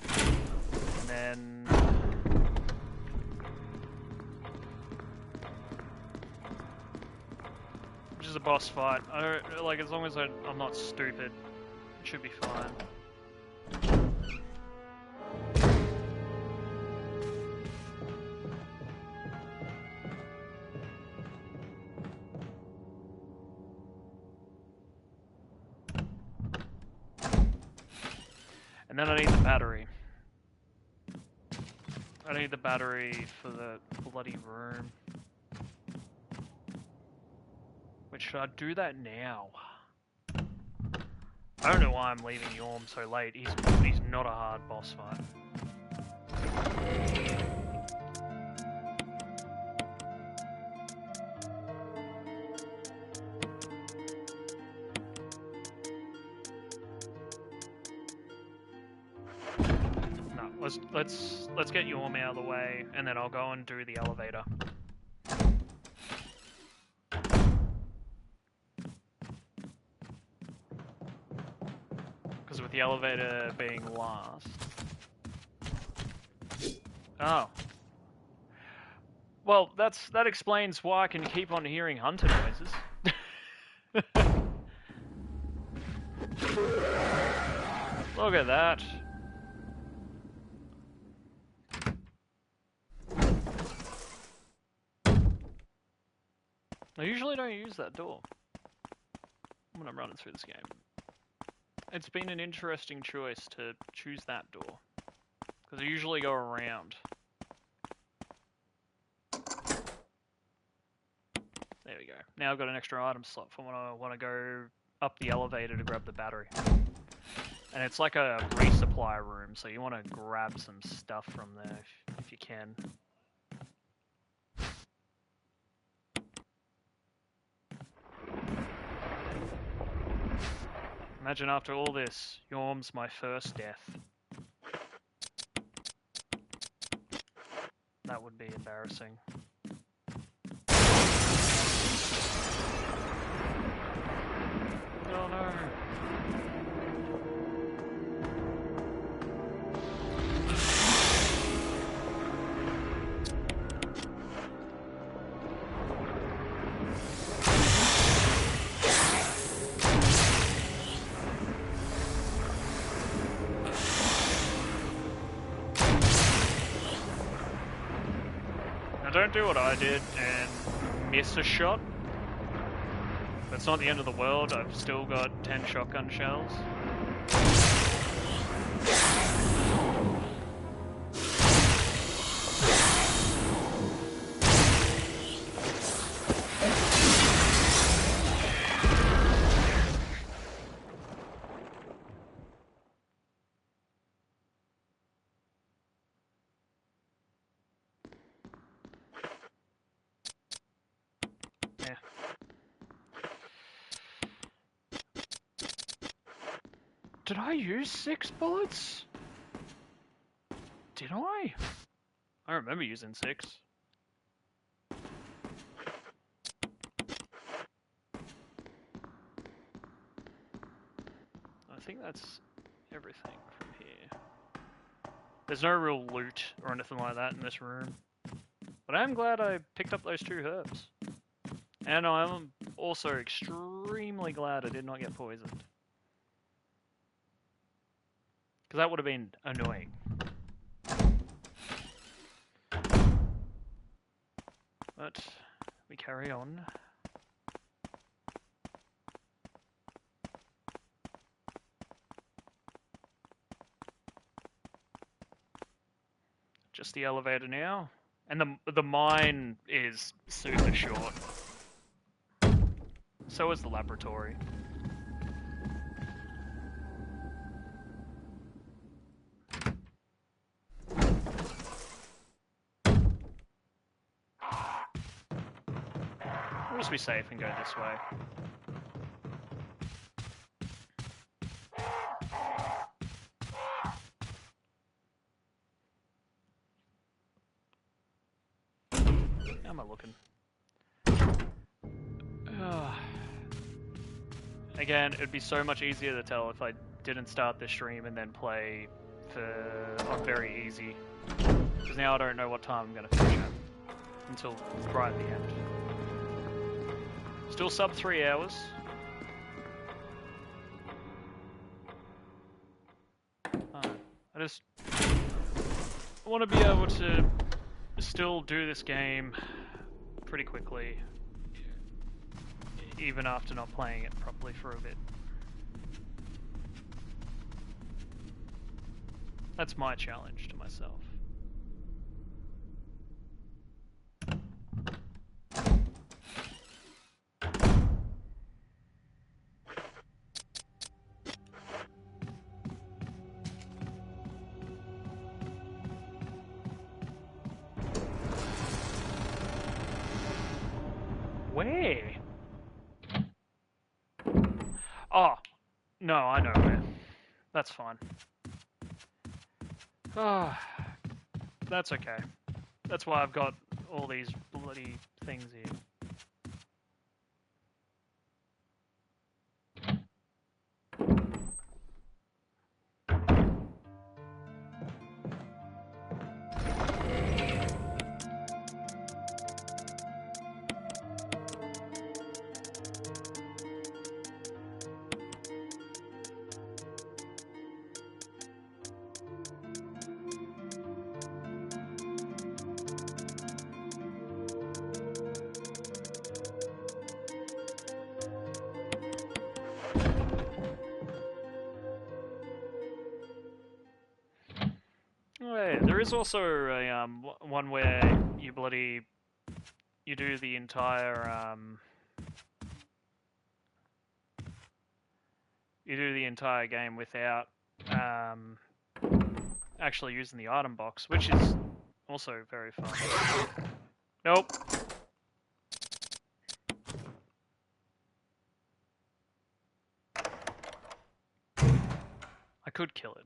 And then... which is a boss fight. I don't, like, as long as I'm not stupid, it should be fine. And then I need the battery. I need the battery for the bloody room. Wait, should I do that now? I don't know why I'm leaving Yorm so late. He's not a hard boss fight. No, let's get Yorm out of the way, and then I'll go and do the elevator. Because with the elevator being last... Oh. Well, that explains why I can keep on hearing hunter noises. Look at that. I usually don't use that door when I'm running through this game. It's been an interesting choice to choose that door, because I usually go around. There we go. Now I've got an extra item slot for when I want to go up the elevator to grab the battery. And it's like a resupply room, so you want to grab some stuff from there if you can. Imagine after all this, Yorm's my first death. That would be embarrassing. Oh no. Now don't do what I did and miss a shot. It's not the end of the world, I've still got 10 shotgun shells. Yeah. Did I use 6 bullets? Did I? I remember using 6. I think that's everything from here. There's no real loot or anything like that in this room. But I am glad I picked up those 2 herbs. And I am also extremely glad I did not get poisoned. Because that would have been annoying. But we carry on. Just the elevator now. And the mine is super short. So is the laboratory. We'll just be safe and go this way. How am I looking? Again, it would be so much easier to tell if I didn't start the stream and then play on very easy. Because now I don't know what time I'm going to finish it. Until right at the end. Still sub 3 hours. I just want to be able to still do this game pretty quickly. Even after not playing it properly for a bit. That's my challenge to myself. Where? Oh, no, I know where. That's fine. Ah, that's okay. That's why I've got all these bloody things here. is also a one where you do the entire game without actually using the item box, which is also very fun. Nope. I could kill it.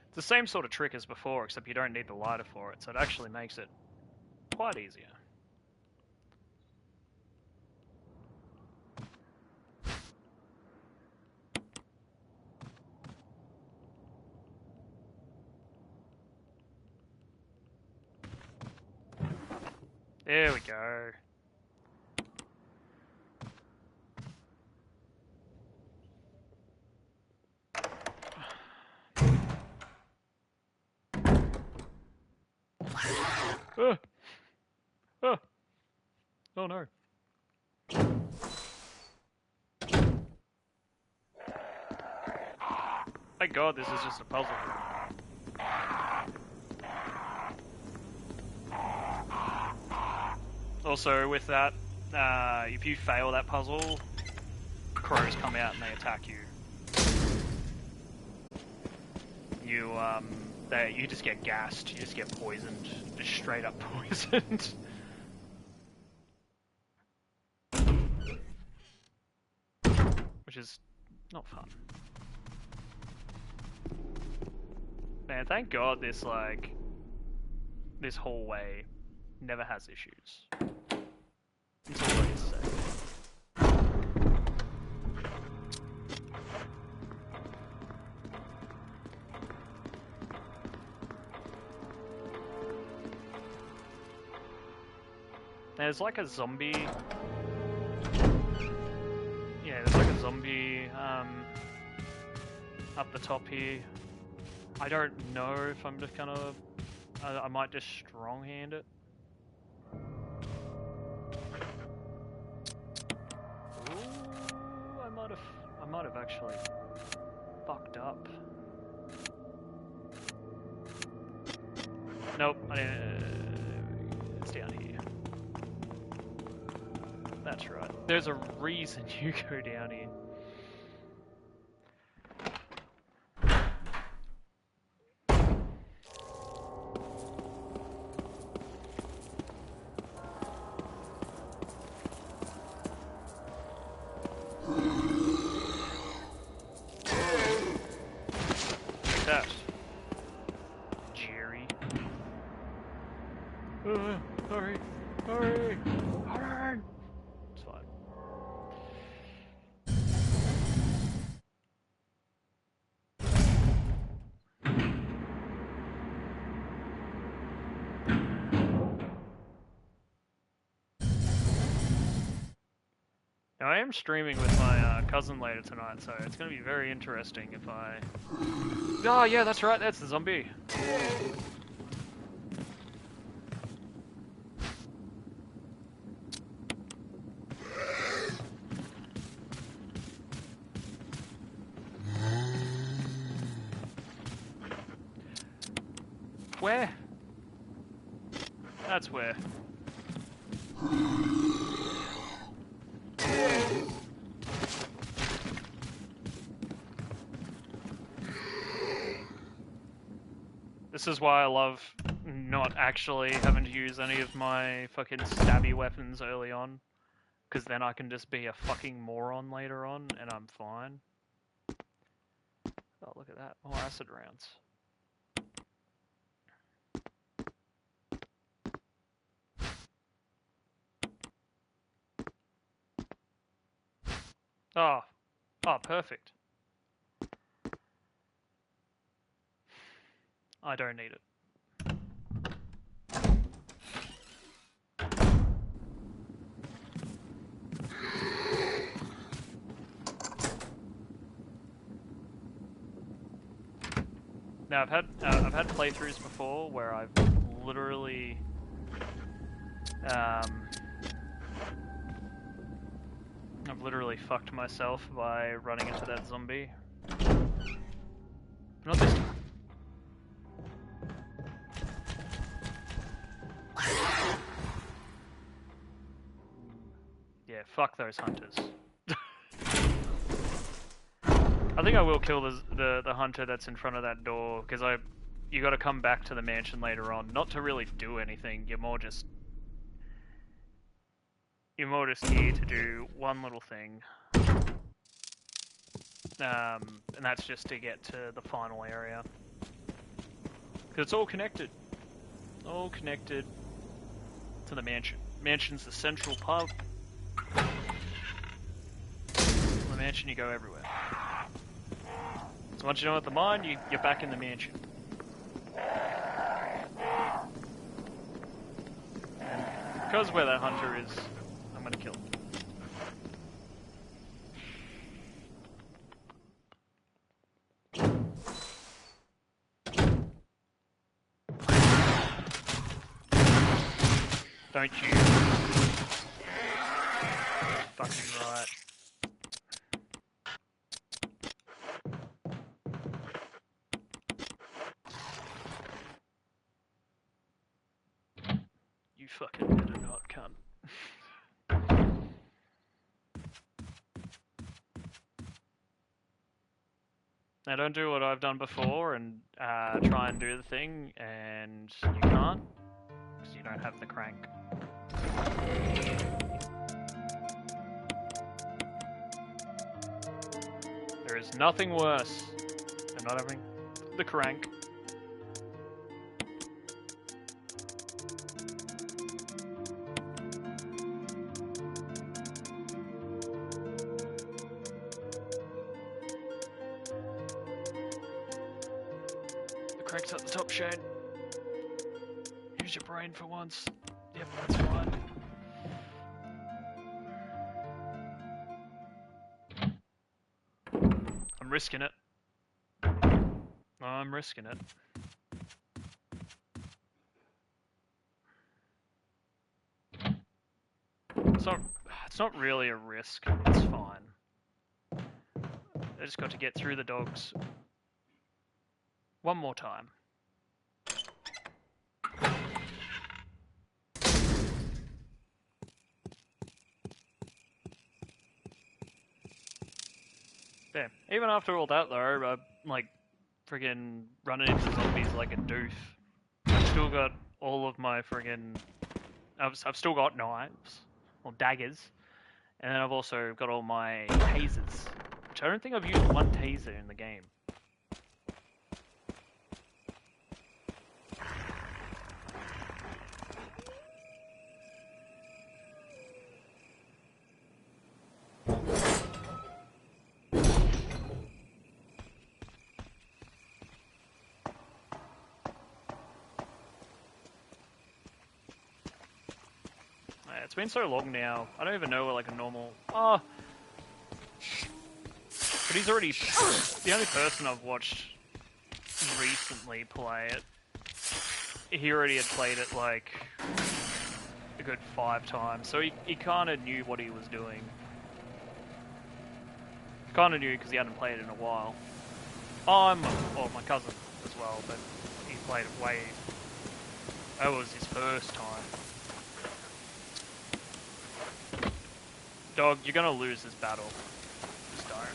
It's the same sort of trick as before, except you don't need the lighter for it, so it actually makes it quite easier. There we go. Oh no. Thank God this is just a puzzle. Also, with that, if you fail that puzzle, crows come out and they attack you. You just get gassed, you just get poisoned, just straight up poisoned. Which is not fun. Man, thank God this hallway never has issues. It's always safe. There's like a zombie. Yeah, there's like a zombie up the top here. I don't know if I'm just gonna. I might just strong hand it. Ooh, I might have actually fucked up. Nope, I didn't. It's down here. That's right. There's a reason you go down here. Take that, Jerry. Hurry! Hurry! Hurry! It's fine. Now, I am streaming with my cousin later tonight, so it's going to be very interesting if I... Oh, yeah, that's right, that's the zombie. Where? That's where. This is why I love not actually having to use any of my fucking stabby weapons early on. Because then I can just be a fucking moron later on, and I'm fine. Oh, look at that. More acid rounds. Oh. Oh, perfect. I don't need it. Now I've had playthroughs before where I've literally I've literally fucked myself by running into that zombie. Not this time. Yeah, fuck those hunters. I think I will kill the hunter that's in front of that door, because you got to come back to the mansion later on, not to really do anything. You're more just here to do one little thing, and that's just to get to the final area, because it's all connected to the mansion. Mansion's the central pub. The mansion, you go everywhere. So once you know what the mine, you're back in the mansion. And because where that hunter is, I'm gonna kill him. Don't you? Fucking right. You fucking better not, cunt. Now don't do what I've done before and try and do the thing and you can't, because you don't have the crank. There is nothing worse than not having the crank. The crank's at the top, Shane. Use your brain for once. Yep, that's fine. I'm risking it. I'm risking it. It's not really a risk. It's fine. I just got to get through the dogs one more time. There. Even after all that though, I'm like friggin' running into zombies like a doof. I've still got all of my friggin'... I've still got knives, or daggers, and then I've also got all my tasers, which I don't think I've used one taser in the game. It's been so long now, I don't even know what like a normal... Oh! But he's already... The only person I've watched recently play it, he already had played it like a good 5 times, so he kind of knew what he was doing. Kind of knew because he hadn't played it in a while. Well, my cousin as well, but he played it way... That was his first time. Dog, you're gonna lose this battle. Just don't.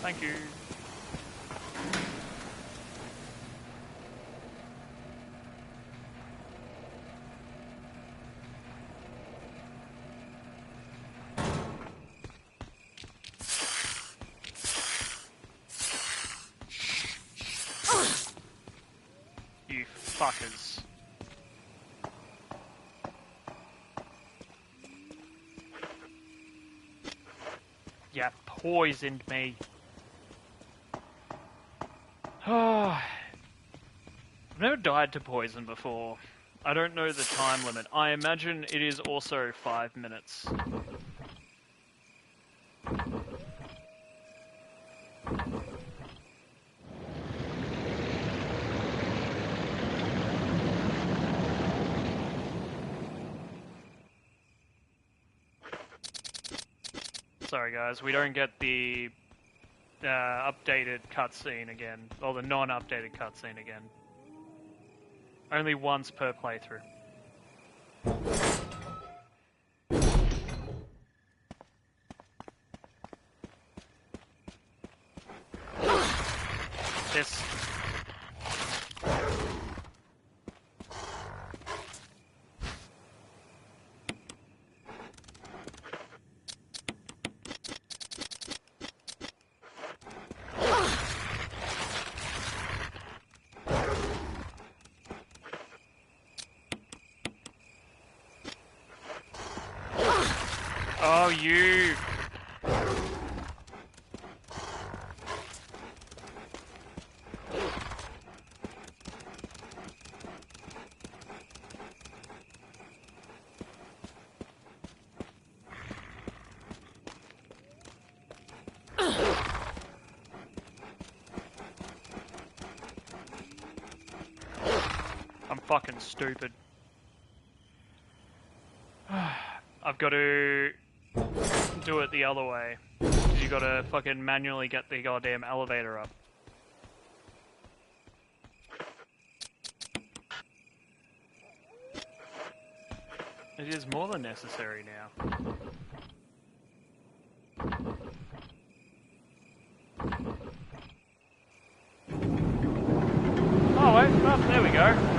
Thank you. You fuckers. You poisoned me. I've never died to poison before. I don't know the time limit. I imagine it is also 5 minutes. sorry guys, we don't get the updated cutscene again, or the non-updated cutscene again. Only once per playthrough. This. Oh, you! I'm fucking stupid. I've got to do it the other way. 'Cause you gotta fucking manually get the goddamn elevator up. It is more than necessary now. Oh wait, oh, there we go.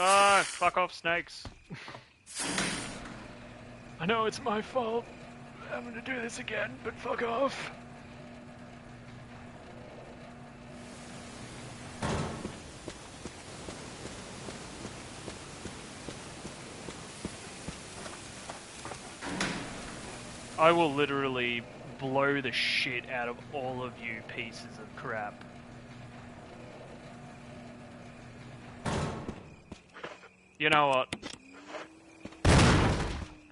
Ah, fuck off, snakes. I know it's my fault. I'm gonna do this again, but fuck off. I will literally blow the shit out of all of you pieces of crap. You know what?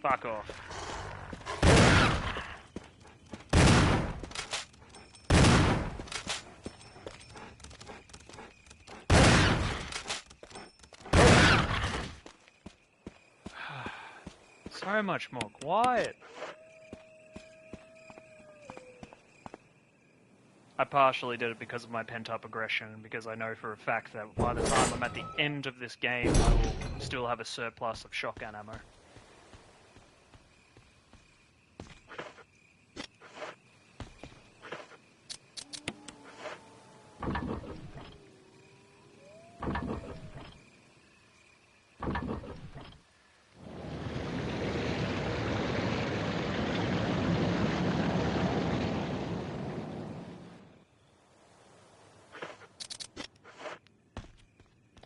Fuck off. So much more quiet. I partially did it because of my pent-up aggression, because I know for a fact that by the time I'm at the end of this game, I will still have a surplus of shotgun ammo.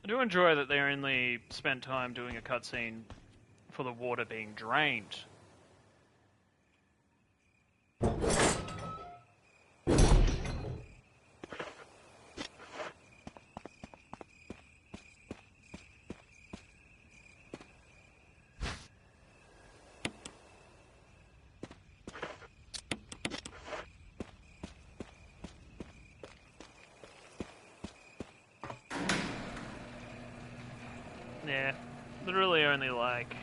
I do enjoy that they only spent time doing a cutscene for the water being drained. Yeah, literally only like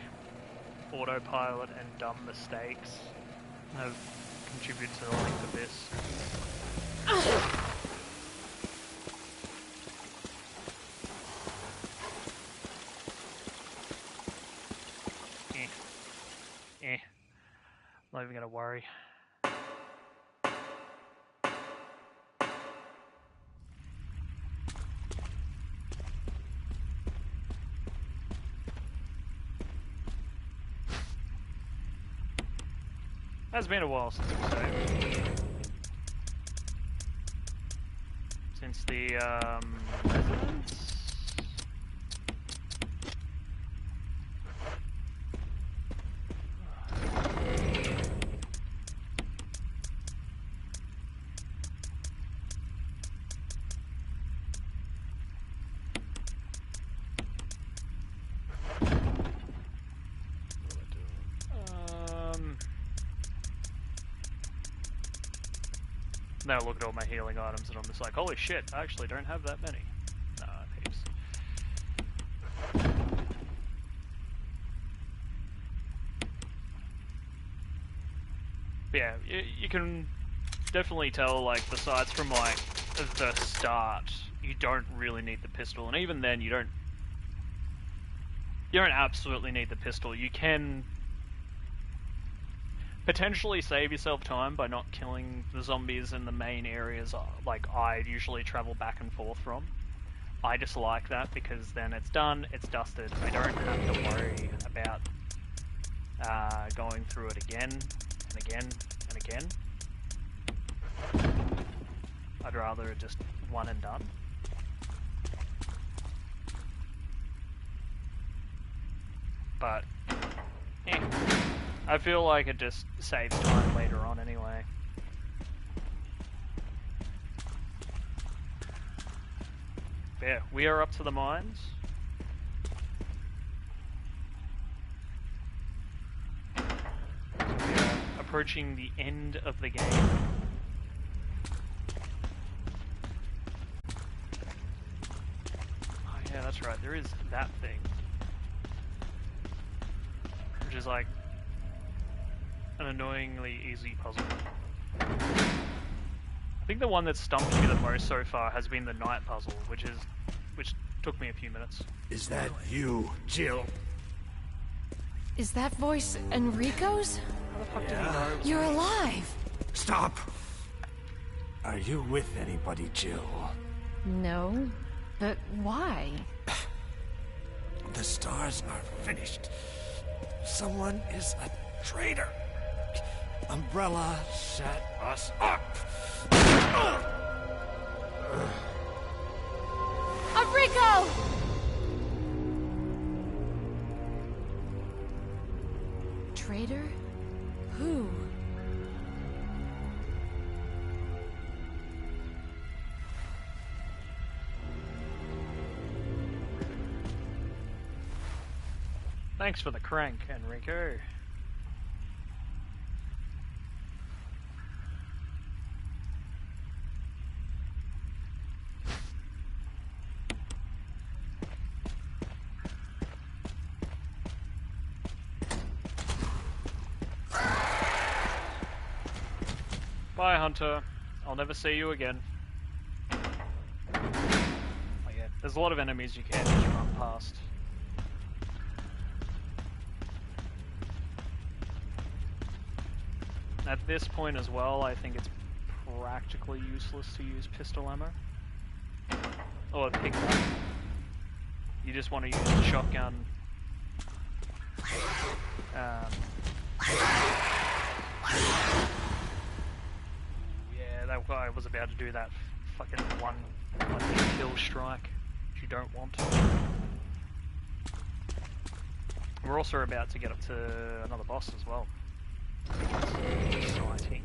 autopilot and dumb mistakes have contributed to the length of this. Not even gonna worry. It's been a while since we saved. Since the residence? And then I look at all my healing items and I'm just like, holy shit, I actually don't have that many. No, I have heaps. But yeah, you can definitely tell, like, besides from, like, the start, you don't really need the pistol. And even then, you don't absolutely need the pistol. You can potentially save yourself time by not killing the zombies in the main areas, like I usually travel back and forth from. I just like that because then it's done, it's dusted. I don't have to worry about going through it again and again and again. I'd rather just one and done. But, I feel like it just saves time later on anyway. But yeah, we are up to the mines. So we are approaching the end of the game. Oh yeah, that's right, there is that thing. Which is like an annoyingly easy puzzle. I think the one that stumped me the most so far has been the night puzzle, which took me a few minutes. Is that you, Jill? Is that voice Enrico's? How the fuck did he know? You're alive! Stop! Are you with anybody, Jill? No, but why? The stars are finished. Someone is a traitor. Umbrella set us up. Enrico! Traitor? Who? Thanks for the crank, Enrico. Bye, Hunter. I'll never see you again. Oh yeah, there's a lot of enemies you can't just run past. At this point as well, I think it's practically useless to use pistol ammo. Or pick it up. You just want to use the shotgun. Yeah, that guy was about to do that fucking one kill strike, which you don't want. We're also about to get up to another boss as well. Exciting.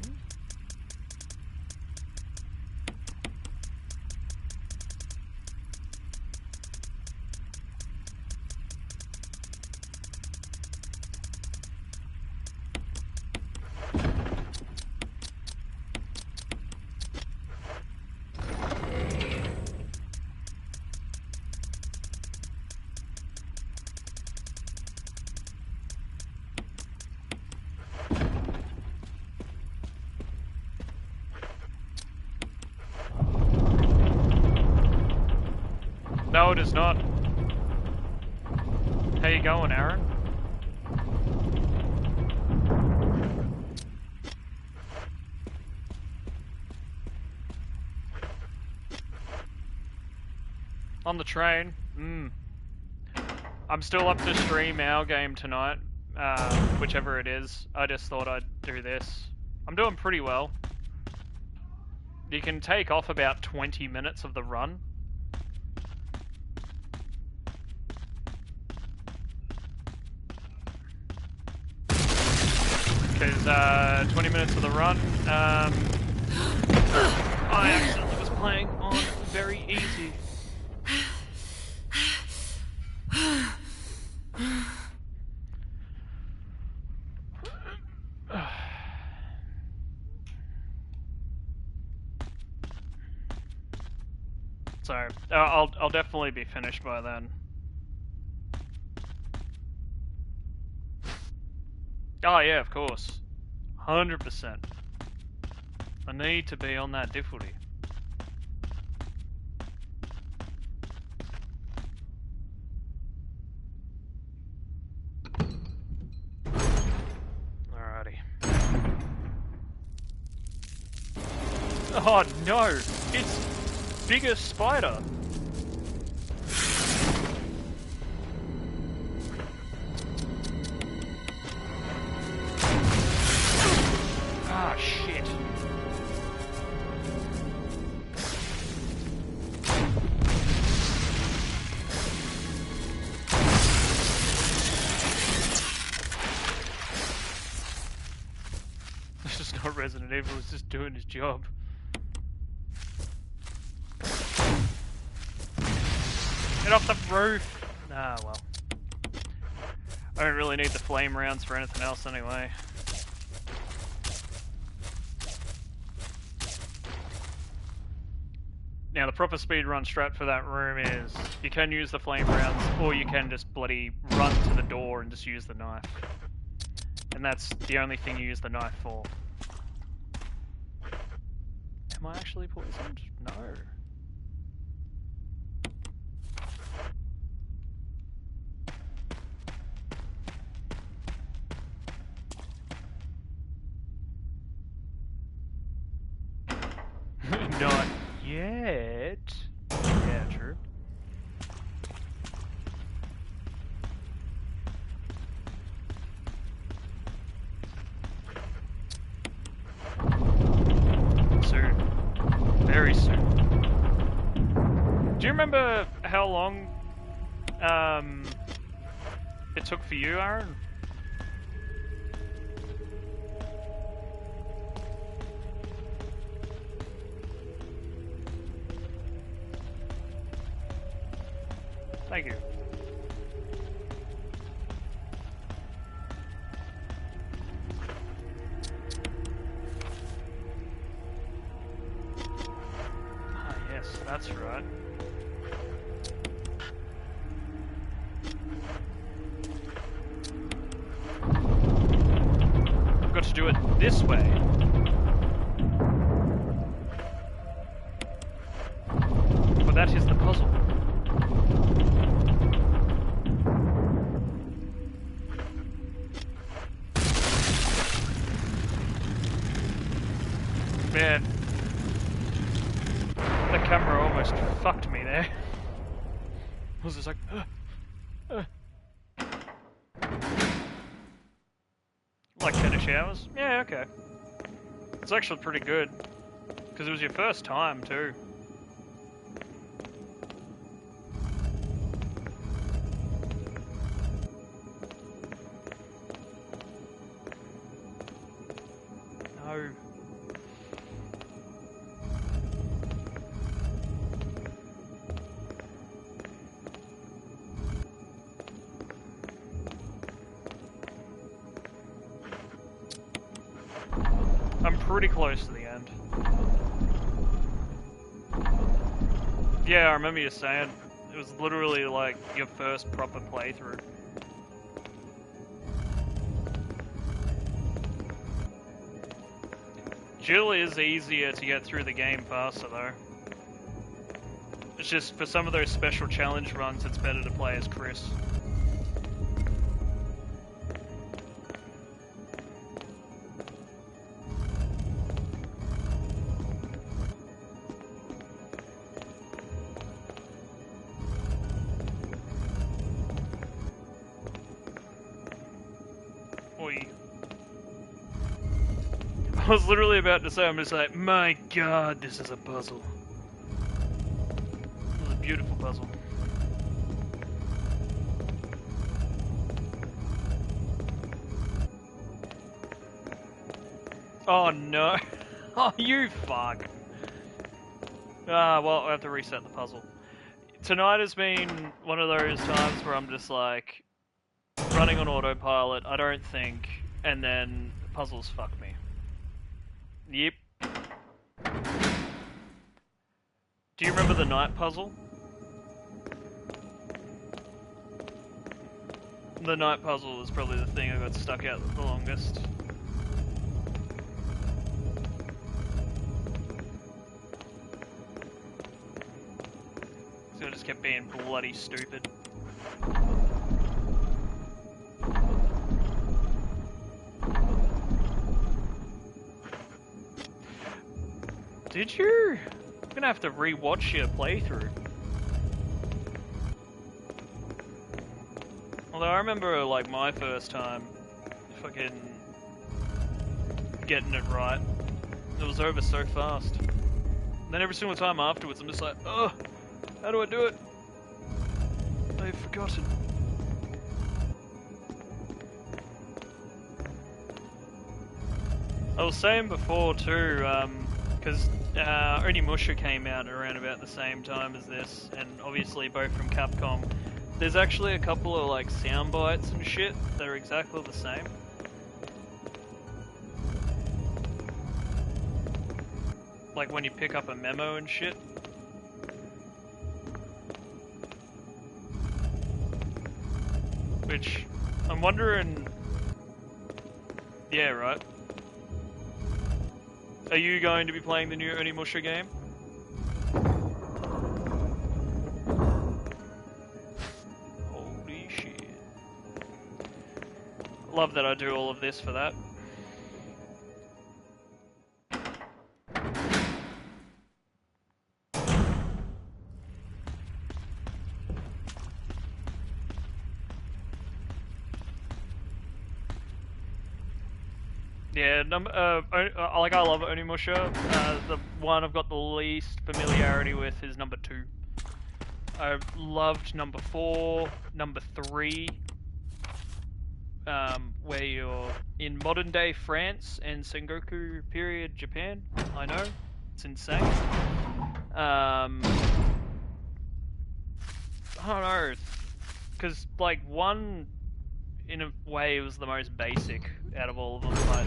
No, it is not. How you going, Aaron? On the train? I'm still up to stream our game tonight, whichever it is. I just thought I'd do this. I'm doing pretty well. You can take off about 20 minutes of the run. Because 20 minutes of the run, I accidentally was playing on very easy. So I'll definitely be finished by then. Oh yeah, of course, 100%. I need to be on that difficulty. Alrighty. Oh no! It's bigger spider! Ah, shit. This is not Resident Evil, it's just doing his job. Get off the roof! Ah, well. I don't really need the flame rounds for anything else anyway. Now the proper speedrun strat for that room is you can use the flame rounds or you can just bloody run to the door and just use the knife. And that's the only thing you use the knife for. Am I actually poisoned? No. Not yet. Yeah, true. Soon. Very soon. Do you remember how long it took for you, Aaron? Thank you. Ah, yes, that's right. I've got to do it this way. But that is the puzzle. Man, the camera almost fucked me there. I was just like, like 10 showers? Yeah, okay. It's actually pretty good. Because it was your first time, too. No. I'm pretty close to the end. Yeah, I remember you saying it was literally like your first proper playthrough. Jill is easier to get through the game faster though. It's just for some of those special challenge runs it's better to play as Chris. I was literally about to say, I'm just like, my god, this is a puzzle. This is a beautiful puzzle. Oh no. Oh, you fuck. Ah, well, I have to reset the puzzle. Tonight has been one of those times where I'm just like, running on autopilot, I don't think, and then puzzles fuck me. Yep. Do you remember the night puzzle? The night puzzle was probably the thing I got stuck out the longest. So I just kept being bloody stupid. Did you? I'm gonna have to re-watch your playthrough. Although I remember, like, my first time fucking getting it right. It was over so fast. And then every single time afterwards, I'm just like, oh, how do I do it? I've forgotten. I was saying before too, because Onimusha came out around about the same time as this, and obviously both from Capcom. There's actually a couple of like sound bites and shit that are exactly the same. Like when you pick up a memo and shit. Which, I'm wondering... Yeah, right. Are you going to be playing the new Onimusha game? Holy shit. Love that I do all of this for that. Yeah, like I love Onimusha. The one I've got the least familiarity with is number 2. I loved number 4, number 3, where you're in modern day France and Sengoku period Japan. I know, it's insane. I don't know, because like 1, in a way, was the most basic out of all of them, but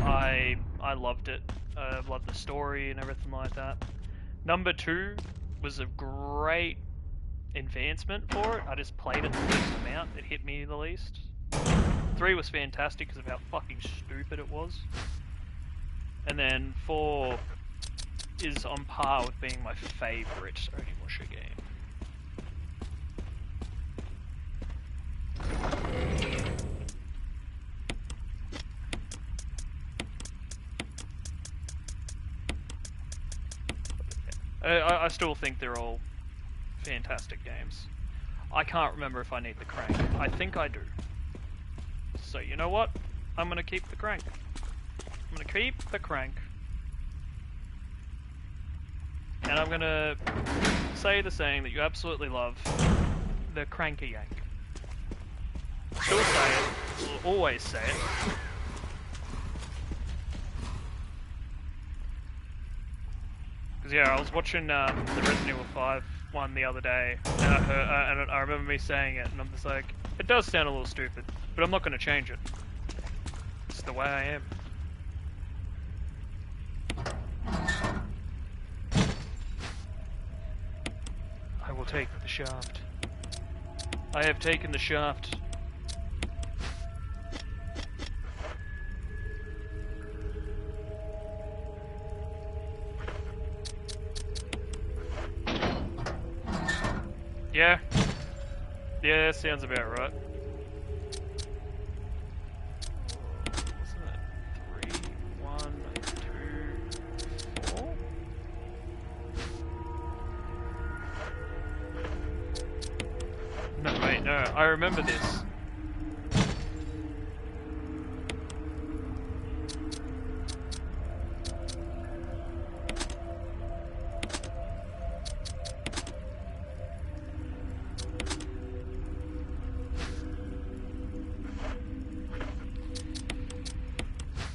I loved it. I loved the story and everything like that. Number 2 was a great advancement for it. I just played it the least amount. It hit me the least. 3 was fantastic because of how fucking stupid it was. And then 4 is on par with being my favourite Onimusha game. I still think they're all fantastic games. I can't remember if I need the crank. I think I do. So you know what? I'm gonna keep the crank. I'm gonna keep the crank. And I'm gonna say the saying that you absolutely love. The cranky yank. Still say it. Will always say it. Because yeah, I was watching the Resident Evil 5 one the other day, and I heard, and I remember me saying it, and I'm just like, it does sound a little stupid, but I'm not going to change it. It's the way I am. I will take the shaft. I have taken the shaft. Yeah. Yeah, sounds about right. Isn't it 3, 1, 2, 4? No, wait, no. I remember this.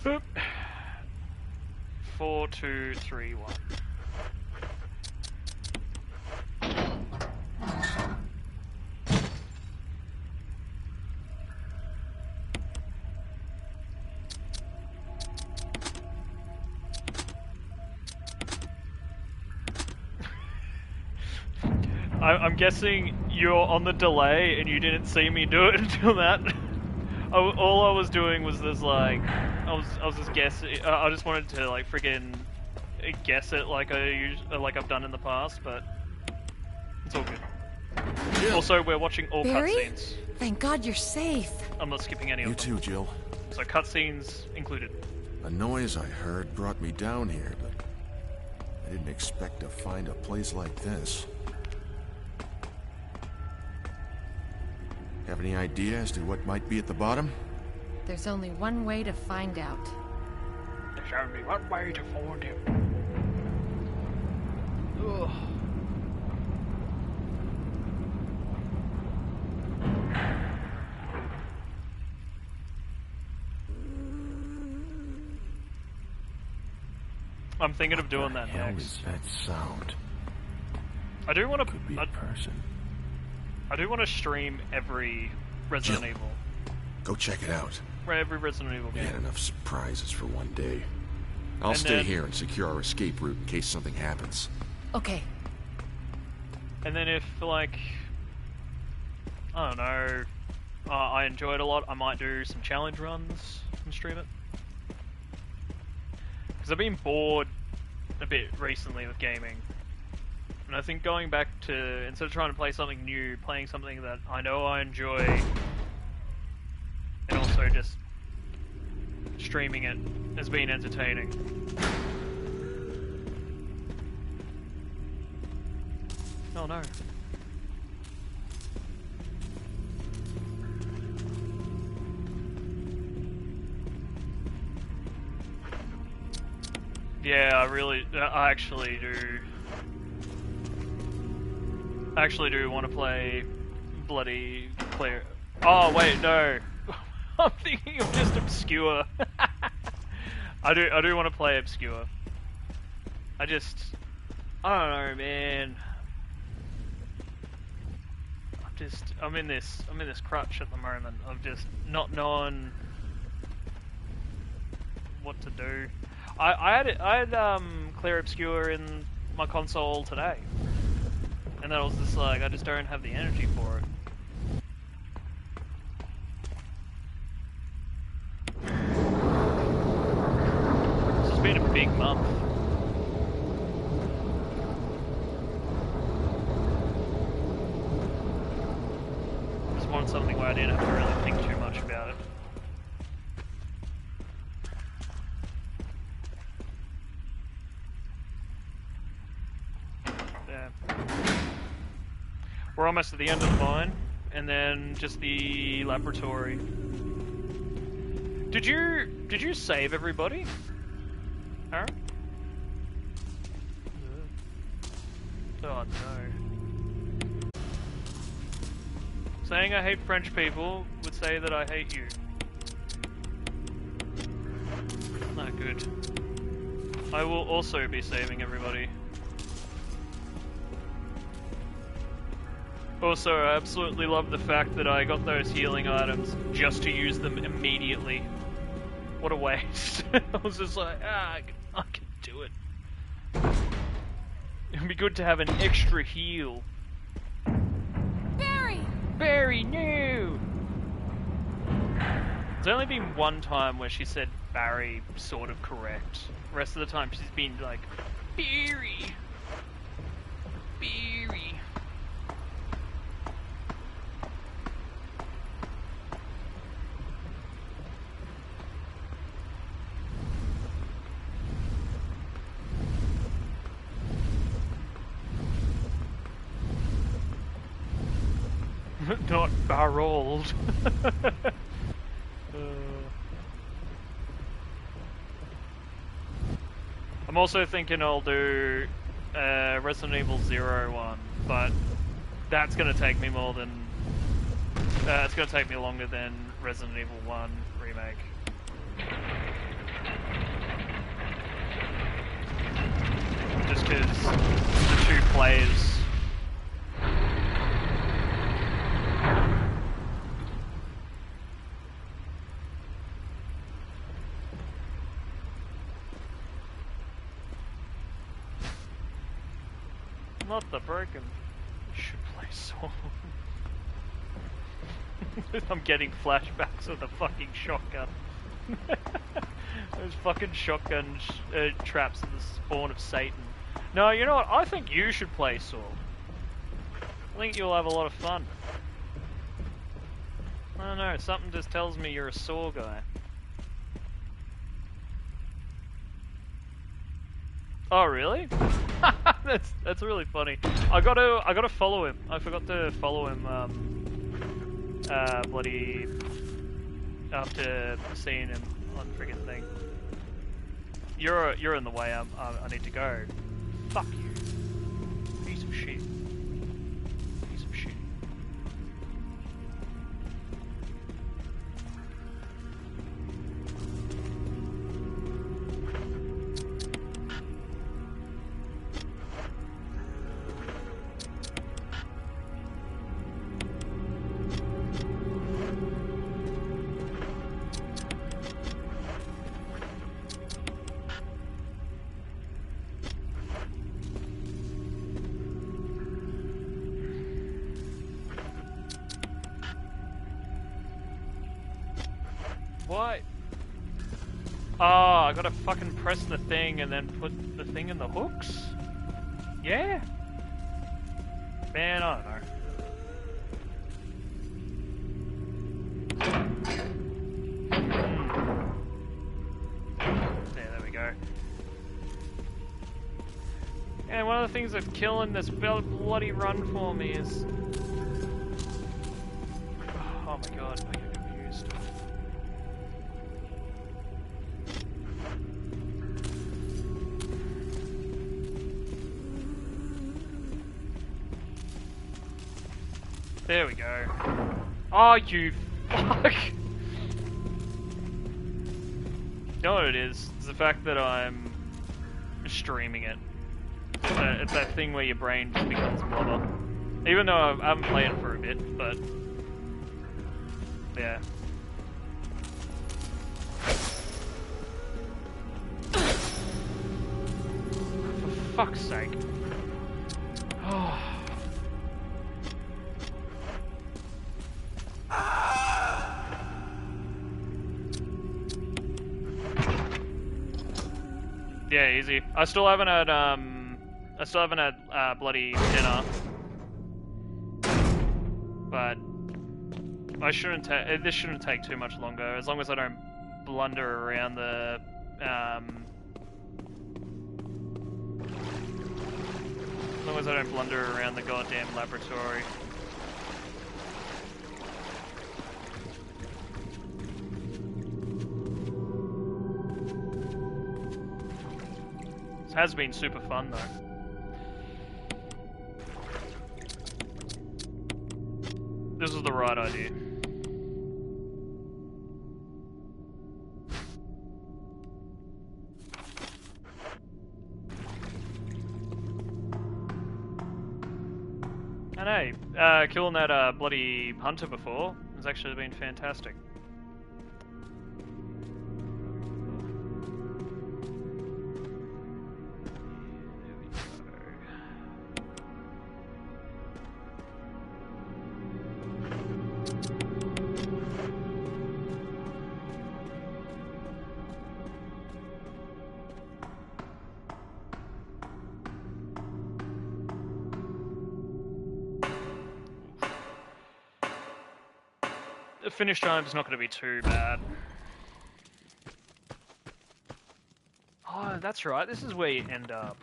Boop. 4, 2, 3, 1. I'm guessing you're on the delay and you didn't see me do it until that. All I was doing was this like, I was just guessing. I just wanted to like friggin' guess it like I've done in the past, but it's all good. Jill. Also, we're watching all Barry? cutscenes. Thank God you're safe. I'm not skipping any You of them. too, Jill. So cutscenes included. A noise I heard brought me down here, but I didn't expect to find a place like this. Have any idea as to what might be at the bottom? There's only one way to find out. There's only one way to find him. Ugh. I'm thinking of doing that Hell next. is that sound? I do want to. Could be a person. I do want to stream every Resident Jill. Evil. Go check it out. Every Resident Evil We game. had enough surprises for one day. I'll And stay then- here and secure our escape route in case something happens. Okay. And then if, like, I don't know, I enjoy it a lot, I might do some challenge runs and stream it. Because I've been bored a bit recently with gaming. And I think going back to, instead of trying to play something new, playing something that I know I enjoy, and also just streaming it has been entertaining. Oh no. Yeah, I actually do want to play bloody clear. Oh wait, no. I'm thinking of just Obscure. I do want to play Obscure. I don't know, man. I'm in this crutch at the moment of just not knowing what to do. I had Clear Obscure in my console today, and then I was just like, I just don't have the energy for it. This has been a big month. Just wanted something where I didn't have to really think too much about it. Yeah. We're almost at the end of the mine, and then just the laboratory. Did you save everybody, Aaron? Oh no. Saying I hate French people would say that I hate you. Not good. I will also be saving everybody. Also, I absolutely love the fact that I got those healing items just to use them immediately. What a waste. I was just like, I can do it. It'd be good to have an extra heal. Barry! Barry, no! There's only been one time where she said Barry sort of correct. The rest of the time she's been like, Barry! Barry! Not barreled. I'm also thinking I'll do Resident Evil 0 one, but that's gonna take me more than it's gonna take me longer than Resident Evil 1 remake. Just because the two players. Not the broken. Should play Saw. I'm getting flashbacks of the fucking shotgun. Those fucking shotgun traps are the spawn of Satan. No, you know what? I think you should play Saw. I think you'll have a lot of fun. I don't know, something just tells me you're a Saw guy. Oh really? that's really funny. I gotta follow him. I forgot to follow him. Bloody after seeing him on the friggin' thing. You're in the way. I need to go. Fuck you, piece of shit. Piece of shit. What? Oh, I gotta fucking press the thing and then put the thing in the hooks? Yeah? Man, I don't know. There we go. And one of the things that's killing this bloody run for me is... Oh my god, I get confused. There we go. Oh, you fuck! You know what it is? It's the fact that I'm streaming it. It's that thing where your brain just becomes blubber. Even though I haven't played it for a bit, but... Yeah. For fuck's sake. Oh. Yeah, easy. I still haven't had bloody dinner, but I shouldn't this shouldn't take too much longer, as long as I don't blunder around the, as long as I don't blunder around the goddamn laboratory. It has been super fun though. This was the right idea. And hey, killing that bloody hunter before has actually been fantastic. The finish time's not going to be too bad. Oh, that's right. This is where you end up.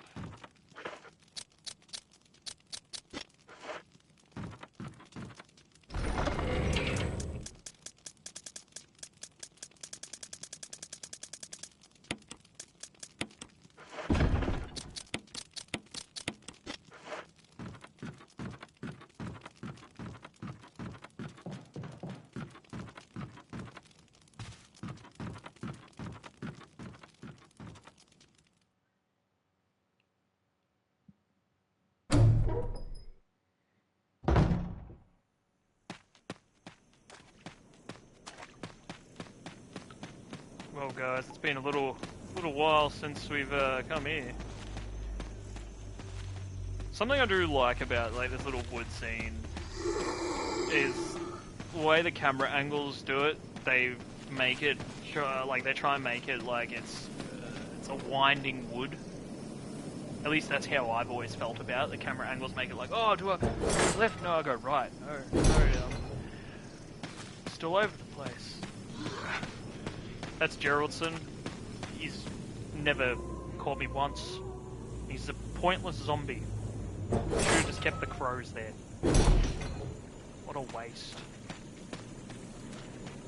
Well guys, it's been a little while since we've come here. Something I do like about like this little wood scene is the way the camera angles do it. They make it like they try and make it like it's a winding wood. At least that's how I've always felt about it. The camera angles make it like, oh, do I go left? No, I go right. No, still over the place. That's Geraldson. He's never caught me once. He's a pointless zombie. Should have just kept the crows there. What a waste.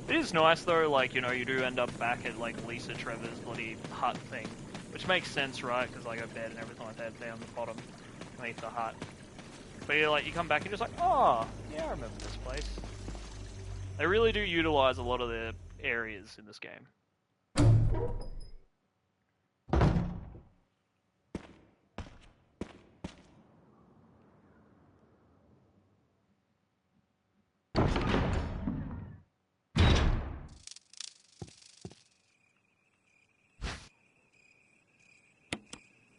It is nice though, like, you know, you do end up back at like Lisa Trevor's bloody hut thing. Which makes sense, right? Because like her bed and everything like that down the bottom beneath the hut. But you're like, you come back and you're just like, oh, yeah, I remember this place. They really do utilize a lot of the areas in this game.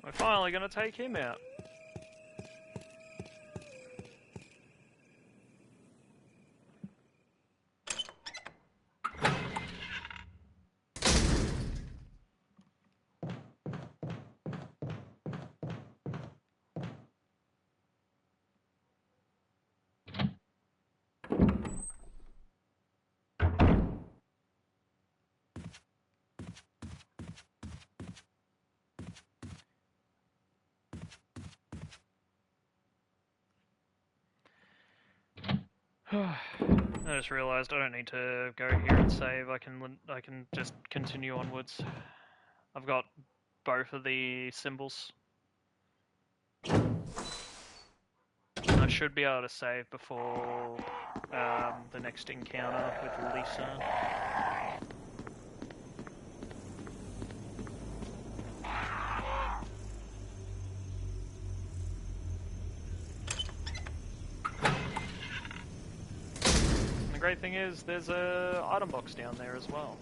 We're finally gonna take him out. I just realised I don't need to go here and save. I can just continue onwards. I've got both of the symbols. I should be able to save before the next encounter with Lisa. The great thing is there's a item box down there as well.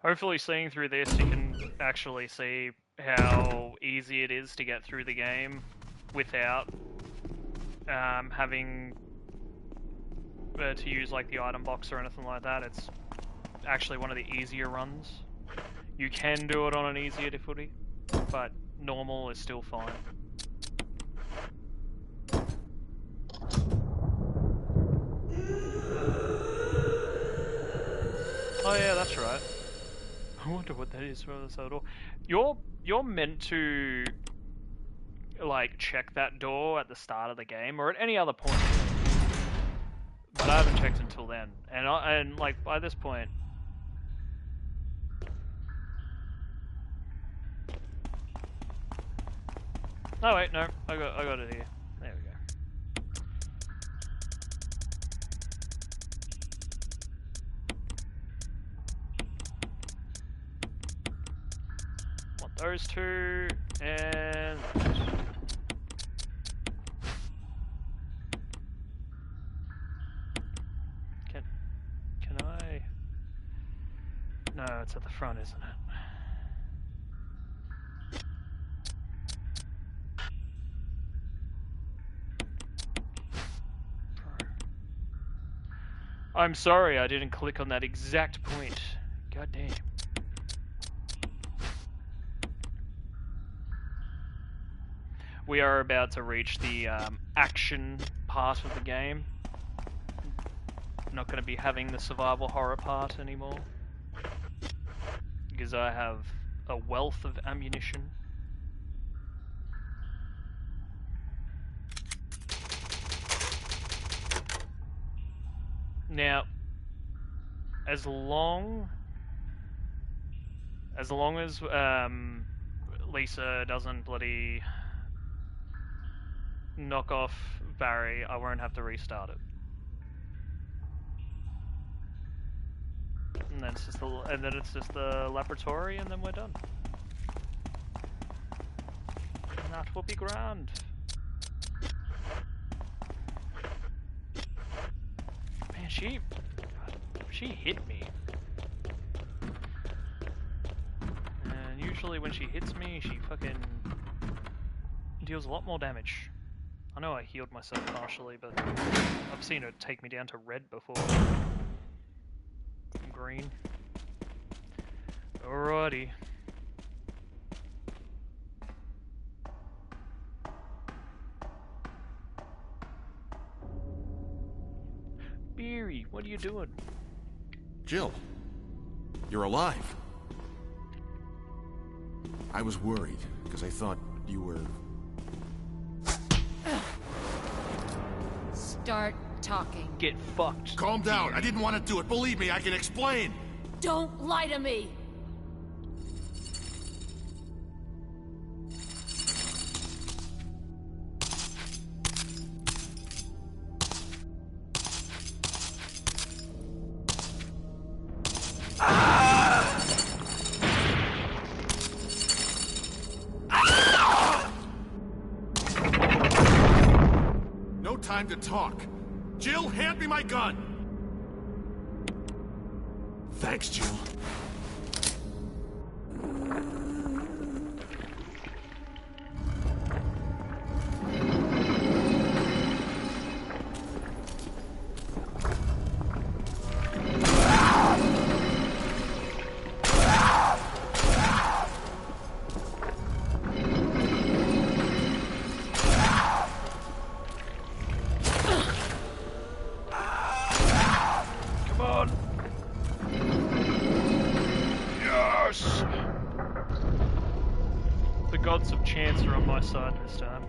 Hopefully seeing through this you can actually see how easy it is to get through the game without having to use like the item box or anything like that. It's actually one of the easier runs. You can do it on an easier difficulty, but normal is still fine. Oh yeah, that's right. I wonder what that is for this door. You're meant to like check that door at the start of the game or at any other point, but I haven't checked until then. And like by this point, oh wait, no, I got it here. There we go. Want those two and can I? No, it's at the front, isn't it? I'm sorry, I didn't click on that exact point. God damn. We are about to reach the action part of the game. Not going to be having the survival horror part anymore. Because I have a wealth of ammunition. Now, as long as Lisa doesn't bloody knock off Barry, I won't have to restart it. And then it's just the laboratory, and then we're done. And that will be grand. Man, she hit me. And you eventually when she hits me, she fucking deals a lot more damage. I know I healed myself partially, but I've seen her take me down to red before. From green. Alrighty. Beery, what are you doing? Jill, you're alive. I was worried, because I thought you were... Start talking. Get fucked. Calm down, I didn't want to do it. Believe me, I can explain. Don't lie to me! No time to talk. Jill, hand me my gun! Thanks, Jill. The gods of chance are on my side this time.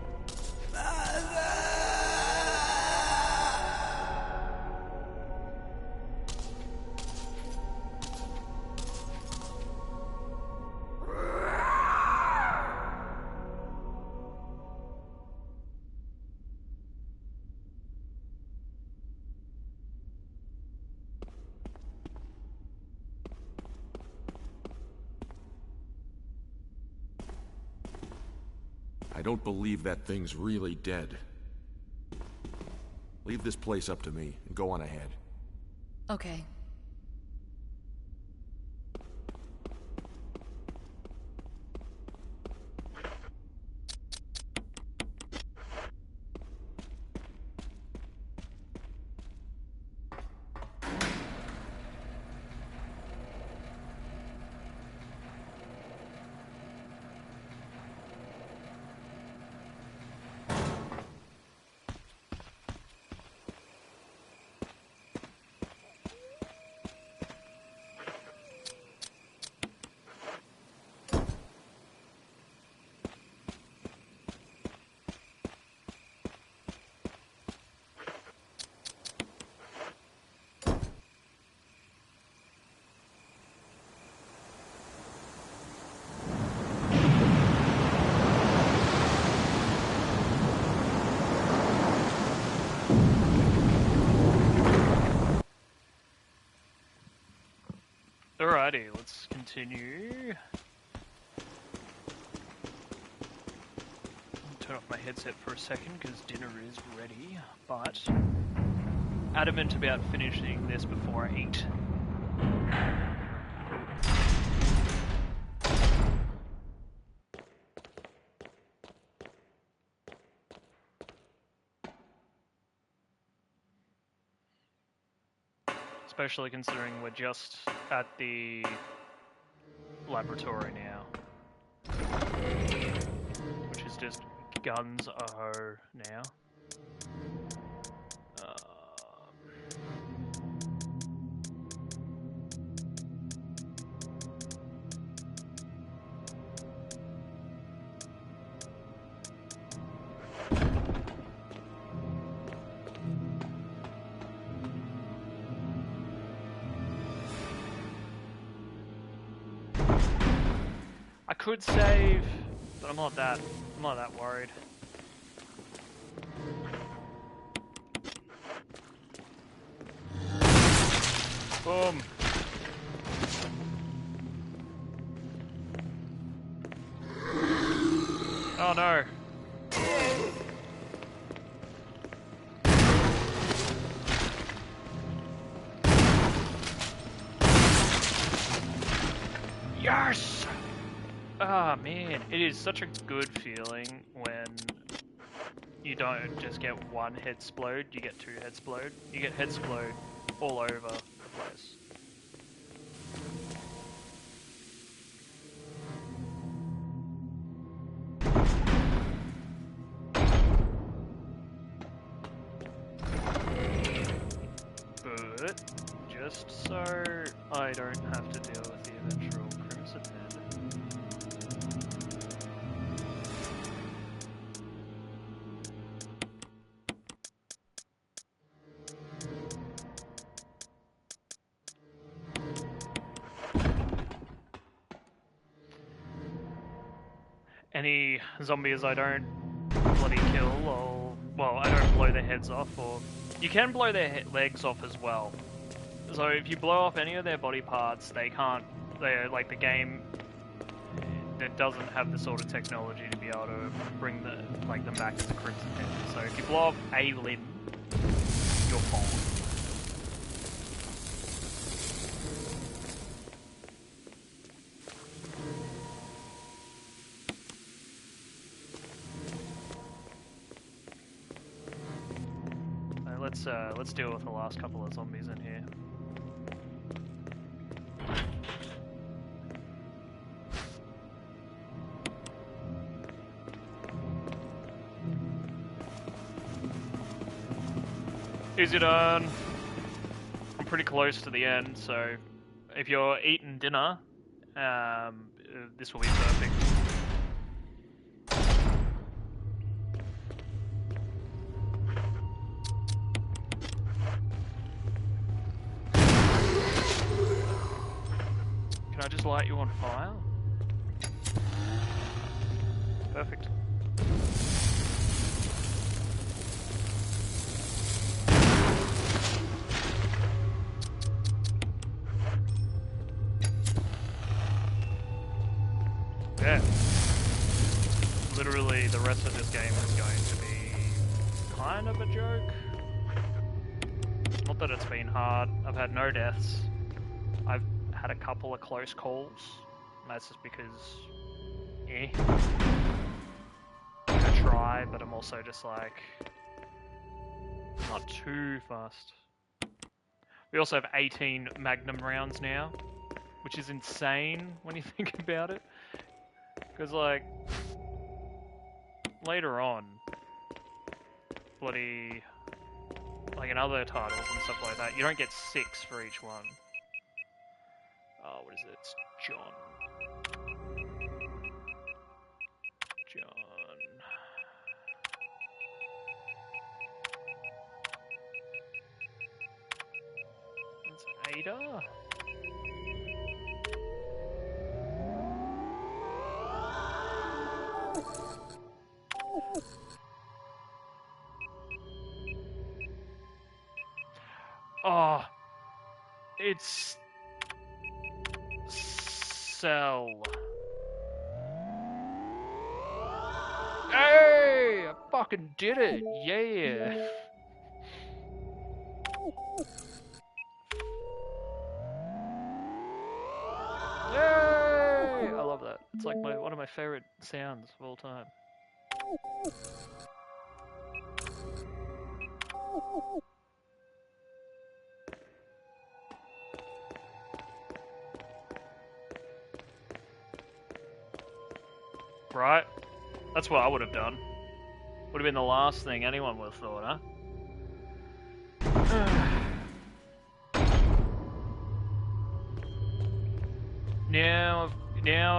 I don't believe that thing's really dead. Leave this place up to me, and go on ahead. Okay. Alrighty, let's continue. Turn off my headset for a second because dinner is ready, but adamant about finishing this before I eat. Especially considering we're just at the laboratory now. Which is just guns a-ho now. I could save, but I'm not that worried. Boom. Oh no. Yes! Ah, man, it is such a good feeling when you don't just get one head explode, you get two heads explode. You get heads explode all over the place. But just so I don't have to deal with the eventual Crimson Head. Any zombies I don't bloody kill, or well, I don't blow their heads off, or you can blow their legs off as well. So if you blow off any of their body parts, they can't. They're like the game that doesn't have the sort of technology to be able to bring them back as a Crimson Head. So if you blow off a limb, you're fine. Let's deal with the last couple of zombies in here. Easy done. I'm pretty close to the end, so if you're eating dinner, this will be perfect. Can I just light you on fire? Perfect. Yeah. Literally, the rest of this game is going to be kind of a joke. Not that it's been hard. I've had no deaths. I've had a couple of close calls. And that's just because, I'm gonna try, but I'm also just like, not too fast. We also have 18 Magnum rounds now, which is insane when you think about it. Because, like, later on, bloody, like in other titles and stuff like that, you don't get 6 for each one. Oh, what is it? It's John. That's Ada? Oh, it's Cell. Hey, I fucking did it! Yeah. Yay! I love that. It's like one of my favorite sounds of all time. Right? That's what I would have done. Would have been the last thing anyone would have thought, huh? Now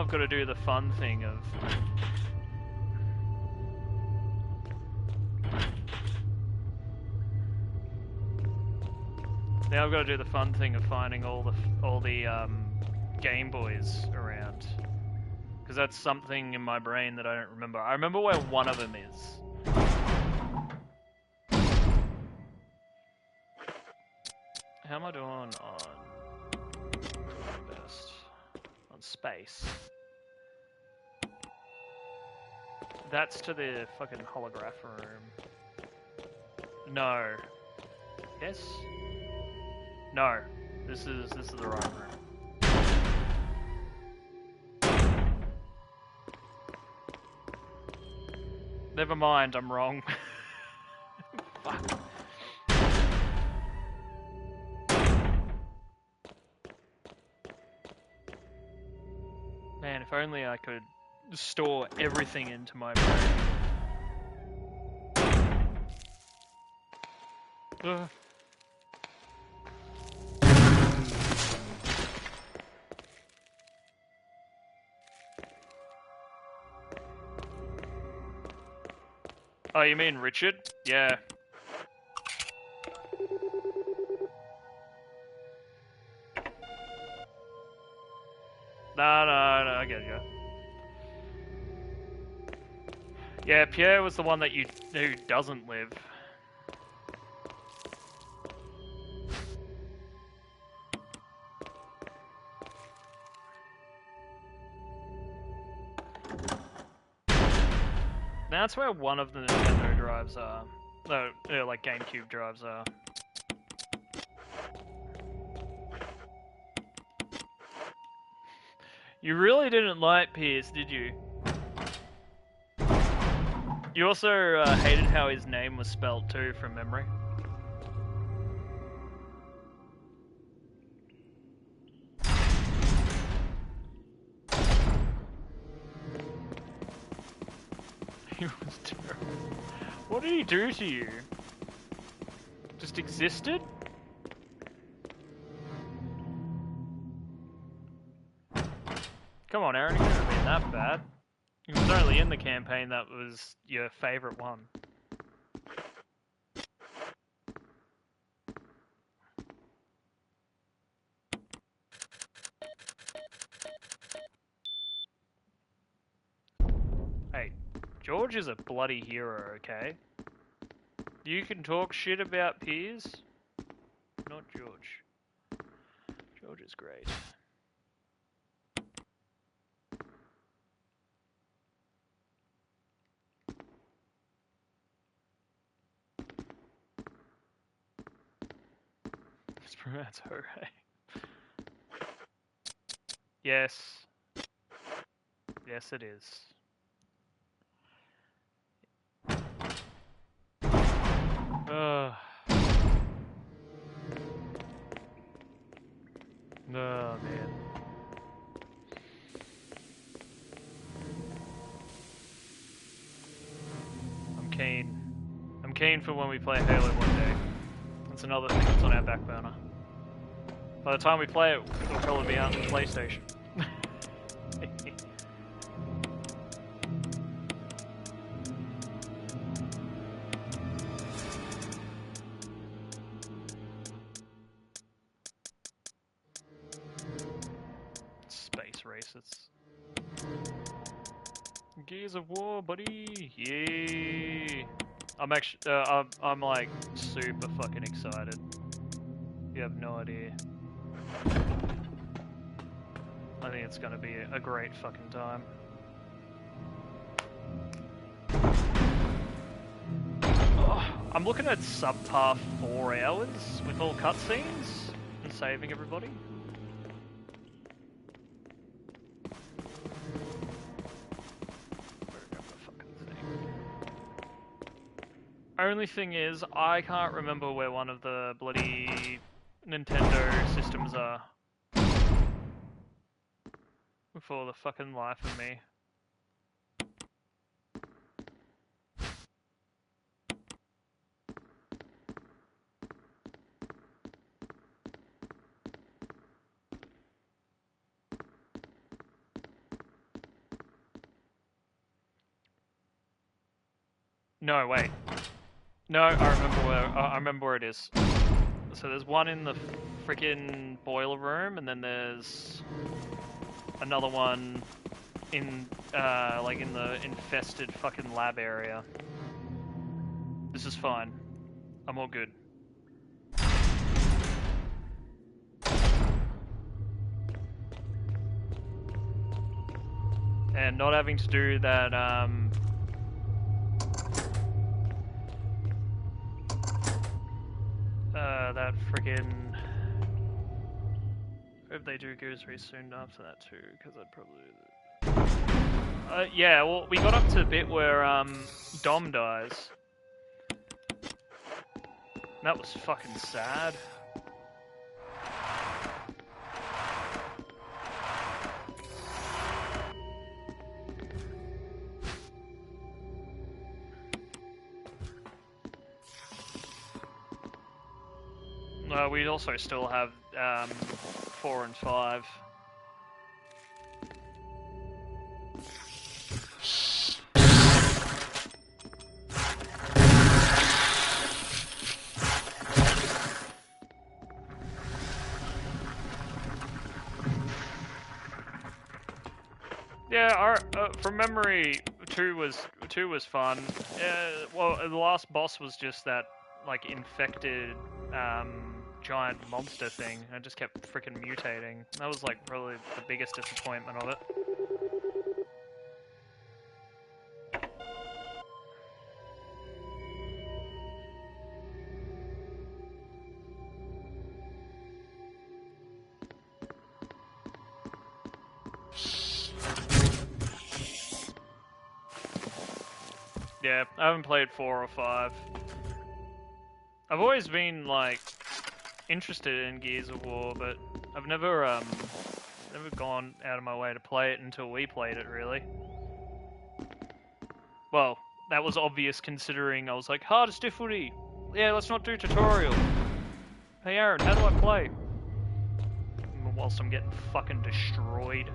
I've got to do the fun thing of... Now I've got to do the fun thing of finding all the Game Boys around. Because that's something in my brain that I don't remember. I remember where one of them is. How am I doing on best? On space. That's to the fucking holograph room. No. Yes? No. This is the right room. Never mind, I'm wrong. Fuck. Man, if only I could store everything into my brain. Ugh. Oh, you mean Richard? Yeah. No, I get you. Yeah, Pierre was the one that who doesn't live. That's where one of the Nintendo drives are. No, like GameCube drives are. You really didn't like Pierce, did you? You also hated how his name was spelled too, from memory. He was terrible. What did he do to you? Just existed? Come on, Aaron, it couldn't have been that bad. It was only in the campaign that was your favourite one. Hey, George is a bloody hero, okay? You can talk shit about Piers, not George. George is great. That's hooray. Yes. Yes, it is. Ugh. Oh, man. I'm keen. I'm keen for when we play Halo one day. That's another thing that's on our back burner. By the time we play it, it'll probably be out on the PlayStation. Space races. Gears of War, buddy! Yeah! I'm actually, I'm like super fucking excited. You have no idea. I think it's gonna be a great fucking time. Oh, I'm looking at subpar 4 hours with all cutscenes and saving everybody. Only thing is, I can't remember where one of the bloody Nintendo systems are. For the fucking life of me. No, wait. No, I remember where it is. So there's one in the freaking boiler room, and then there's another one in, like in the infested fucking lab area. This is fine. I'm all good. And not having to do that, that friggin'... I hope they do Goose Race soon after that too, because I'd probably... Yeah, well, we got up to the bit where, Dom dies. That was fucking sad. We also still have 4 and 5. Yeah, from memory, 2 was fun. Well, the last boss was just that like infected giant monster thing. It just kept freaking mutating. That was like probably the biggest disappointment of it. Yeah, I haven't played 4 or 5. I've always been like interested in Gears of War, but I've never gone out of my way to play it until we played it, really. Well, that was obvious considering I was like, hardest difficulty. Yeah, let's not do tutorial. Hey Aaron, how do I play? Whilst I'm getting fucking destroyed.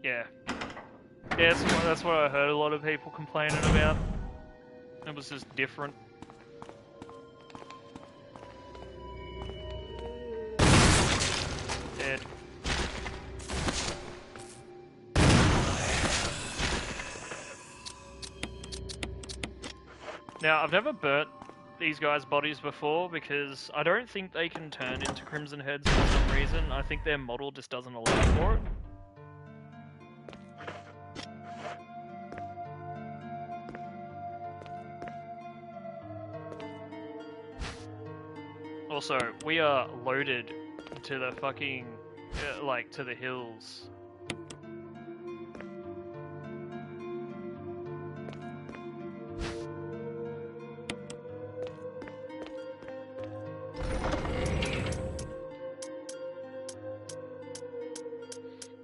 Yeah. Yeah, that's what I heard a lot of people complaining about. It was just different. Dead. Now, I've never burnt these guys' bodies before because I don't think they can turn into Crimson Heads for some reason. I think their model just doesn't allow for it. Also, we are loaded to the fucking, like, to the hills.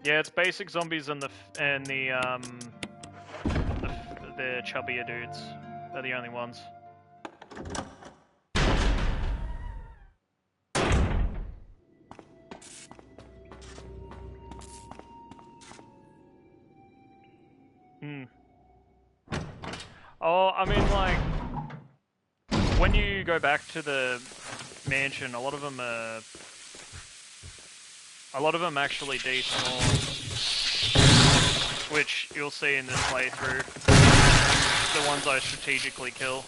Yeah, it's basic zombies and the chubbier dudes. They're the only ones. Oh, I mean, like, when you go back to the mansion, a lot of them actually despawn, which you'll see in this playthrough. The ones I strategically kill.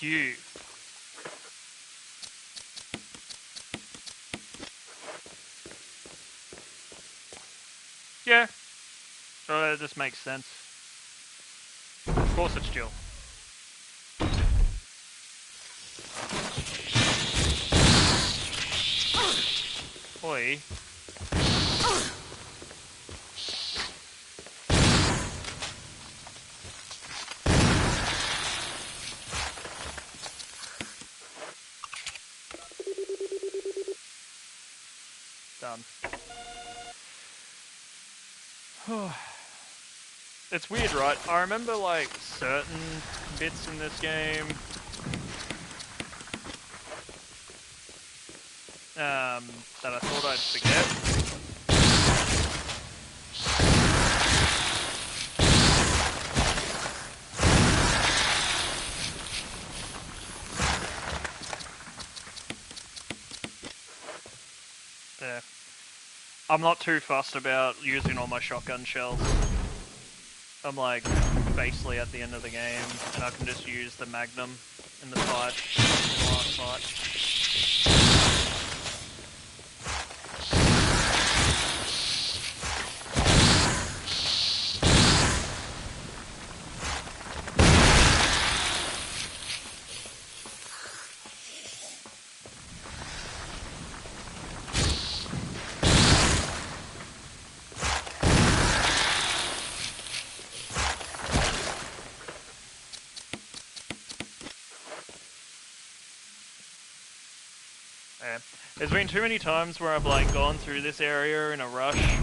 You. Yeah. This makes sense. Of course it's Jill. Oi. Done. It's weird, right? I remember, like, certain bits in this game that I thought I'd forget. I'm not too fussed about using all my shotgun shells. I'm like basically at the end of the game, and I can just use the Magnum in the fight, in the last fight. Yeah. There's been too many times where I've like gone through this area in a rush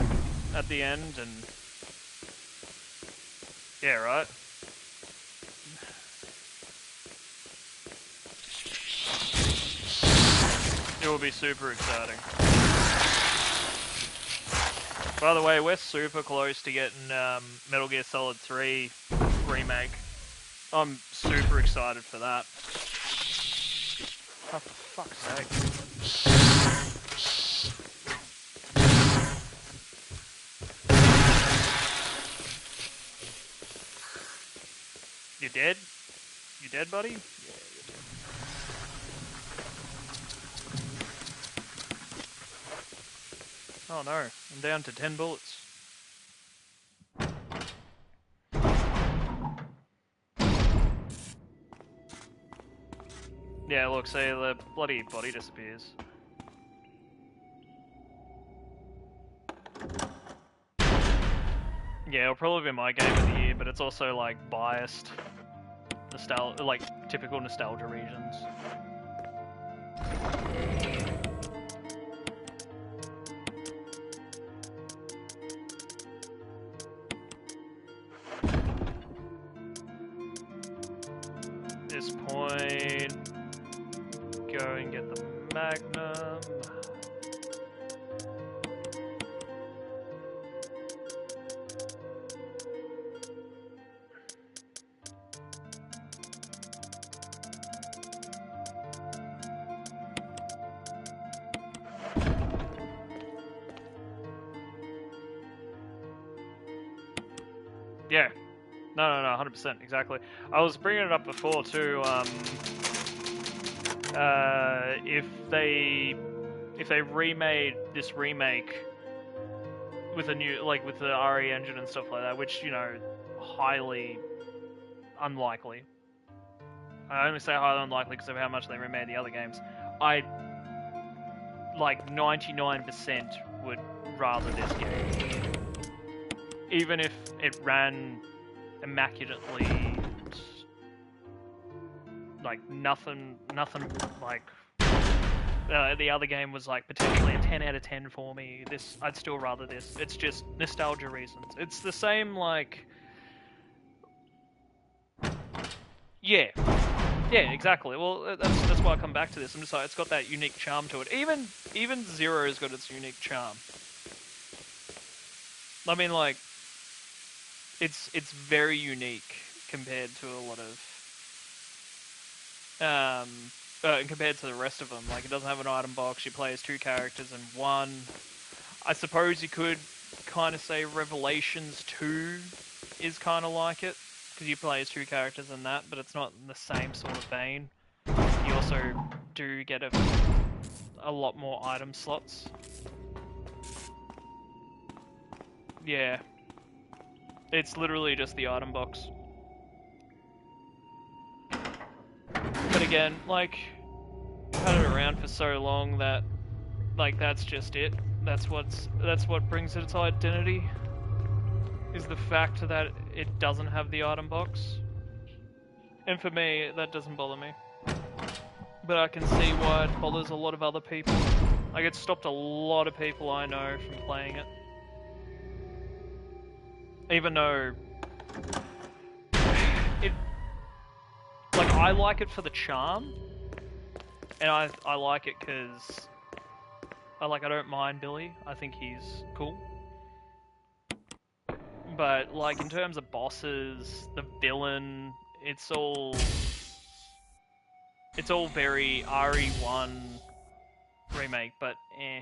at the end, and yeah, right. It will be super exciting. By the way, we're super close to getting Metal Gear Solid 3 Remake. I'm super excited for that. Oh, for fuck's sake. You dead? You dead, buddy? Yeah, you're dead. Oh no, I'm down to 10 bullets. Yeah, look, see, the bloody body disappears. Yeah, it'll probably be my game of the year, but it's also like biased. Like typical nostalgia regions. At this point, go and get the Magnum. Yeah. No, 100%, exactly. I was bringing it up before too. If they remade this remake with a new, like with the RE engine and stuff like that, which, you know, highly unlikely. I only say highly unlikely because of how much they remade the other games. I like 99% would rather this game, even if it ran immaculately. Like nothing like the other game was like potentially a 10 out of 10 for me. This, I'd still rather this. It's just nostalgia reasons. It's the same like, yeah, exactly. Well, that's why I come back to this. I'm just like, it's got that unique charm to it. Even Zero's got its unique charm. I mean, like, it's very unique compared to a lot of compared to the rest of them. Like, it doesn't have an item box. You play as two characters in one. I suppose you could kind of say Revelations 2 is kind of like it, because you play as two characters in that, but it's not in the same sort of vein. You also do get a lot more item slots. Yeah. It's literally just the item box. But again, like, I've had it around for so long that, like, that's just it. That's what brings it its identity, is the fact that it doesn't have the item box. And for me, that doesn't bother me. But I can see why it bothers a lot of other people. Like, it stopped a lot of people I know from playing it. Even though it, like, I like it for the charm, and I like it because I don't mind Billy. I think he's cool. But like in terms of bosses, the villain, it's all very RE1 remake, but eh.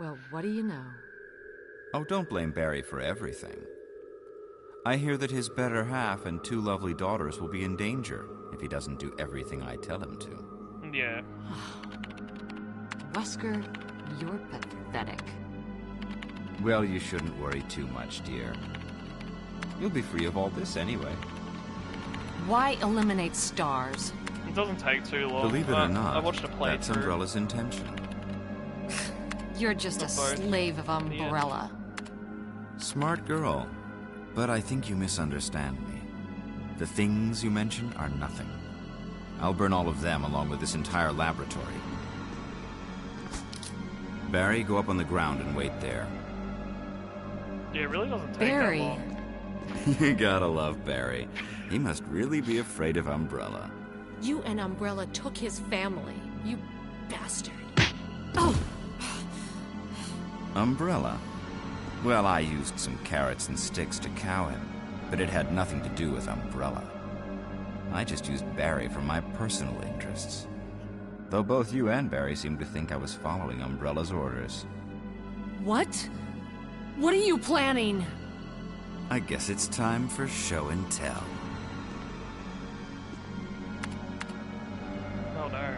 Well, what do you know? Oh, don't blame Barry for everything. I hear that his better half and 2 lovely daughters will be in danger if he doesn't do everything I tell him to. Yeah. Wesker, you're pathetic. Well, you shouldn't worry too much, dear. You'll be free of all this anyway. Why eliminate stars? It doesn't take too long. Believe it or not, I watched a playthrough. that's Umbrella's intention. You're just a slave of Umbrella. Smart girl. But I think you misunderstand me. The things you mention are nothing. I'll burn all of them along with this entire laboratory. Barry, go up on the ground and wait there. Yeah, it really doesn't take Barry. that long. You gotta love Barry. He must really be afraid of Umbrella. You and Umbrella took his family, you bastard. Oh! Umbrella? Well, I used some carrots and sticks to cow him, but it had nothing to do with Umbrella. I just used Barry for my personal interests. Though both you and Barry seem to think I was following Umbrella's orders. What? What are you planning? I guess it's time for show and tell. Oh no.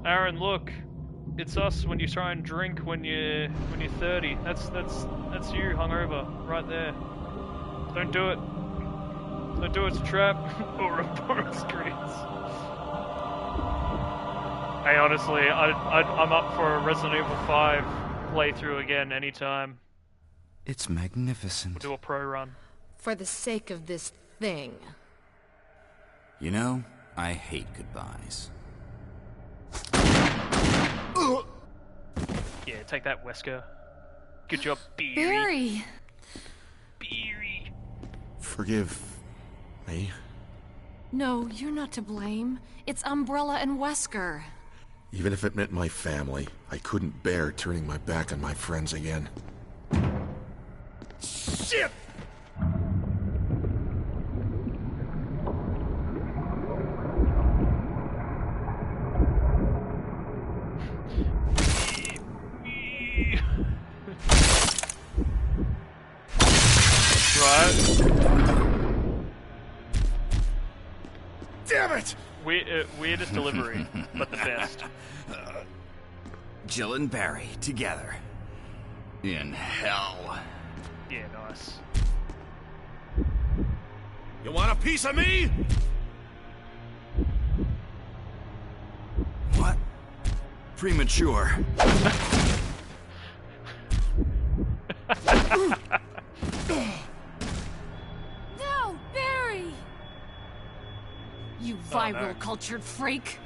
Aaron, look. It's us when you try and drink when you're 30. That's you hungover right there. Don't do it. Don't do it, it's a trap. Or a screens. Hey, honestly, I'm up for a Resident Evil 5 playthrough again anytime. It's magnificent. We'll do a pro run. For the sake of this thing. You know, I hate goodbyes. Yeah, take that, Wesker. Good job, Beery. Barry! Beery. Forgive me. No, you're not to blame. It's Umbrella and Wesker. Even if it meant my family, I couldn't bear turning my back on my friends again. Shit! Right. Damn it! Weirdest delivery, but the best. Jill and Barry together. In hell. Yeah, nice. You want a piece of me? What? Premature. No, Barry! You viral no. cultured freak!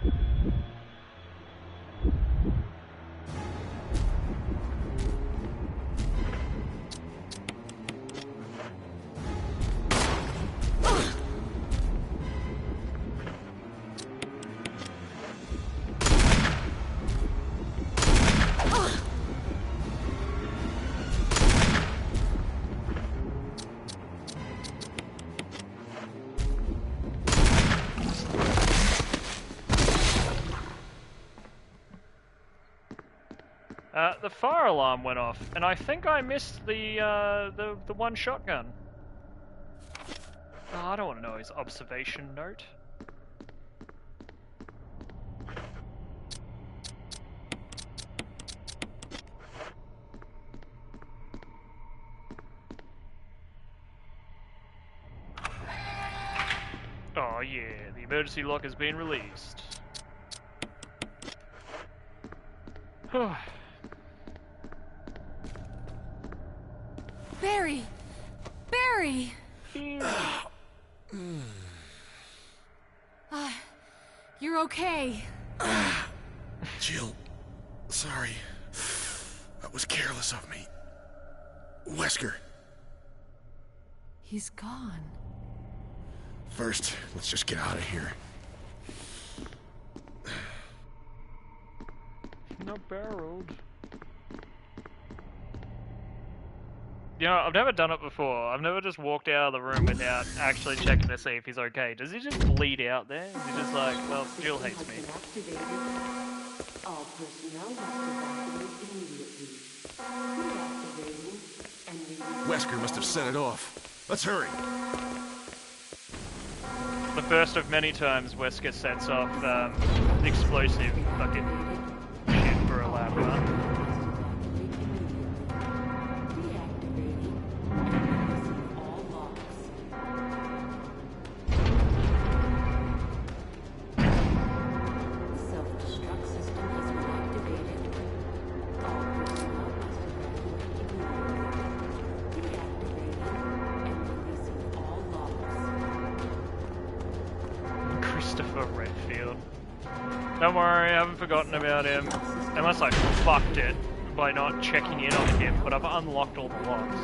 The fire alarm went off, and I think I missed the one shotgun. Oh, I don't want to know his observation note. Oh yeah, the emergency lock has been released. Barry! Barry! You're okay. Jill, sorry. That was careless of me. Wesker, He's gone. first, let's just get out of here. Not barreled. You know, I've never done it before. I've never just walked out of the room without actually checking to see if he's okay. Does he just bleed out there? Is he just like, well, Jill hates me? All personnel must evacuate immediately. Deactivating and releasing. Wesker must have set it off. Let's hurry. The first of many times Wesker sets off explosive fucking shit for a lab, huh? Don't worry, I haven't forgotten about him. Unless I fucked it by not checking in on him, but I've unlocked all the locks.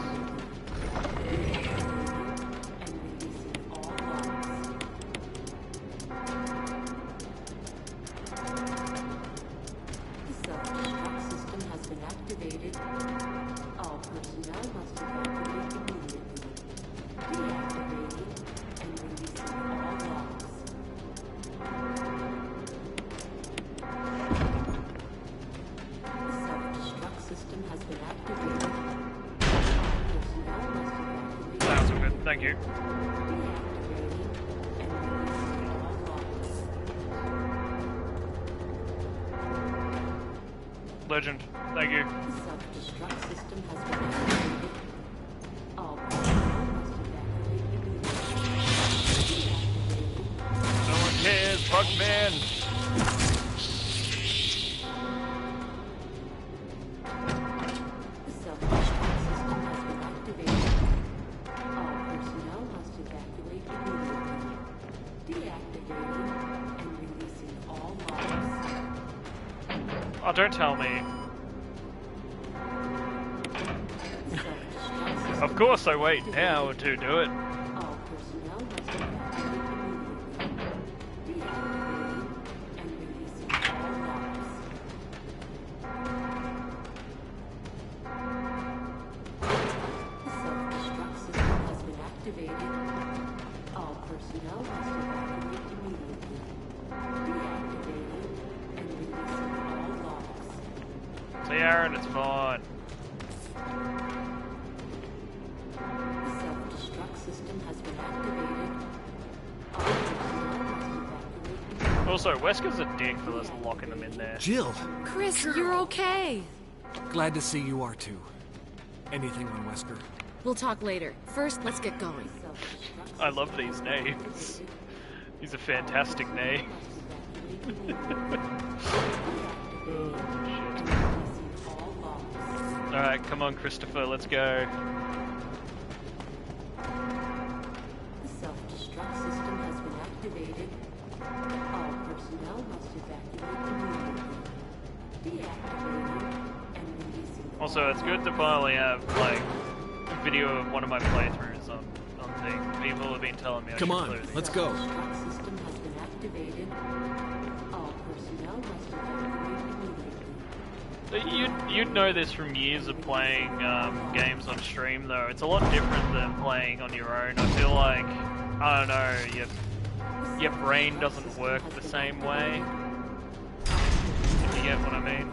Thank you. Legend. Thank you. Self-destruct system has been activated. All personnel must evacuate immediately. No one cares, fuck man. Oh, don't tell me. Of course I wait now to do it. See, Aaron, it's fine. Self-destruct system has been activated. Also, Wesker's a dick for us locking them in there. Jill! Chris, you're okay. Glad to see you are too. Anything on Wesker? We'll talk later. First, let's get going. I love these names. These are fantastic names. Oh, shit. Alright, come on, Christopher, let's go. The self-destruct system has been activated. All personnel must evacuate immediately. Deactivating and releasing. Also, it's good to finally have, like, a video of one of my playthroughs on thing. People have been telling me I Come should on, play these. let's go. The self-destruct system has been activated. All personnel must evacuate immediately. You'd know this from years of playing games on stream, though. It's a lot different than playing on your own. I feel like, I don't know, your brain doesn't work the same way. If you get what I mean.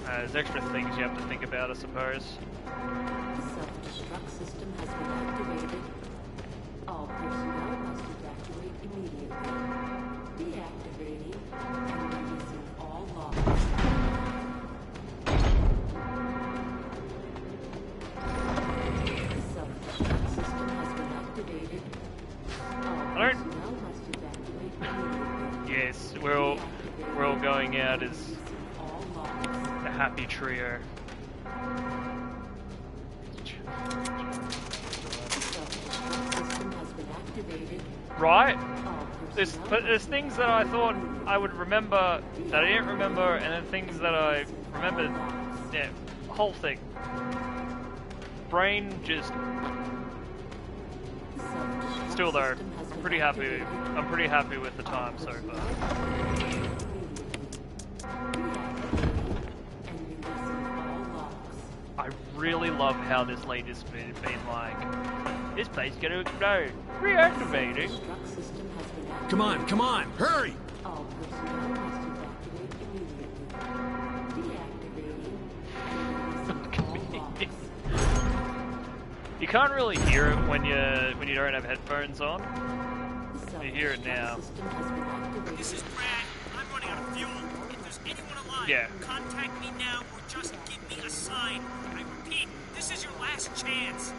There's extra things you have to think about, I suppose. The self-destruct system has been activated. All personnel must evacuate immediately. Deactivating and releasing all locks. The self-destruct system has been activated. All personnel must evacuate immediately. Yes, we're all going out as All locks. a happy trio. System has been activated. Right? All There's personnel things that I thought I would remember that I didn't remember, and then things that I remembered. Yeah, whole thing. Brain just. Still though, I'm pretty happy. I'm pretty happy with the time so far. love how this latest been like, this place is gonna explode. Reactivating. Come on, come on! Hurry! All personnel must evacuate immediately. Deactivating. All locks. You can't really hear it when you don't have headphones on. You hear it now. This is Brad. I'm running out of fuel. If there's anyone alive, Yeah. contact me now or just give me a sign. I repeat, this is your last chance.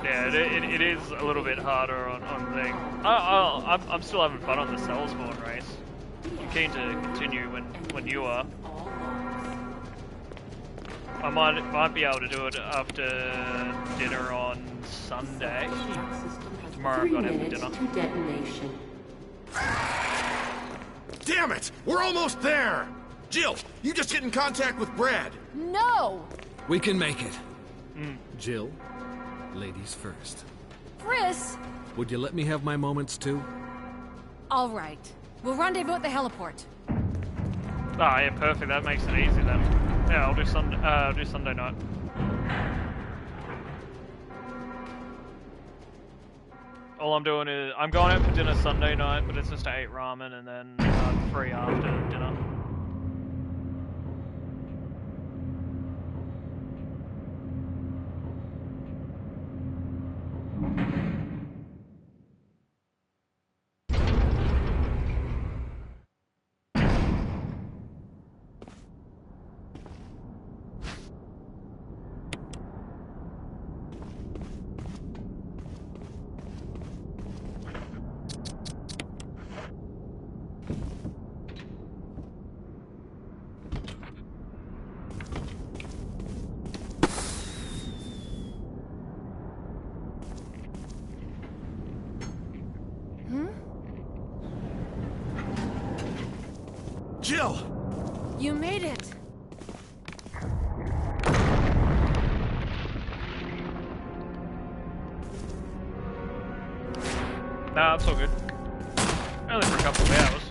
Yeah, it is a little bit harder on thing. I'm still having fun on the Salzborn race. I'm keen to continue when you are. I might be able to do it after dinner on Sunday. Tomorrow I'm gonna have dinner. To detonation. Damn it! We're almost there! Jill, you just get in contact with Brad. No! We can make it. Jill, ladies first. Chris! Would you let me have my moments too? All right. We'll rendezvous at the heliport. Ah, yeah, perfect. That makes it easy then. Yeah, I'll do Sunday night. All I'm doing is I'm going out for dinner Sunday night, but it's just to eat ramen and then I'm free after dinner. Jill! You made it. Nah, it's all good. Only for a couple of hours.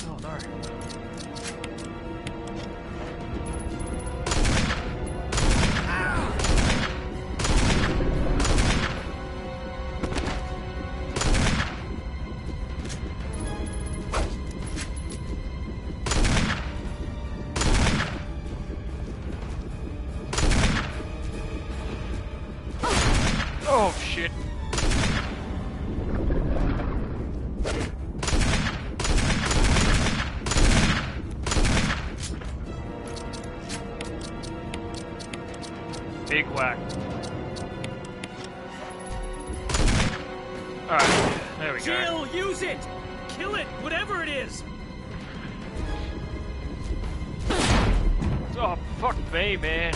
Oh no. Oh shit. Big whack. Alright, there we go. Jill, use it! Kill it, whatever it is! Oh, fuck me, man.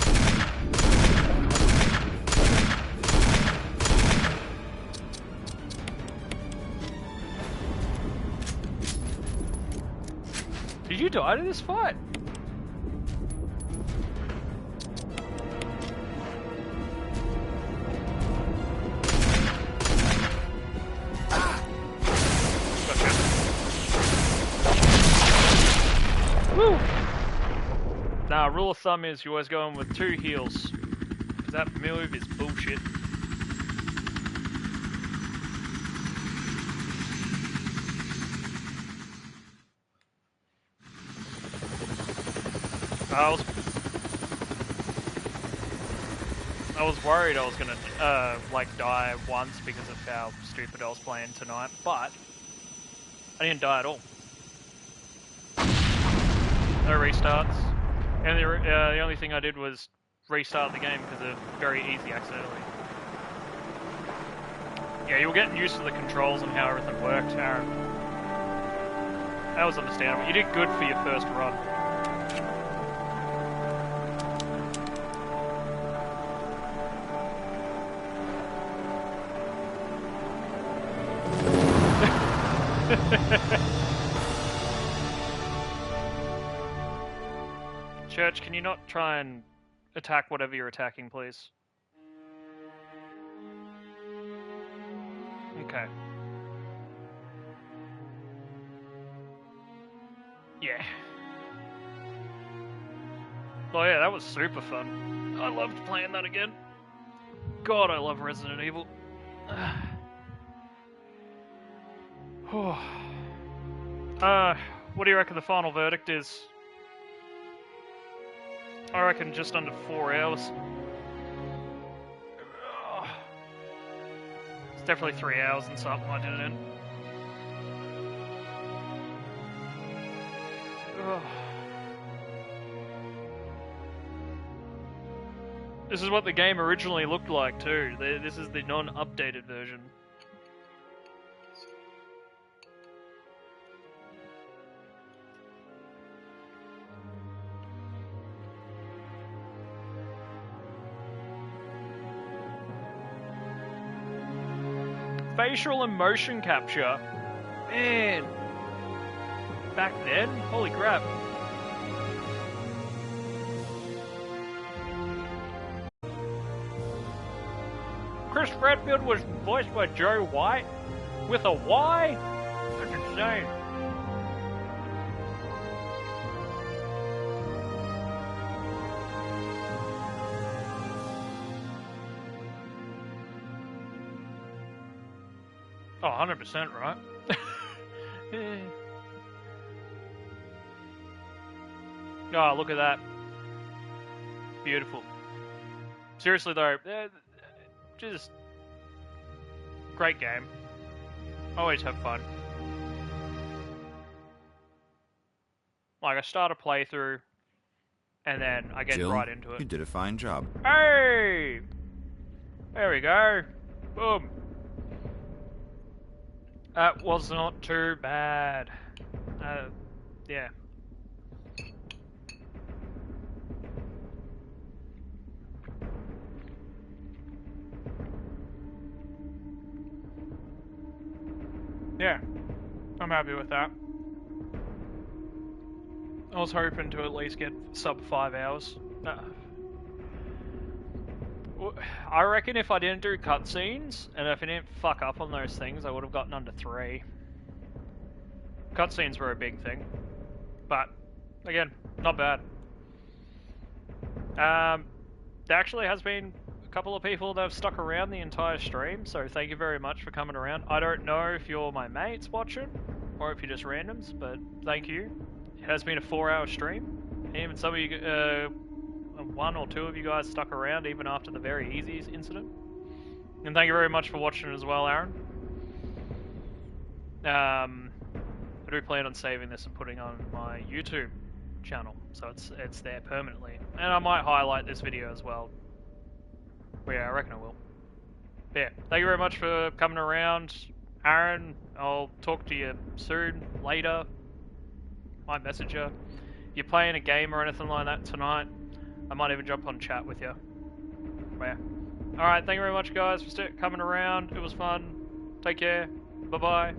Did you die to this fight? Woo! Nah, rule of thumb is you always go in with 2 heals. Because that move is bullshit. I was worried I was gonna like die once because of how stupid I was playing tonight, but I didn't die at all. No restarts. And the only thing I did was restart the game because of very easy accidentally. Yeah, you were getting used to the controls and how everything worked, Aaron. That was understandable. You did good for your first run. Church, can you not try and attack whatever you're attacking, please? Okay. Yeah. Oh yeah, that was super fun. I loved playing that again. God, I love Resident Evil. What do you reckon the final verdict is? I reckon just under 4 hours. It's definitely 3 hours and something I did it in. This is what the game originally looked like too. This is the non-updated version. Facial and motion capture. Man. Back then? Holy crap. Chris Redfield was voiced by Joe White? With a Y? That's insane. Oh, 100%, right? Oh, look at that. Beautiful. Seriously though, just great game. Always have fun. Like, I start a playthrough, and then I get Jill, right into it. You did a fine job. Hey! There we go. Boom. That was not too bad. Yeah. Yeah, I'm happy with that. I was hoping to at least get sub 5 hours. I reckon if I didn't do cutscenes, and if I didn't fuck up on those things, I would have gotten under 3. Cutscenes were a big thing. But, again, not bad. There actually has been a couple of people that have stuck around the entire stream, so thank you very much for coming around. I don't know if you're my mates watching, or if you're just randoms, but thank you. It has been a 4-hour stream. Even some of you, 1 or 2 of you guys stuck around even after the very easy incident. And thank you very much for watching as well, Aaron. I do plan on saving this and putting on my YouTube channel, so it's there permanently. And I might highlight this video as well. But yeah, I reckon I will. But yeah, thank you very much for coming around, Aaron. I'll talk to you soon, later. Might message you. If you're playing a game or anything like that tonight, I might even jump on chat with you. But yeah. Alright, thank you very much guys for coming around. It was fun. Take care. Bye-bye.